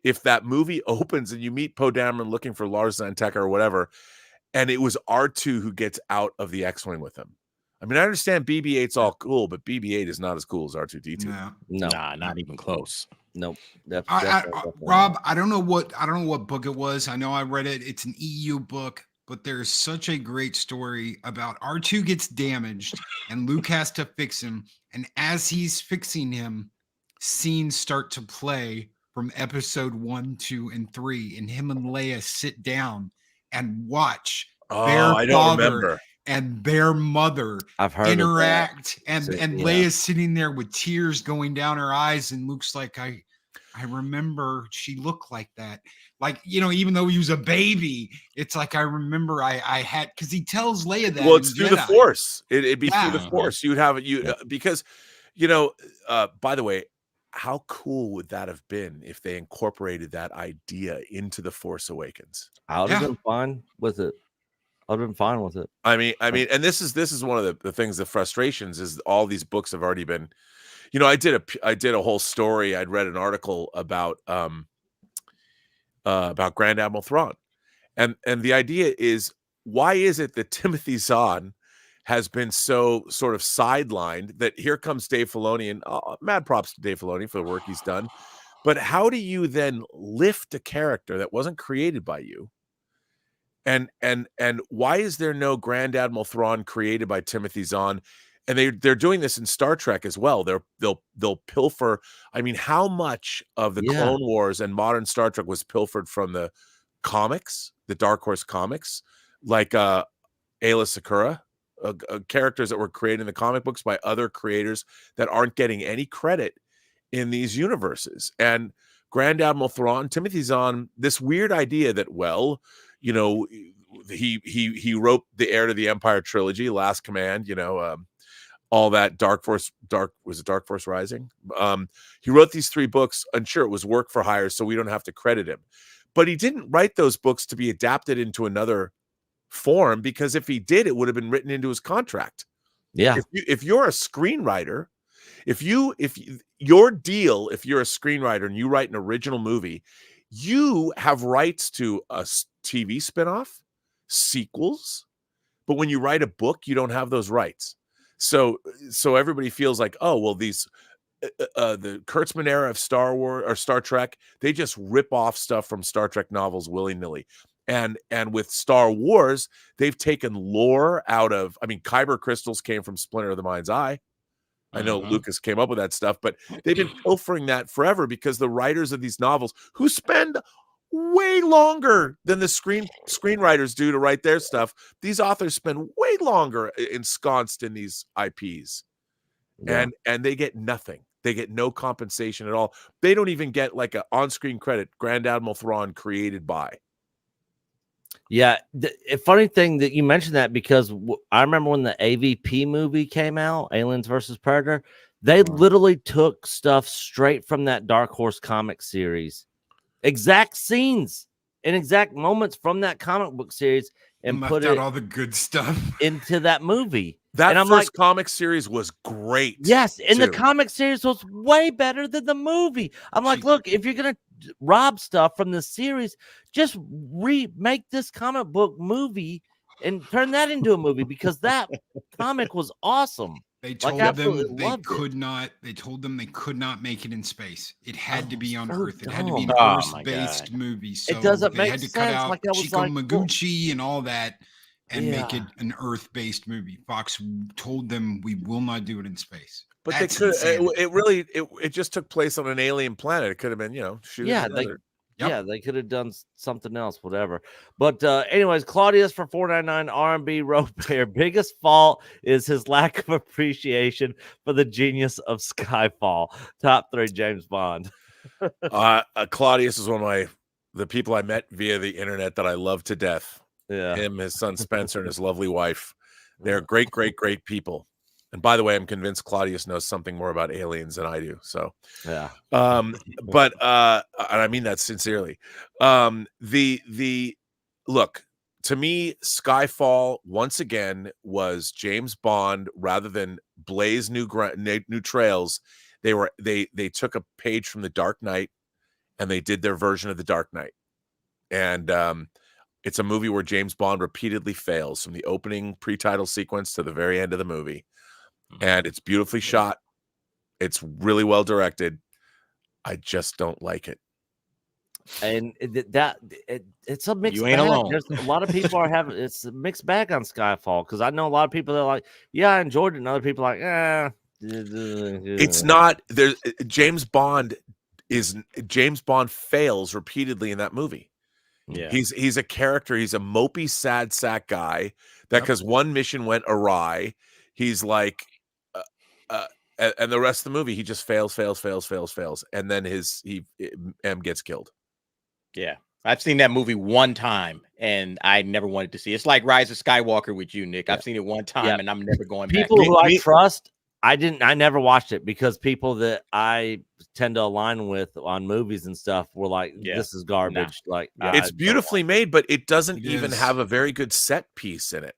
if that movie opens and you meet Poe Dameron looking for Lars Zanteca or whatever, and it was R2 who gets out of the X-Wing with him? I mean, I understand BB-8's all cool, but BB-8 is not as cool as R2-D2. No. Nah, not even close. Nope. Rob, I don't know what book it was. I know I read it. It's an EU book, but there's such a great story about R2 gets damaged and Luke has to fix him. And as he's fixing him, scenes start to play from episode 1, 2, and 3, and him and Leia sit down and watch I don't remember. And their mother interact, and Leia's sitting there with tears going down her eyes, and Luke's like, I remember she looked like that. Like, you know, even though he was a baby, it's like, I remember I had, because he tells Leia that. Well, it's through the Force. It'd be through the Force. You'd have it, because, you know, by the way, how cool would that have been if they incorporated that idea into The Force Awakens? I would have been fine with it. I'd have been fine with it. I mean, and this is one of the things, the frustrations is all these books have already been, you know, I did a whole story. I'd read an article about Grand Admiral Thrawn, and the idea is, why is it that Timothy Zahn has been so sort of sidelined? That here comes Dave Filoni, and mad props to Dave Filoni for the work he's done, but how do you then lift a character that wasn't created by you? And why is there no Grand Admiral Thrawn created by Timothy Zahn? And they're doing this in Star Trek as well. They'll pilfer. I mean, how much of the Clone Wars and modern Star Trek was pilfered from the comics, the Dark Horse comics, like Ayla Secura, characters that were created in the comic books by other creators that aren't getting any credit in these universes. And Grand Admiral Thrawn, Timothy Zahn, this weird idea that, well, you know, he wrote the Heir to the Empire trilogy, Last Command, you know, all that Dark Force Rising. He wrote these 3 books, and sure, it was work for hire, so we don't have to credit him. But he didn't write those books to be adapted into another form, because if he did, it would have been written into his contract. Yeah. If you're a screenwriter, if you're a screenwriter and you write an original movie, you have rights to a TV spinoff, sequels, but when you write a book, you don't have those rights. So everybody feels like, oh, well, these the Kurtzman era of Star Wars or Star Trek, they just rip off stuff from Star Trek novels willy-nilly. And with Star Wars, they've taken lore out of, I mean, Kyber crystals came from Splinter of the Mind's Eye. I know Lucas came up with that stuff, but they've been pilfering that forever, because the writers of these novels, who spend way longer than the screenwriters do to write their stuff, these authors spend way longer ensconced in these IPs, and they get nothing. They get no compensation at all. They don't even get like an on-screen credit. Grand Admiral Thrawn created by. Yeah, a funny thing that you mentioned that, because I remember when the AVP movie came out, Aliens versus Predator, they literally took stuff straight from that Dark Horse comic series, exact scenes and exact moments from that comic book series, and put out all the good stuff into that movie. That first comic series was great. Yes, and the comic series was way better than the movie. I'm like, look, if you're gonna rob stuff from the series, just remake this comic book movie and turn that into a movie, because that comic was awesome. They told absolutely them they loved it. could not. They told them they could not make it in space. It had to be on so Earth. It had to be an dumb. Oh, my Earth-based God. movie. So doesn't they make had to cut sense. out Like, I was Chico like, well, Maguchi and all that and make Yeah. it an Earth-based movie. Fox told them we will not do it in space. But That's they could. insanity. It really. It just took place on an alien planet. It could have been, shooting. Yeah, together. Yeah, they could have done something else, whatever. But anyways, Claudius for 499 RMB rope pair. Biggest fault is his lack of appreciation for the genius of Skyfall. Top 3 James Bond. Claudius is one of the people I met via the internet that I love to death. Yeah. Him, his son Spencer, and his lovely wife. They're great, great, great people. And by the way, I'm convinced Claudius knows something more about aliens than I do. So, Yeah. but and I mean that sincerely. The look, to me, Skyfall once again was James Bond rather than blaze new trails. They took a page from The Dark Knight and they did their version of The Dark Knight. And it's a movie where James Bond repeatedly fails from the opening pre-title sequence to the very end of the movie. And it's beautifully shot. It's really well directed. I just don't like it. And it's a mixed You ain't bag. alone. There's a lot of people it's a mixed bag on Skyfall because I know a lot of people that are like, yeah, I enjoyed it, and other people are like, It's not there. James Bond fails repeatedly in that movie. Yeah. He's a character. He's a mopey, sad sack guy that because one mission went awry, he's like, and the rest of the movie he just fails, and then M gets killed. Yeah. I've seen that movie one time and I never wanted to see it. It's like Rise of Skywalker with you, Nick. I've seen it one time and I'm never going back. People who I trust, I never watched it because people that I tend to align with on movies and stuff were like, this is garbage. Like, it's beautifully made, but it doesn't even have a very good set piece in it.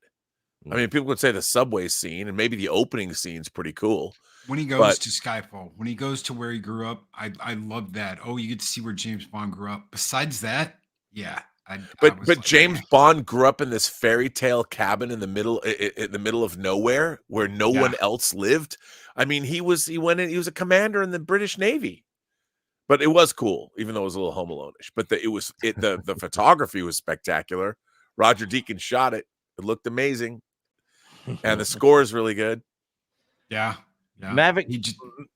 I mean, people would say the subway scene and maybe the opening scene's pretty cool. When he goes to Skyfall, when he goes to where he grew up, I love that. Oh, you get to see where James Bond grew up. Besides that, yeah. But James Bond grew up in this fairy tale cabin in the middle of nowhere where no one else lived. I mean, he was a commander in the British Navy. But it was cool, even though it was a little Home Alone-ish. But the photography was spectacular. Roger Deakins shot it. It looked amazing. And the score is really good. Yeah.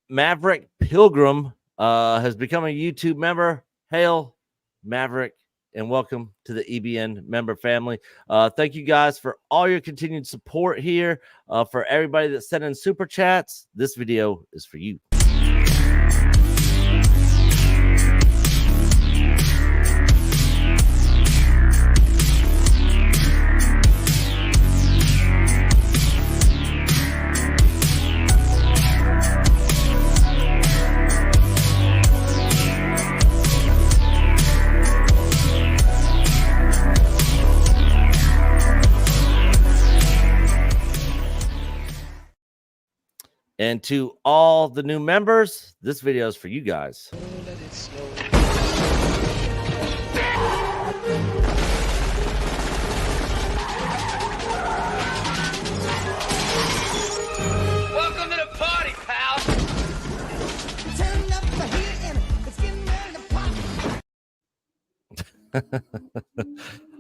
Maverick Pilgrim has become a YouTube member. Hail, Maverick, and welcome to the EBN member family. Thank you guys for all your continued support here. For everybody that sent in super chats, this video is for you. And to all the new members, this video is for you guys. Welcome to the party, pal. Turn up the heat and it's getting ready to pop.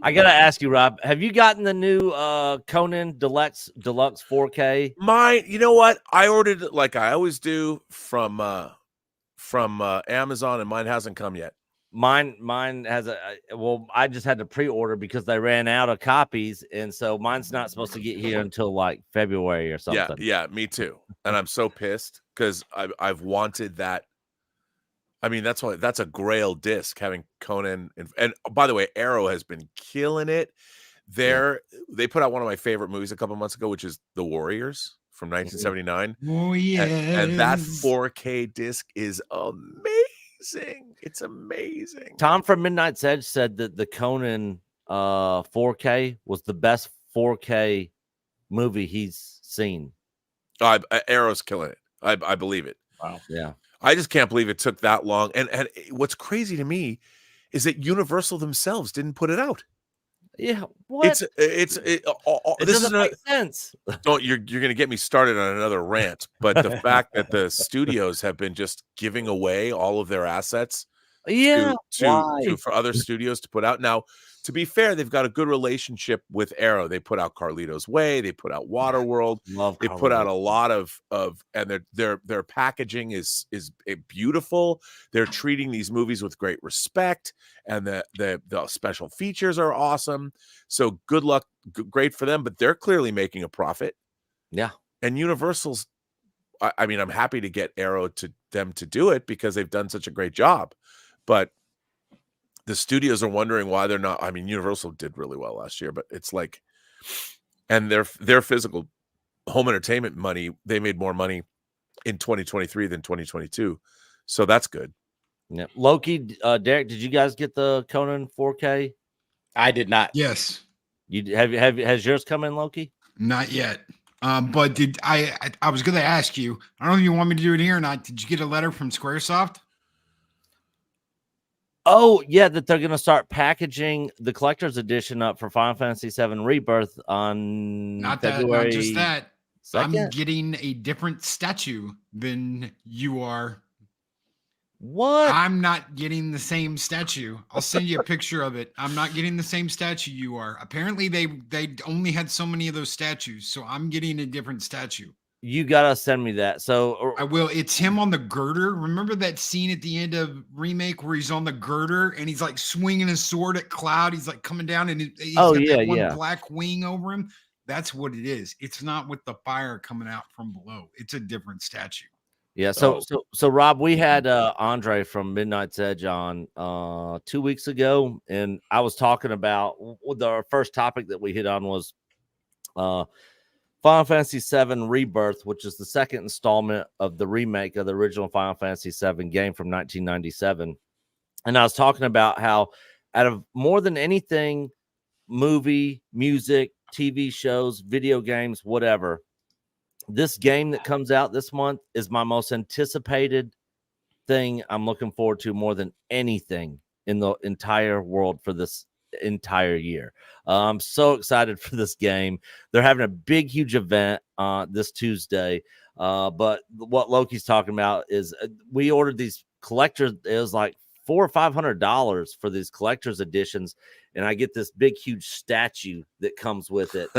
I gotta ask you, Rob, have you gotten the new Conan Deluxe 4K? You know what? I ordered it like I always do from Amazon, and mine hasn't come yet. Mine has I just had to pre-order because they ran out of copies, and so mine's not supposed to get here until like February or something. Yeah, me too. And I'm so pissed because I've wanted that. I mean, that's a Grail disc having Conan and by the way, Arrow has been killing it. They put out one of my favorite movies a couple months ago, which is The Warriors from 1979. Oh yeah, and that 4K disc is amazing. It's amazing. Tom from Midnight's Edge said that the Conan 4K was the best 4K movie he's seen. Arrow's killing it. I believe it. Wow. Yeah. I just can't believe it took that long. And what's crazy to me is that Universal themselves didn't put it out. Yeah, what? It, It this is doesn't not, make sense. don't you're going to get me started on another rant, but the fact that the studios have been just giving away all of their assets Yeah, to why? for other studios to put out. Now, to be fair, they've got a good relationship with Arrow. They put out Carlito's Way, they put out Waterworld, Love they put out Carlito. a lot of and their packaging is beautiful. They're treating these movies with great respect, and the special features are awesome. So good luck, great for them, but they're clearly making a profit. Yeah. And Universal's, I mean, I'm happy to get Arrow to them to do it because they've done such a great job. But the studios are wondering why they're not. I mean, Universal did really well last year, but it's like, and their physical home entertainment money, they made more money in 2023 than 2022. So that's good. Yeah. Loki, Derek, did you guys get the Conan 4K? I did not. Yes. You has yours come in, Loki? Not yet. But did I was going to ask you, I don't know if you want me to do it here or not. Did you get a letter from Squaresoft? Oh, yeah, that they're going to start packaging the collector's edition up for Final Fantasy VII Rebirth on Not February just that. 2nd? I'm getting a different statue than you are. What? I'm not getting the same statue. I'll send you a picture of it. I'm not getting the same statue you are. Apparently, they only had so many of those statues, so I'm getting a different statue. You gotta send me that. So I will. It's him on the girder. Remember that scene at the end of Remake where he's on the girder and he's like swinging his sword at Cloud. He's like coming down and he's got that one black wing over him. That's what it is. It's not with the fire coming out from below. It's a different statue. Yeah. So Rob, we had Andre from Midnight's Edge on 2 weeks ago, and I was talking about our first topic that we hit on was Final Fantasy VII Rebirth, which is the second installment of the remake of the original Final Fantasy VII game from 1997. And I was talking about how out of more than anything, movie, music, TV shows, video games, whatever, this game that comes out this month is my most anticipated thing I'm looking forward to more than anything in the entire world for this entire year. I'm so excited for this game. They're having a big, huge event this Tuesday. But what Loki's talking about is we ordered these collectors. It was like $400 or $500 for these collector's editions, and I get this big, huge statue that comes with it.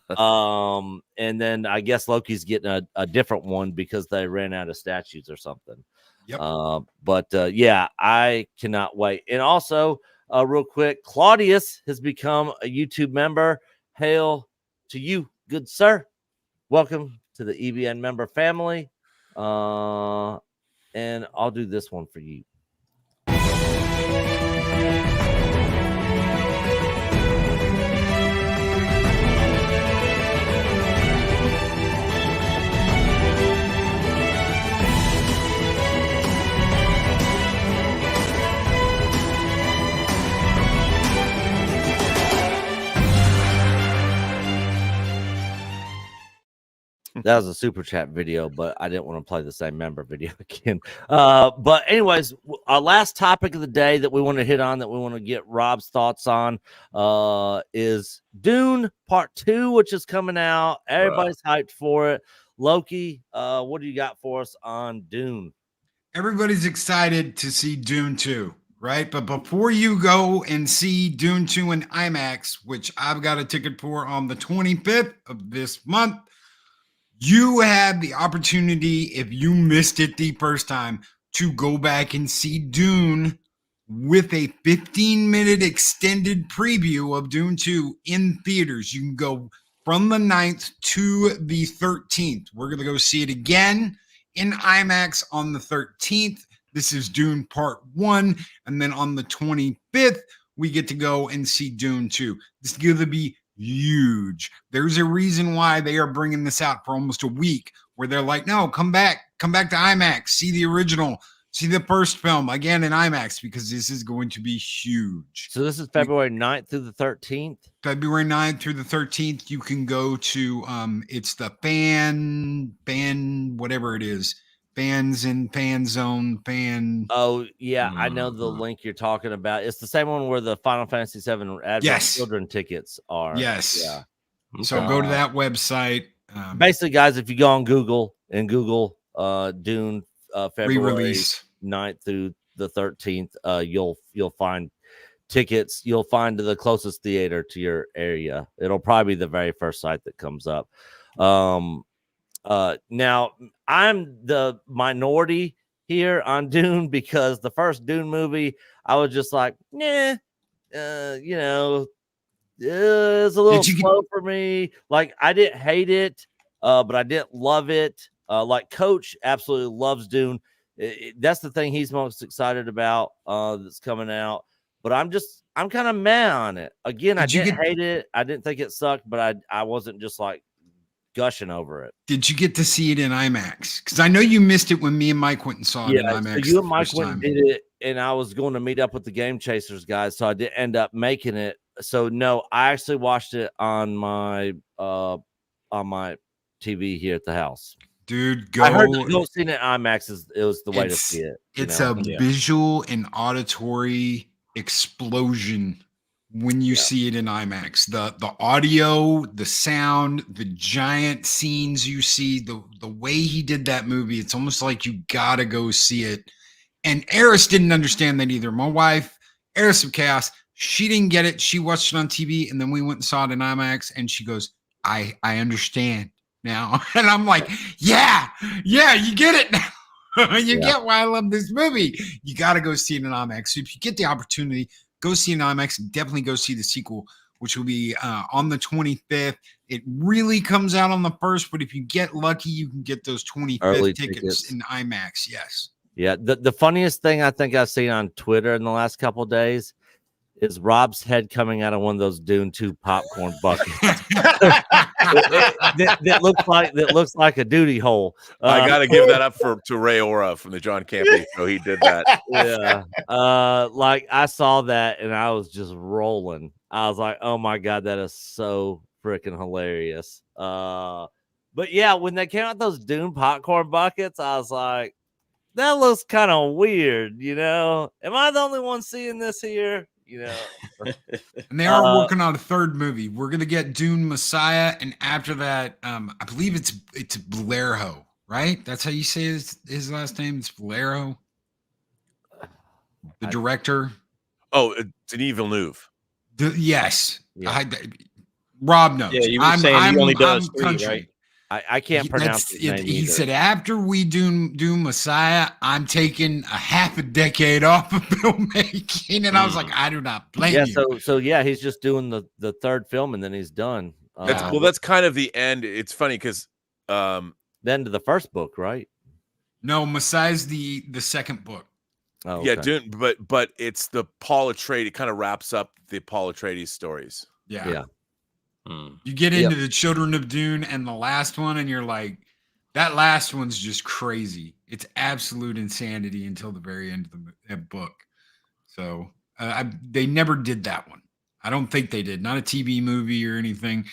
And then I guess Loki's getting a different one because they ran out of statues or something. Yep. But yeah, I cannot wait. And also, real quick, Claudius has become a YouTube member. Hail to you, good sir. Welcome to the EBN member family. And I'll do this one for you. That was a super chat video, but I didn't want to play the same member video again. But anyways, our last topic of the day that we want to hit on, that we want to get Rob's thoughts on, is Dune Part 2, which is coming out. Everybody's hyped for it. Loki, what do you got for us on Dune? Everybody's excited to see Dune 2, right? But before you go and see Dune 2 in IMAX, which I've got a ticket for on the 25th of this month, you have the opportunity, if you missed it the first time, to go back and see Dune with a 15-minute extended preview of Dune 2 in theaters. You can go from the 9th to the 13th. We're going to go see it again in IMAX on the 13th. This is Dune Part 1. And then on the 25th, we get to go and see Dune 2. This is going to be huge. There's a reason why they are bringing this out for almost a week, where they're like, no, come back to IMAX, see the original, see the first film again in IMAX, because this is going to be huge. So this is February 9th through the 13th. February 9th through the 13th. You can go to it's the fan whatever it is, fans in fan zone fan. Oh yeah, I know the link you're talking about. It's the same one where the Final Fantasy VII Advent Yes. Children tickets are. Yes. Yeah. So go to that website. Basically, guys, if you go on Google and Google Dune February Re-release 9th through the 13th, you'll find tickets. You'll find the closest theater to your area. It'll probably be the very first site that comes up. Now I'm the minority here on Dune because the first Dune movie, I was just like, nah, you know, it's a little slow for me. Like, I didn't hate it, but I didn't love it. Like, Coach absolutely loves Dune. That's the thing he's most excited about that's coming out. But I'm kind of mad on it. Again, I didn't hate it. I didn't think it sucked, but I wasn't just like gushing over it. Did you get to see it in IMAX? Because I know you missed it when me and Mike went and saw it in IMAX. So you and Mike went and did it, and I was going to meet up with the Game Chasers guys, so I did end up making it. So no, I actually watched it on my TV here at the house. Dude, go. I heard seeing it in IMAX was the way to see it. It's a visual and auditory explosion when you see it in IMAX. The audio, the sound, the giant scenes you see, the way he did that movie, it's almost like you gotta go see it. And Eris didn't understand that either. My wife, Eris of Chaos, she didn't get it. She watched it on TV, and then we went and saw it in IMAX, and she goes, I understand now. And I'm like, yeah, you get it now. You get why I love this movie. You got to go see it in IMAX. So if you get the opportunity, go see it in IMAX. Definitely go see the sequel, which will be on the 25th. It really comes out on the 1st, but if you get lucky, you can get those 25th early tickets in IMAX. Yes. Yeah. The funniest thing I think I've seen on Twitter in the last couple of days is Rob's head coming out of one of those Dune 2 popcorn buckets. that looks like a duty hole. I got to give that up to Ray Ora from the John Campy show. He did that. Yeah. Like, I saw that and I was just rolling. I was like, oh my God, that is so freaking hilarious. But yeah, when they came out those Dune popcorn buckets, I was like, that looks kind of weird, you know? Am I the only one seeing this here? You know, and they are working on a third movie. We're gonna get Dune Messiah, and after that, I believe it's Vallejo, right? That's how you say his last name. It's Vallejo, the director. Oh, Denis Vellnueve. Yes, Rob knows. Yeah, you were saying he only does three, right? I can't pronounce his name He either. said, after we do Messiah, I'm taking a half a decade off of filmmaking. And I was like, I do not blame you. So yeah, he's just doing the third film and then he's done. That's kind of the end. It's funny because the end of the first book, right? No, Messiah's the second book. Oh, yeah, Dune, but it's the Paul Atreides. It kind of wraps up the Paul Atreides stories. Yeah. You get into the Children of Dune and the last one, and you're like, that last one's just crazy. It's absolute insanity until the very end of the book. So they never did that one. I don't think they did. Not a TV movie or anything.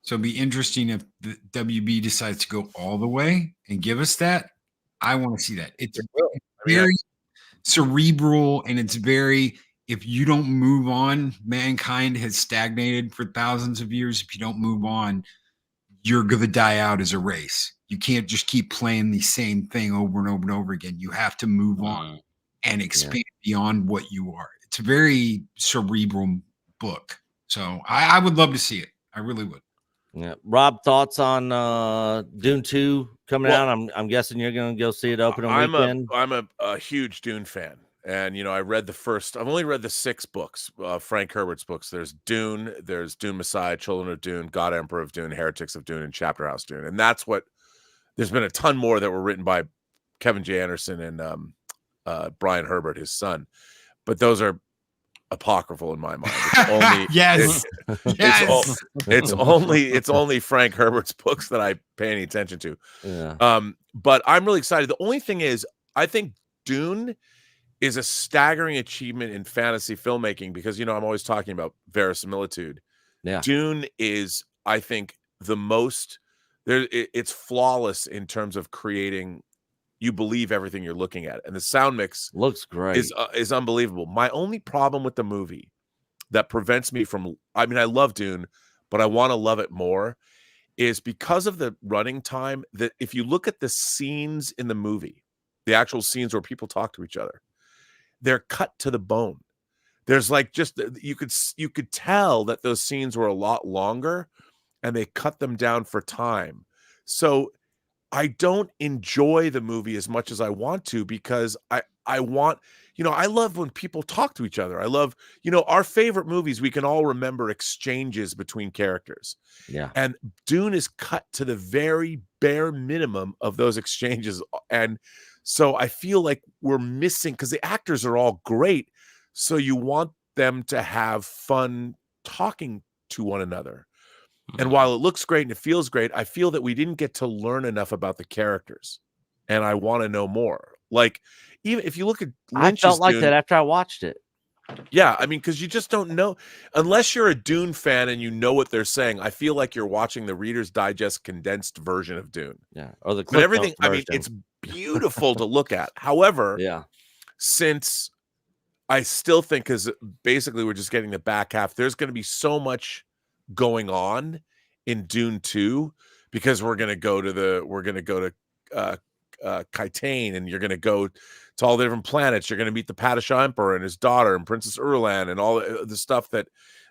So it'd be interesting if the WB decides to go all the way and give us that. I want to see that. It's very cerebral, and it's very... If you don't move on, mankind has stagnated for thousands of years. If you don't move on, you're going to die out as a race. You can't just keep playing the same thing over and over and over again. You have to move on and expand beyond what you are. It's a very cerebral book. So I would love to see it. I really would. Yeah. Rob, thoughts on Dune 2 coming out? I'm guessing you're going to go see it opening weekend. I'm a huge Dune fan. And, you know, I've only read the 6 books, Frank Herbert's books. There's Dune, there's Dune Messiah, Children of Dune, God Emperor of Dune, Heretics of Dune, and Chapter House Dune. And there's been a ton more that were written by Kevin J. Anderson and Brian Herbert, his son. But those are apocryphal in my mind. It's only, it's only Frank Herbert's books that I pay any attention to. Yeah. But I'm really excited. The only thing is, I think Dune is a staggering achievement in fantasy filmmaking because, you know, I'm always talking about verisimilitude. Yeah. Dune is, I think, the most it's flawless in terms of creating, you believe everything you're looking at, and the sound mix Looks great. is unbelievable. My only problem with the movie that prevents me from, I mean, I love Dune, but I want to love it more, is because of the running time. That if you look at the scenes in the movie, the actual scenes where people talk to each other, they're cut to the bone. There's like just you could tell that those scenes were a lot longer, and they cut them down for time. So I don't enjoy the movie as much as I want to, because I want, I love when people talk to each other. I love, our favorite movies, we can all remember exchanges between characters. Yeah. And Dune is cut to the very bare minimum of those exchanges. And so I feel like we're missing, because the actors are all great. So you want them to have fun talking to one another. And while it looks great and it feels great, I feel that we didn't get to learn enough about the characters, and I want to know more. Like, even if you look at Lynch's I felt like Dune, that after I watched it. yeah, I mean, because you just don't know unless you're a Dune fan and you know what they're saying. I feel like you're watching the Reader's Digest condensed version of Dune. Yeah, or the But everything. I mean, it's beautiful to look at. However, yeah, since I still think, because basically we're just getting the back half, there's going to be so much going on in Dune 2, because we're going to go to Kitane, and you're going to go to all the different planets. You're going to meet the Padishah Emperor and his daughter and Princess Urlan and all the stuff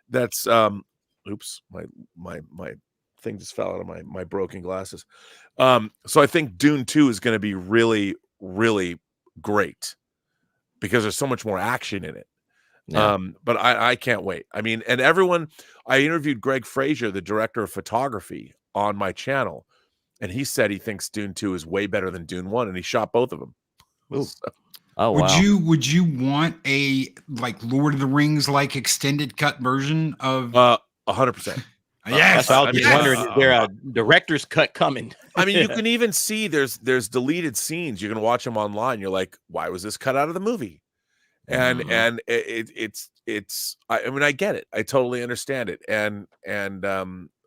that's oops, my thing just fell out of my broken glasses. So I think Dune 2 is going to be really, really great, because there's so much more action in it. yeah. But I can't wait. I mean, and I interviewed Greg Frazier, the director of photography, on my channel, and he said he thinks Dune 2 is way better than Dune 1, and he shot both of them. So, Oh wow. Would you want a like Lord of the Rings like extended cut version of 100%. yes, I was just yes. wondering, is there a director's cut coming? I mean, you can even see there's deleted scenes. You can watch them online. You're like, why was this cut out of the movie? And it's I mean, I get it. I totally understand it.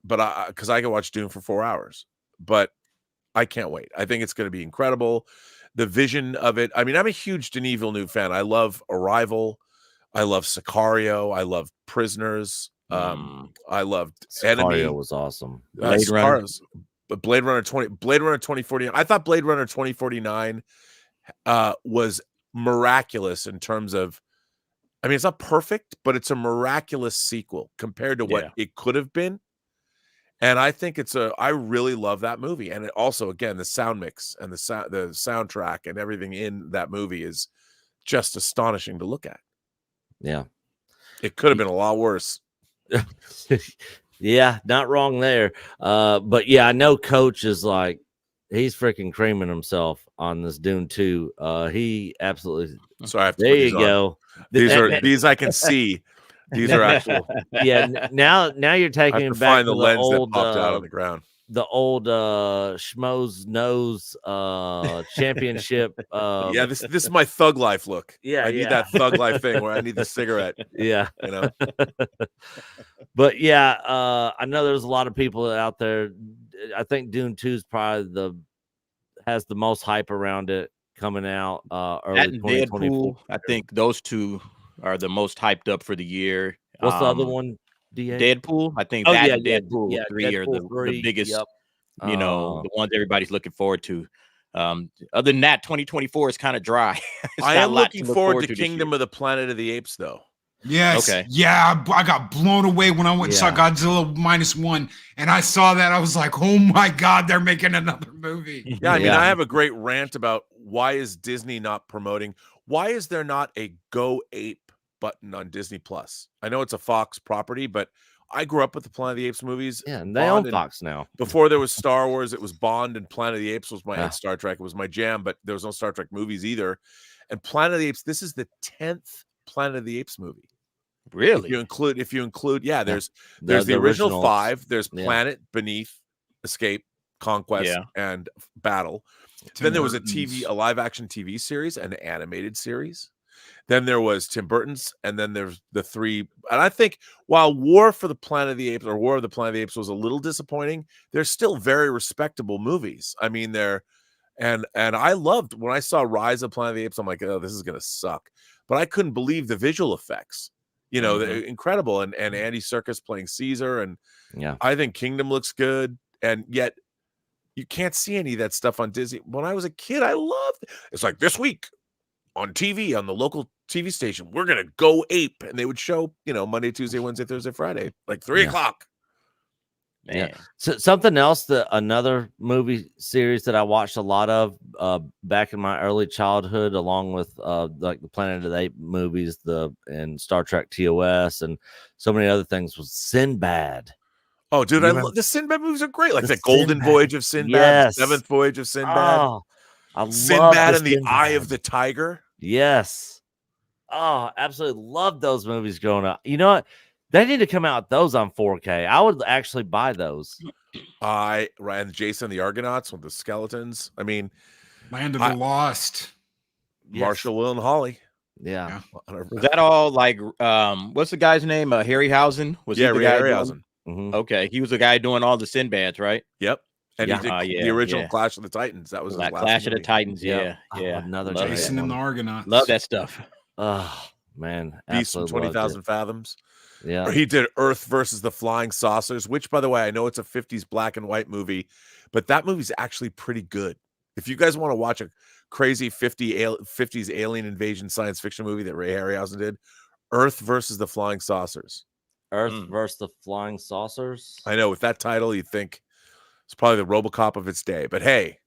But because I can watch Dune for 4 hours, but I can't wait. I think it's going to be incredible. The vision of it. I mean, I'm a huge Denis Villeneuve fan. I love Arrival. I love Sicario. I love Prisoners. I loved Enemy. Sicario was awesome. Blade Runner. But Blade Runner 2049. I thought Blade Runner 2049 was miraculous in terms of, I mean, it's not perfect, but it's a miraculous sequel compared to what it could have been. And I think I really love that movie. And it also, again, the sound mix and the soundtrack and everything in that movie is just astonishing to look at. Yeah. It could have been a lot worse. Yeah, not wrong there. But yeah, I know Coach is like, he's freaking creaming himself on this Dune 2. He absolutely. So I have to There you go. These I can see. These are actual. Yeah. Now you're I taking have it to back find to the the lens old, that popped out on the ground. the old Schmo's Nose championship. Yeah, this is my thug life look. Yeah, I need that thug life thing where I need the cigarette. Yeah. You know. But yeah, I know there's a lot of people out there. I think Dune 2 is probably has the most hype around it coming out early That and 2024. Deadpool, I think those two are the most hyped up for the year. What's the other one? DA? Deadpool. I think Oh, that yeah, and yeah, Deadpool yeah, 3 are Deadpool 3, the biggest, yep. the ones everybody's looking forward to. Other than that, 2024 is kind of dry. I am looking forward to Kingdom of the Planet of the Apes, though. Yes. Okay. Yeah, I got blown away when I went and saw Godzilla -1, and I saw that. I was like, oh my God, they're making another movie. Yeah, I mean, I have a great rant about why is Disney not promoting? Why is there not a Go Ape button on Disney Plus? I know it's a Fox property, but I grew up with the Planet of the Apes movies. Yeah, and they own Fox now. Before there was Star Wars, it was Bond, and Planet of the Apes was and Star Trek. It was my jam, but there was no Star Trek movies either. And Planet of the Apes, this is the 10th Planet of the Apes movie. Really? If you include, there's the original 5. There's Planet, Beneath, Escape, Conquest, and Battle. Then there was a live action TV series, an animated series. Then there was Tim Burton's, and then there's the 3. And I think while War of the Planet of the Apes was a little disappointing, they're still very respectable movies. I mean, they're And I loved when I saw Rise of Planet of the Apes. I'm like, oh, this is gonna suck. But I couldn't believe the visual effects. You know, they're incredible. And Andy Serkis playing Caesar, and I think Kingdom looks good. And yet you can't see any of that stuff on Disney. When I was a kid, I loved it. It's like this week on TV, on the local TV station, we're gonna go ape, and they would show, you know, Monday, Tuesday, Wednesday, Thursday, Friday, like 3 o'clock. Man. Yeah. So something else, another movie series that I watched a lot of back in my early childhood, along with like the Planet of the Apes movies, and Star Trek TOS, and so many other things, was Sinbad. Oh, dude, the Sinbad movies are great. Like the Golden Voyage of Sinbad, the Seventh Voyage of Sinbad. Oh, I Sinbad love and the Eye of the Tiger. Yes. Oh, absolutely love those movies growing up. You know what? They need to come out with those on 4K. I would actually buy those. And Jason the Argonauts with the skeletons. I mean, Land of the Lost. Marshall, Will, and Holly. Yeah. Was that all like what's the guy's name? Harryhausen? Was he the guy Harryhausen. Okay, he was the guy doing all the Sinbads, right? Yep. And he did the original Clash of the Titans. That was his last Clash of the movie. Titans. Yep. Yeah. Another Jason and the Argonauts. Love that stuff. Oh man, Beast from 20,000 Fathoms. Yeah. Or he did Earth versus the Flying Saucers, which, by the way, I know it's a 50s black and white movie, but that movie's actually pretty good. If you guys want to watch a crazy 50s alien invasion science fiction movie that Ray Harryhausen did, Earth versus the Flying Saucers. Earth versus the Flying Saucers. I know, with that title, you'd think it's probably the RoboCop of its day, but hey,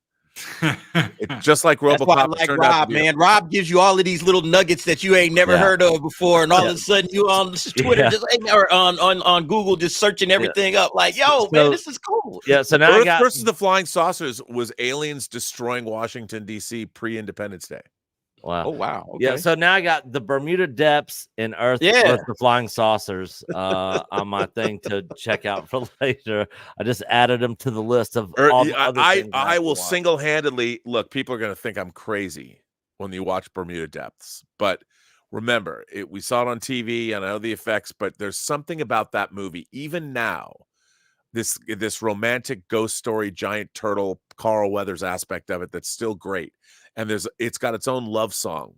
it's just like RoboCop. That's why I like Rob, man. Rob gives you all of these little nuggets that you ain't never heard of before, and all of a sudden you on Twitter just or on Google just searching everything up. Like, yo, man, this is cool. Yeah. So now Earth versus the Flying Saucers was aliens destroying Washington D.C. pre-Independence Day. Wow. Oh wow. Okay. Yeah. So now I got the Bermuda Depths and Earth versus the Flying Saucers on my thing to check out for later. I just added them to the list of all the other things I will single-handedly look. People are going to think I'm crazy when you watch Bermuda Depths, but remember, we saw it on TV, and I know the effects, but there's something about that movie, even now. This romantic ghost story, giant turtle, Carl Weathers aspect of it that's still great. And it's got its own love song,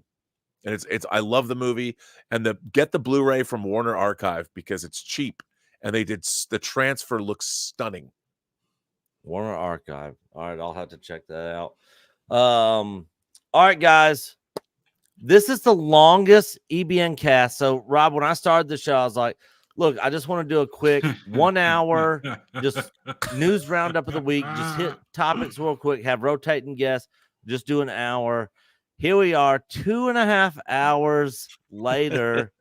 and it's I love the movie. And get the Blu-ray from Warner Archive because it's cheap, and the transfer looks stunning. Warner Archive. All right, I'll have to check that out. All right, guys, this is the longest EBN cast. So, Rob, when I started the show, I was like, look, I just want to do a quick 1 hour, just news roundup of the week, just hit topics real quick, have rotating guests. Just do an hour. Here we are, 2.5 hours later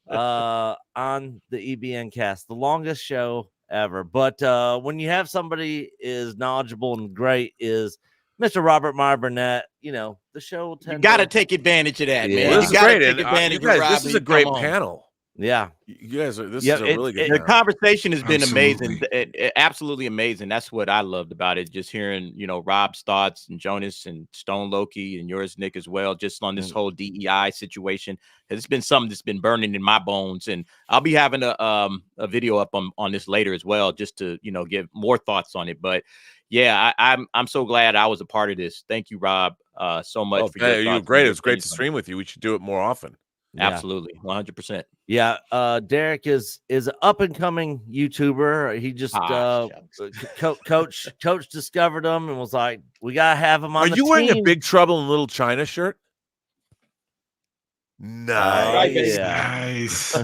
on the EBN cast, the longest show ever. But when you have somebody as knowledgeable and great is Mr. Robert Meyer Burnett, you know, the show will tend got to take advantage of that, man. Well, You got to take advantage of Robbie. This is a great panel. Yeah. You guys are, this is a really good The panel. conversation has been amazing. Absolutely amazing. That's what I loved about it. Just hearing, you know, Rob's thoughts and Jonas and Stone Loki and yours, Nick, as well, just on this whole DEI situation. It's been something that's been burning in my bones. And I'll be having a video up on this later as well, just to, you know, give more thoughts on it. But yeah, I'm so glad I was a part of this. Thank you, Rob, so much. For you were great. It was great to stream with you. We should do it more often. Yeah. Absolutely, 100%. Yeah, Derek is an up and coming YouTuber. He just coach discovered him and was like, "We gotta have him on." Are you wearing a Big Trouble in Little China shirt? Nice, nice.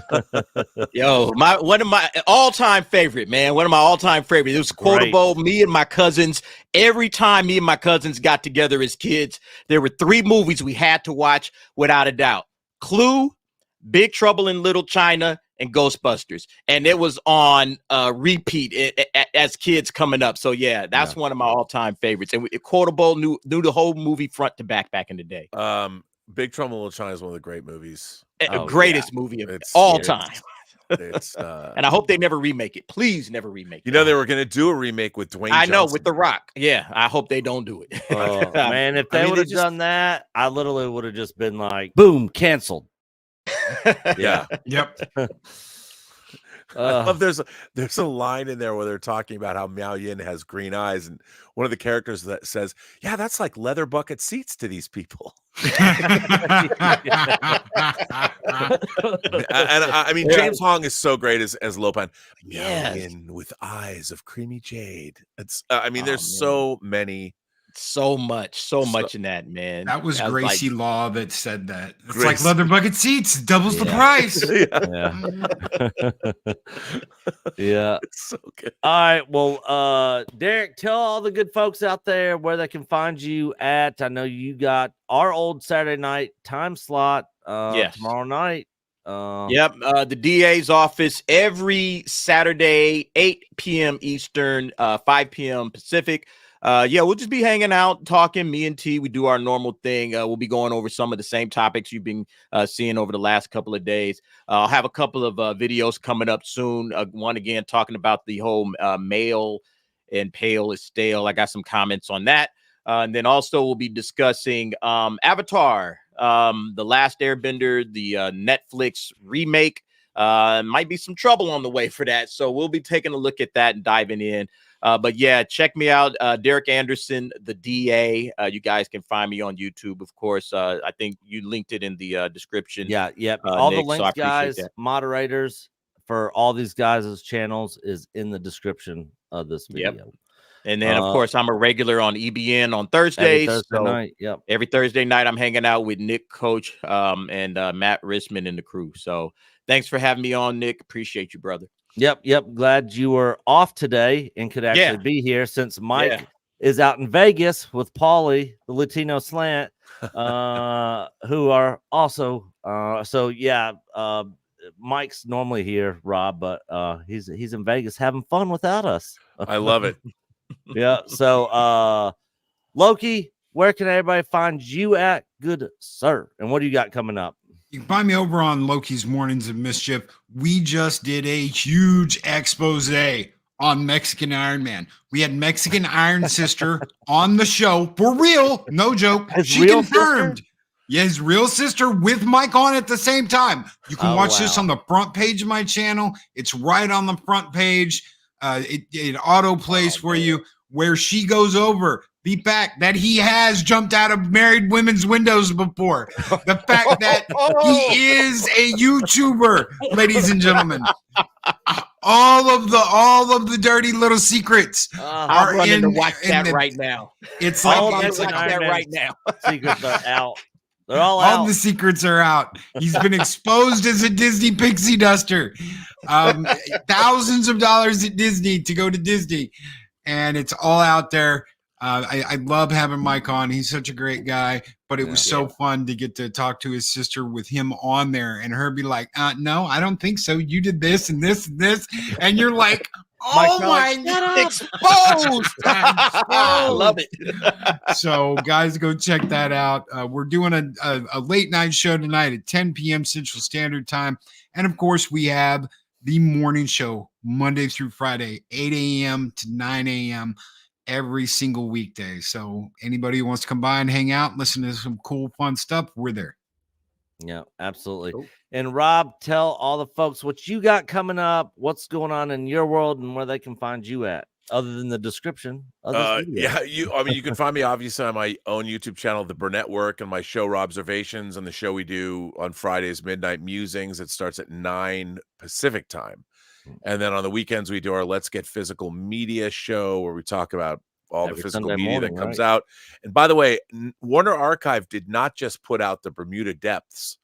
Yo, one of my all-time favorite, man. One of my all-time favorite. It was quotable. Me and my cousins. Every time me and my cousins got together as kids, there were 3 movies we had to watch without a doubt. Clue, Big Trouble in Little China, and Ghostbusters. And it was on repeat as kids coming up. So yeah, that's one of my all-time favorites. And quotable, knew the whole movie front to back in the day. Big Trouble in Little China is one of the great movies. Greatest movie of all time. It's and I hope they never remake it. Please never remake it. You know, they were going to do a remake with Dwayne Johnson. I know, with The Rock. Yeah, I hope they don't do it. Oh, man, if they would have done that, I literally would have just been like, boom, canceled. Yeah. Yep. I love there's a line in there where they're talking about how Miao Yin has green eyes, and one of the characters that says, "Yeah, that's like leather bucket seats to these people." I mean, James Hong is so great as Lopan. Miao Yin with eyes of creamy jade. It's I mean, there's so many. So much in that, man. That was Gracie Law that said that. It's Grace. like leather bucket seats, doubles the price. Yeah. It's so good. All right. Well, Derek, tell all the good folks out there where they can find you at. I know you got our old Saturday night time slot tomorrow night. The DA's office every Saturday, 8 p.m. Eastern, 5 p.m. Pacific. We'll just be hanging out, talking. Me and T, we do our normal thing. We'll be going over some of the same topics you've been seeing over the last couple of days. I'll have a couple of videos coming up soon. One again talking about the whole male and pale is stale. I got some comments on that. And then also we'll be discussing Avatar, The Last Airbender, the Netflix remake. Might be some trouble on the way for that. So we'll be taking a look at that and diving in. But yeah, check me out, Derek Anderson, the DA. You guys can find me on YouTube, of course. I think you linked it in the description. All Nick, the links, guys, moderators for all these guys' channels is in the description of this video. And then, of course, I'm a regular on EBN on Thursdays. Every Thursday night, I'm hanging out with Nick, Coach, and Matt Risman and the crew. So thanks for having me on, Nick. Appreciate you, brother. Yep. Glad you were off today and could actually be here since Mike is out in Vegas with Paulie, the Latino Slant, who are also Mike's normally here, Rob, but he's in Vegas having fun without us. I love it. So Loki, where can everybody find you at, good sir? And what do you got coming up? You can find me over on Loki's Mornings of Mischief. We just did a huge expose on Mexican Iron Man. We had Mexican Iron Sister on the show for real, no joke. She confirmed. Sister? Yeah, his real sister with Mike on at the same time. You can watch this on the front page of my channel. It's right on the front page. It auto plays for you where she goes over the fact that he has jumped out of married women's windows before. The fact that he is a YouTuber, ladies and gentlemen. All of the dirty little secrets are running to watch that right now. It's all like watch that right now. Secrets are out. They're all out. All the secrets are out. He's been exposed as a Disney pixie duster. Thousands of dollars at Disney to go to Disney, and it's all out there. I love having Mike on. He's such a great guy, but it was so fun to get to talk to his sister with him on there and her be like, no, I don't think so. You did this and this and this. And you're like, oh my God, exposed. I love it. So guys, go check that out. We're doing a late night show tonight at 10 p.m. Central Standard Time. And of course, we have the morning show Monday through Friday, 8 a.m. to 9 a.m. every single weekday. So anybody who wants to come by and hang out, listen to some cool, fun stuff, we're there. Yeah, absolutely. Cool. And Rob, tell all the folks what you got coming up, what's going on in your world, and where they can find you at, other than the description of this video. You can find me obviously on my own YouTube channel, The Burnett Work, and my show Robservations, and the show we do on Fridays, Midnight Musings. It starts at 9 Pacific time. And then on the weekends, we do our Let's Get Physical Media show where we talk about all the physical media that comes out. And by the way, Warner Archive did not just put out the Bermuda Depths.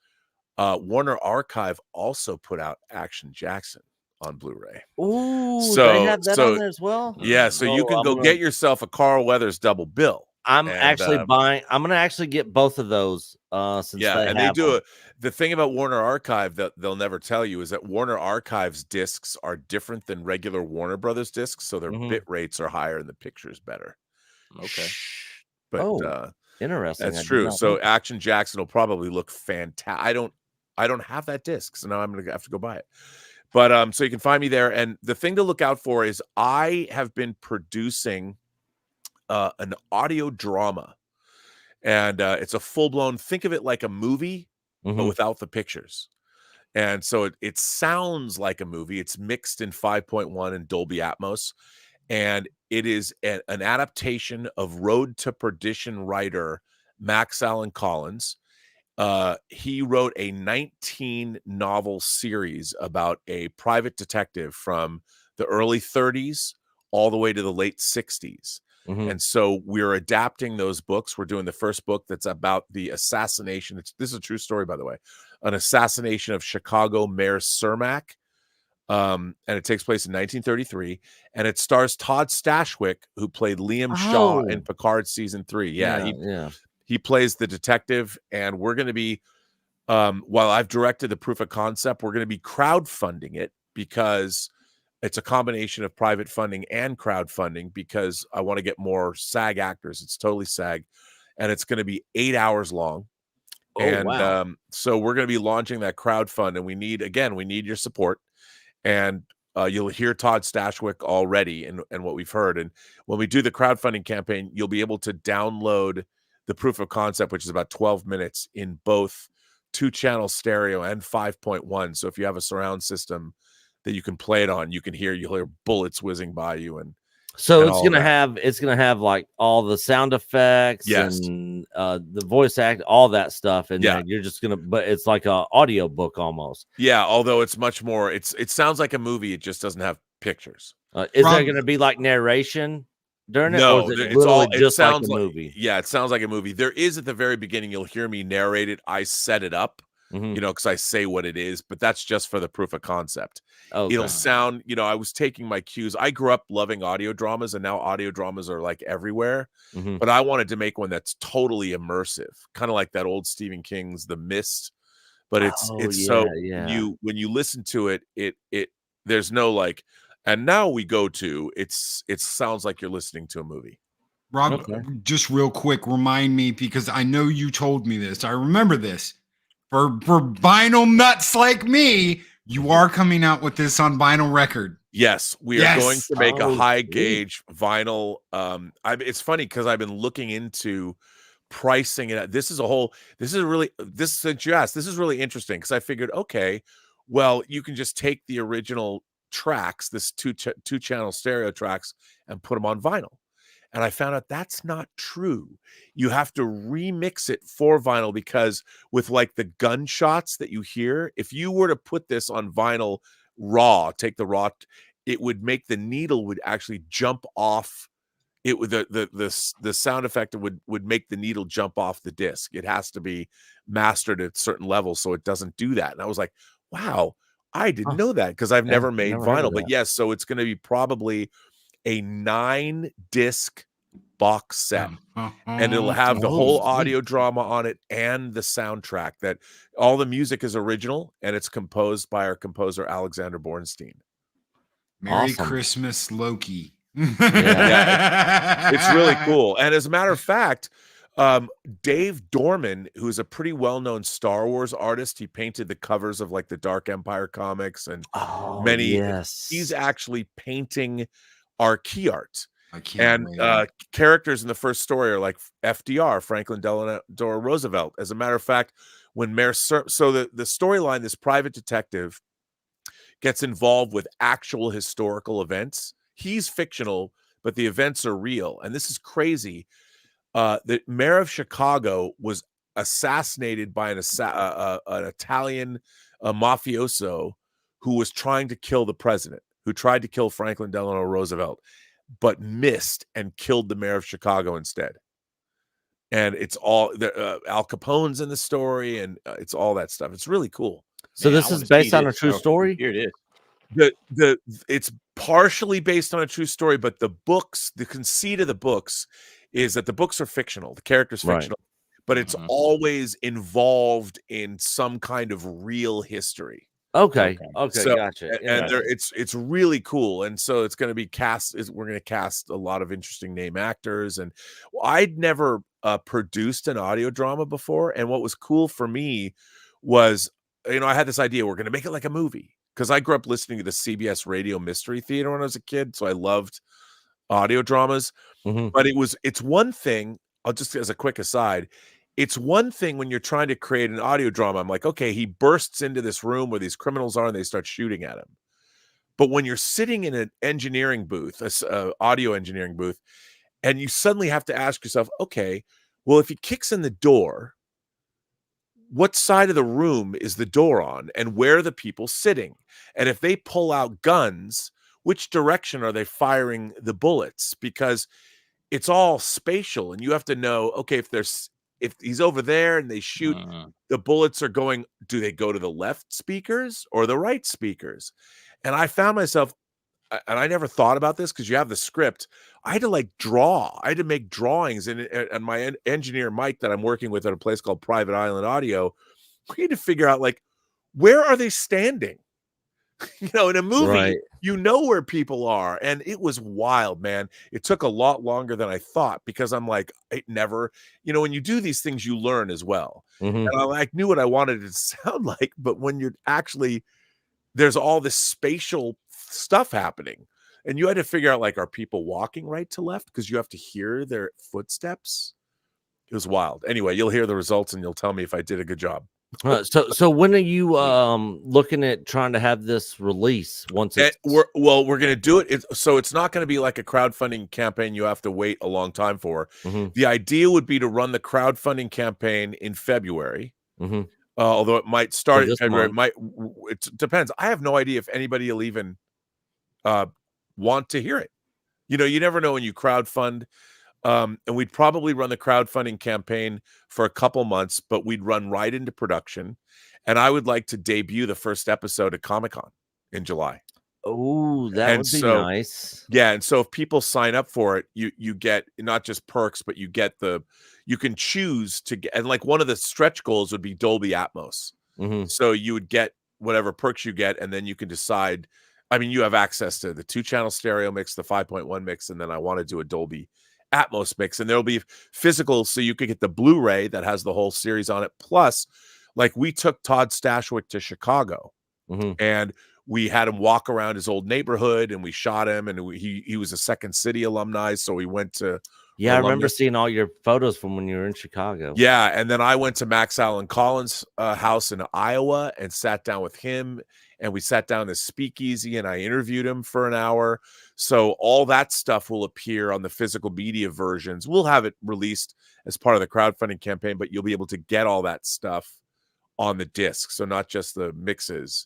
Warner Archive also put out Action Jackson on Blu-ray. Ooh, so they have that on there as well? Yeah, so you can go get yourself a Carl Weathers double bill. I'm actually buying. I'm gonna actually get both of those. They do it. The thing about Warner Archive that they'll never tell you is that Warner Archive's discs are different than regular Warner Brothers discs, so their bit rates are higher and the picture's better. Okay, but interesting. That's true. So Action Jackson will probably look fantastic. I don't have that disc, so now I'm gonna have to go buy it. But so you can find me there. And the thing to look out for is I have been producing an audio drama, and it's a full-blown, think of it like a movie but without the pictures. And so it sounds like a movie. It's mixed in 5.1 and Dolby Atmos. And it is an adaptation of Road to Perdition writer Max Allan Collins. He wrote a 19-novel series about a private detective from the early 30s all the way to the late 60s. And so we're adapting those books. We're doing the first book that's about the assassination. This is a true story, by the way, an assassination of Chicago Mayor Cermak. And it takes place in 1933, and it stars Todd Stashwick, who played Liam Shaw in Picard season 3. He plays the detective, and we're going to be, while I've directed the proof of concept, we're going to be crowdfunding it because it's a combination of private funding and crowdfunding because I want to get more SAG actors. It's totally SAG, and it's going to be 8 hours long. So we're going to be launching that crowdfund, and we need your support. And you'll hear Todd Stashwick already and what we've heard. And when we do the crowdfunding campaign, you'll be able to download the proof of concept, which is about 12 minutes in both 2-channel stereo and 5.1. So if you have a surround system that you can play it on, you'll hear bullets whizzing by you. And so it's gonna have like all the sound effects and the voice act, all that stuff, and you're just gonna, but it's like a audio book almost. Yeah, although it's much more. It sounds like a movie. It just doesn't have pictures. Is there gonna be like narration during it? No, or is it it's literally all. It just sounds like a movie. Yeah, it sounds like a movie. There is at the very beginning. You'll hear me narrate it. I set it up. Because I say what it is, but that's just for the proof of concept. It'll sound, I was taking my cues. I grew up loving audio dramas, and now audio dramas are like everywhere. But I wanted to make one that's totally immersive, kind of like that old Stephen King's The Mist. But when you listen to it, there's no like, and now we go to it sounds like you're listening to a movie. Rob, just real quick, remind me, because I know you told me this. I remember this. For vinyl nuts like me, you are coming out with this on vinyl record. Yes, we are going to make a high gauge vinyl. It's funny because I've been looking into pricing it. Since you asked, this is really interesting because I figured, okay, well, you can just take the original tracks, this two-channel stereo tracks, and put them on vinyl. And I found out that's not true. You have to remix it for vinyl because with like the gunshots that you hear, if you were to put this on vinyl raw, it would make the needle would actually jump off. It would the sound effect would make the needle jump off the disc. It has to be mastered at certain levels so it doesn't do that. And I was like, wow, I didn't know that because I've never made vinyl. But yes, so it's going to be probably a 9-disc box set, and it'll have the whole audio drama on it and the soundtrack. That all the music is original, and it's composed by our composer Alexander Bornstein. Merry Christmas, Loki. It's really cool. And as a matter of fact, Dave Dorman, who is a pretty well-known Star Wars artist, he painted the covers of like the Dark Empire comics and he's actually painting our key art. Characters in the first story are like FDR, Franklin Delano Roosevelt. As a matter of fact, when the storyline, this private detective gets involved with actual historical events. He's fictional, but the events are real. And this is crazy. The mayor of Chicago was assassinated by an Italian mafioso who was trying to kill the president, who tried to kill Franklin Delano Roosevelt, but missed and killed the mayor of Chicago instead. And it's all Al Capone's in the story, and it's all that stuff. It's really cool. So this is based on a true story? Here it is. It's partially based on a true story, but the conceit of the books is that the books are fictional. The character's fictional, but it's always involved in some kind of real history. Okay, so, gotcha. And it's really cool. And so it's going to be we're going to cast a lot of interesting name actors. And I'd never produced an audio drama before. And what was cool for me was, I had this idea, we're going to make it like a movie. Because I grew up listening to the CBS Radio Mystery Theater when I was a kid. So I loved audio dramas. But it's one thing, I'll just, as a quick aside, it's one thing when you're trying to create an audio drama. I'm like, okay, he bursts into this room where these criminals are and they start shooting at him. But when you're sitting in an engineering booth, audio engineering booth, and you suddenly have to ask yourself, okay, well, if he kicks in the door, what side of the room is the door on, and where are the people sitting? And if they pull out guns, which direction are they firing the bullets? Because it's all spatial, and you have to know, okay, if he's over there and they shoot, the bullets are going, do they go to the left speakers or the right speakers? And I found myself, and I never thought about this because you have the script. I had to like draw. I had to make drawings, and my engineer Mike that I'm working with at a place called Private Island Audio, we had to figure out like, where are they standing? You know, in a movie, Right. you know where people are, and it was wild, man. It took a lot longer than I thought because I'm like, it never, you know, when you do these things, you learn as well. Mhm. And I like knew what I wanted it to sound like, but when you're actually, there's all this spatial stuff happening, and you had to figure out like, are people walking right to left because you have to hear their footsteps. It was wild. Anyway, you'll hear the results and you'll tell me if I did a good job. So when are you looking at trying to have this release once it's We're going to do it. So it's not going to be like a crowdfunding campaign you have to wait a long time for. The idea would be to run the crowdfunding campaign in February. Although it might start in February, it depends. I have no idea if anybody will even want to hear it. You know, you never know when you crowdfund. And we'd probably run the crowdfunding campaign for a couple months, but we'd run right into production. And I would like to debut the first episode at Comic-Con in July. Oh, that would be nice. Yeah, and so if people sign up for it, you get not just perks, but you can choose to get, and like one of the stretch goals would be Dolby Atmos. So you would get whatever perks you get, and then you can decide. I mean, you have access to the 2-channel stereo mix, the 5.1 mix, and then I want to do a Dolby Atmos mix, and there'll be physical, so you could get the Blu-ray that has the whole series on it. Plus, like we took Todd Stashwick to Chicago, and we had him walk around his old neighborhood, and we shot him, and he was a Second City alumni, so we went to I remember seeing all your photos from when you were in Chicago. Yeah, and then I went to Max Allen Collins' house in Iowa and sat down with him, and we sat down in the speakeasy, and I interviewed him for an hour. So all that stuff will appear on the physical media versions. We'll have it released as part of the crowdfunding campaign, but you'll be able to get all that stuff on the disc. So not just the mixes,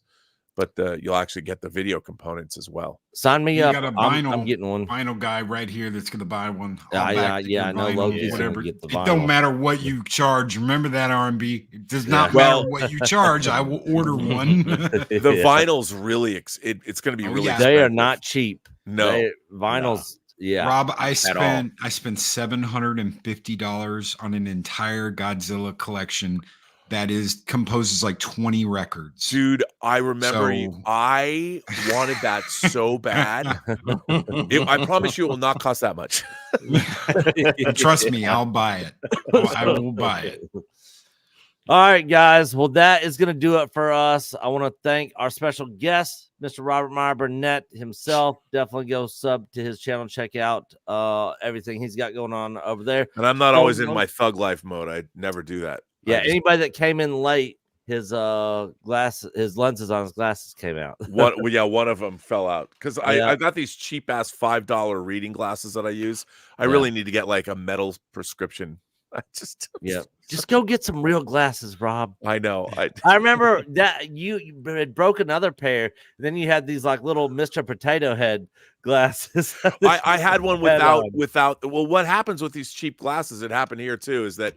but you'll actually get the video components as well. Sign me up. Got a I'm getting one. Vinyl guy right here that's going to buy one. I know Loki's whatever. Get the it vinyl. don't matter what you charge. Remember that, RMB. It does not matter what you charge. I will order one. The vinyl's really it's going to be really expensive. They are not cheap. No, vinyls. Yeah, Rob, I spent $750 on an entire Godzilla collection that composes like 20 records. Dude, I remember I wanted that so bad. I promise you it will not cost that much. Trust me, I'll buy it. I will buy it. All right, guys. Well, that is going to do it for us. I want to thank our special guest, Mr. Robert Meyer Burnett himself. Definitely go sub to his channel. Check out everything he's got going on over there. And I'm not always in my thug life mode. I never do that. Yeah, anybody that came in late, his lenses on his glasses came out. One of them fell out because I got these cheap ass $5 reading glasses that I use. I really need to get like a metal prescription. Just go get some real glasses, Rob. I know. I remember that you had broke another pair. And then you had these like little Mr. Potato Head glasses. I had one without. Well, what happens with these cheap glasses? It happened here too. Is that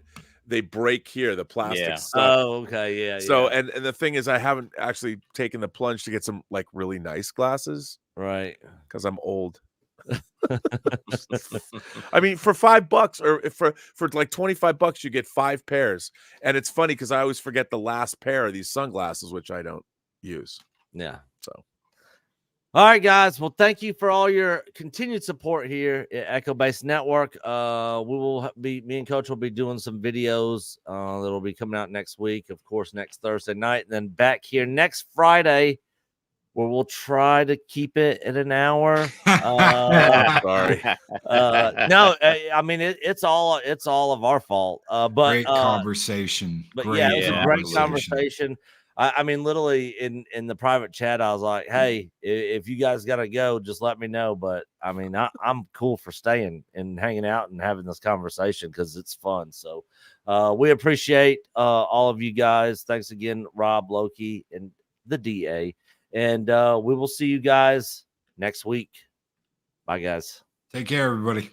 they break here, the plastic stuff. Oh, okay, yeah. So and the thing is, I haven't actually taken the plunge to get some like really nice glasses, right? Because I'm old. I mean, for $5 or for like $25, you get 5 pairs, and it's funny because I always forget the last pair of these sunglasses, which I don't use. Yeah. So. All right, guys. Well, thank you for all your continued support here at Echo Base Network. Me and Coach will be doing some videos that'll be coming out next week, of course, next Thursday night, and then back here next Friday, where we'll try to keep it at an hour. Sorry. No, I mean it's all of our fault. But Great conversation. But Great yeah, it was a great conversation. I mean, literally in the private chat, I was like, "Hey, if you guys gotta go, just let me know." But I mean, I'm cool for staying and hanging out and having this conversation because it's fun. So we appreciate all of you guys. Thanks again, Rob, Loki, and the DA. And we will see you guys next week. Bye, guys. Take care, everybody.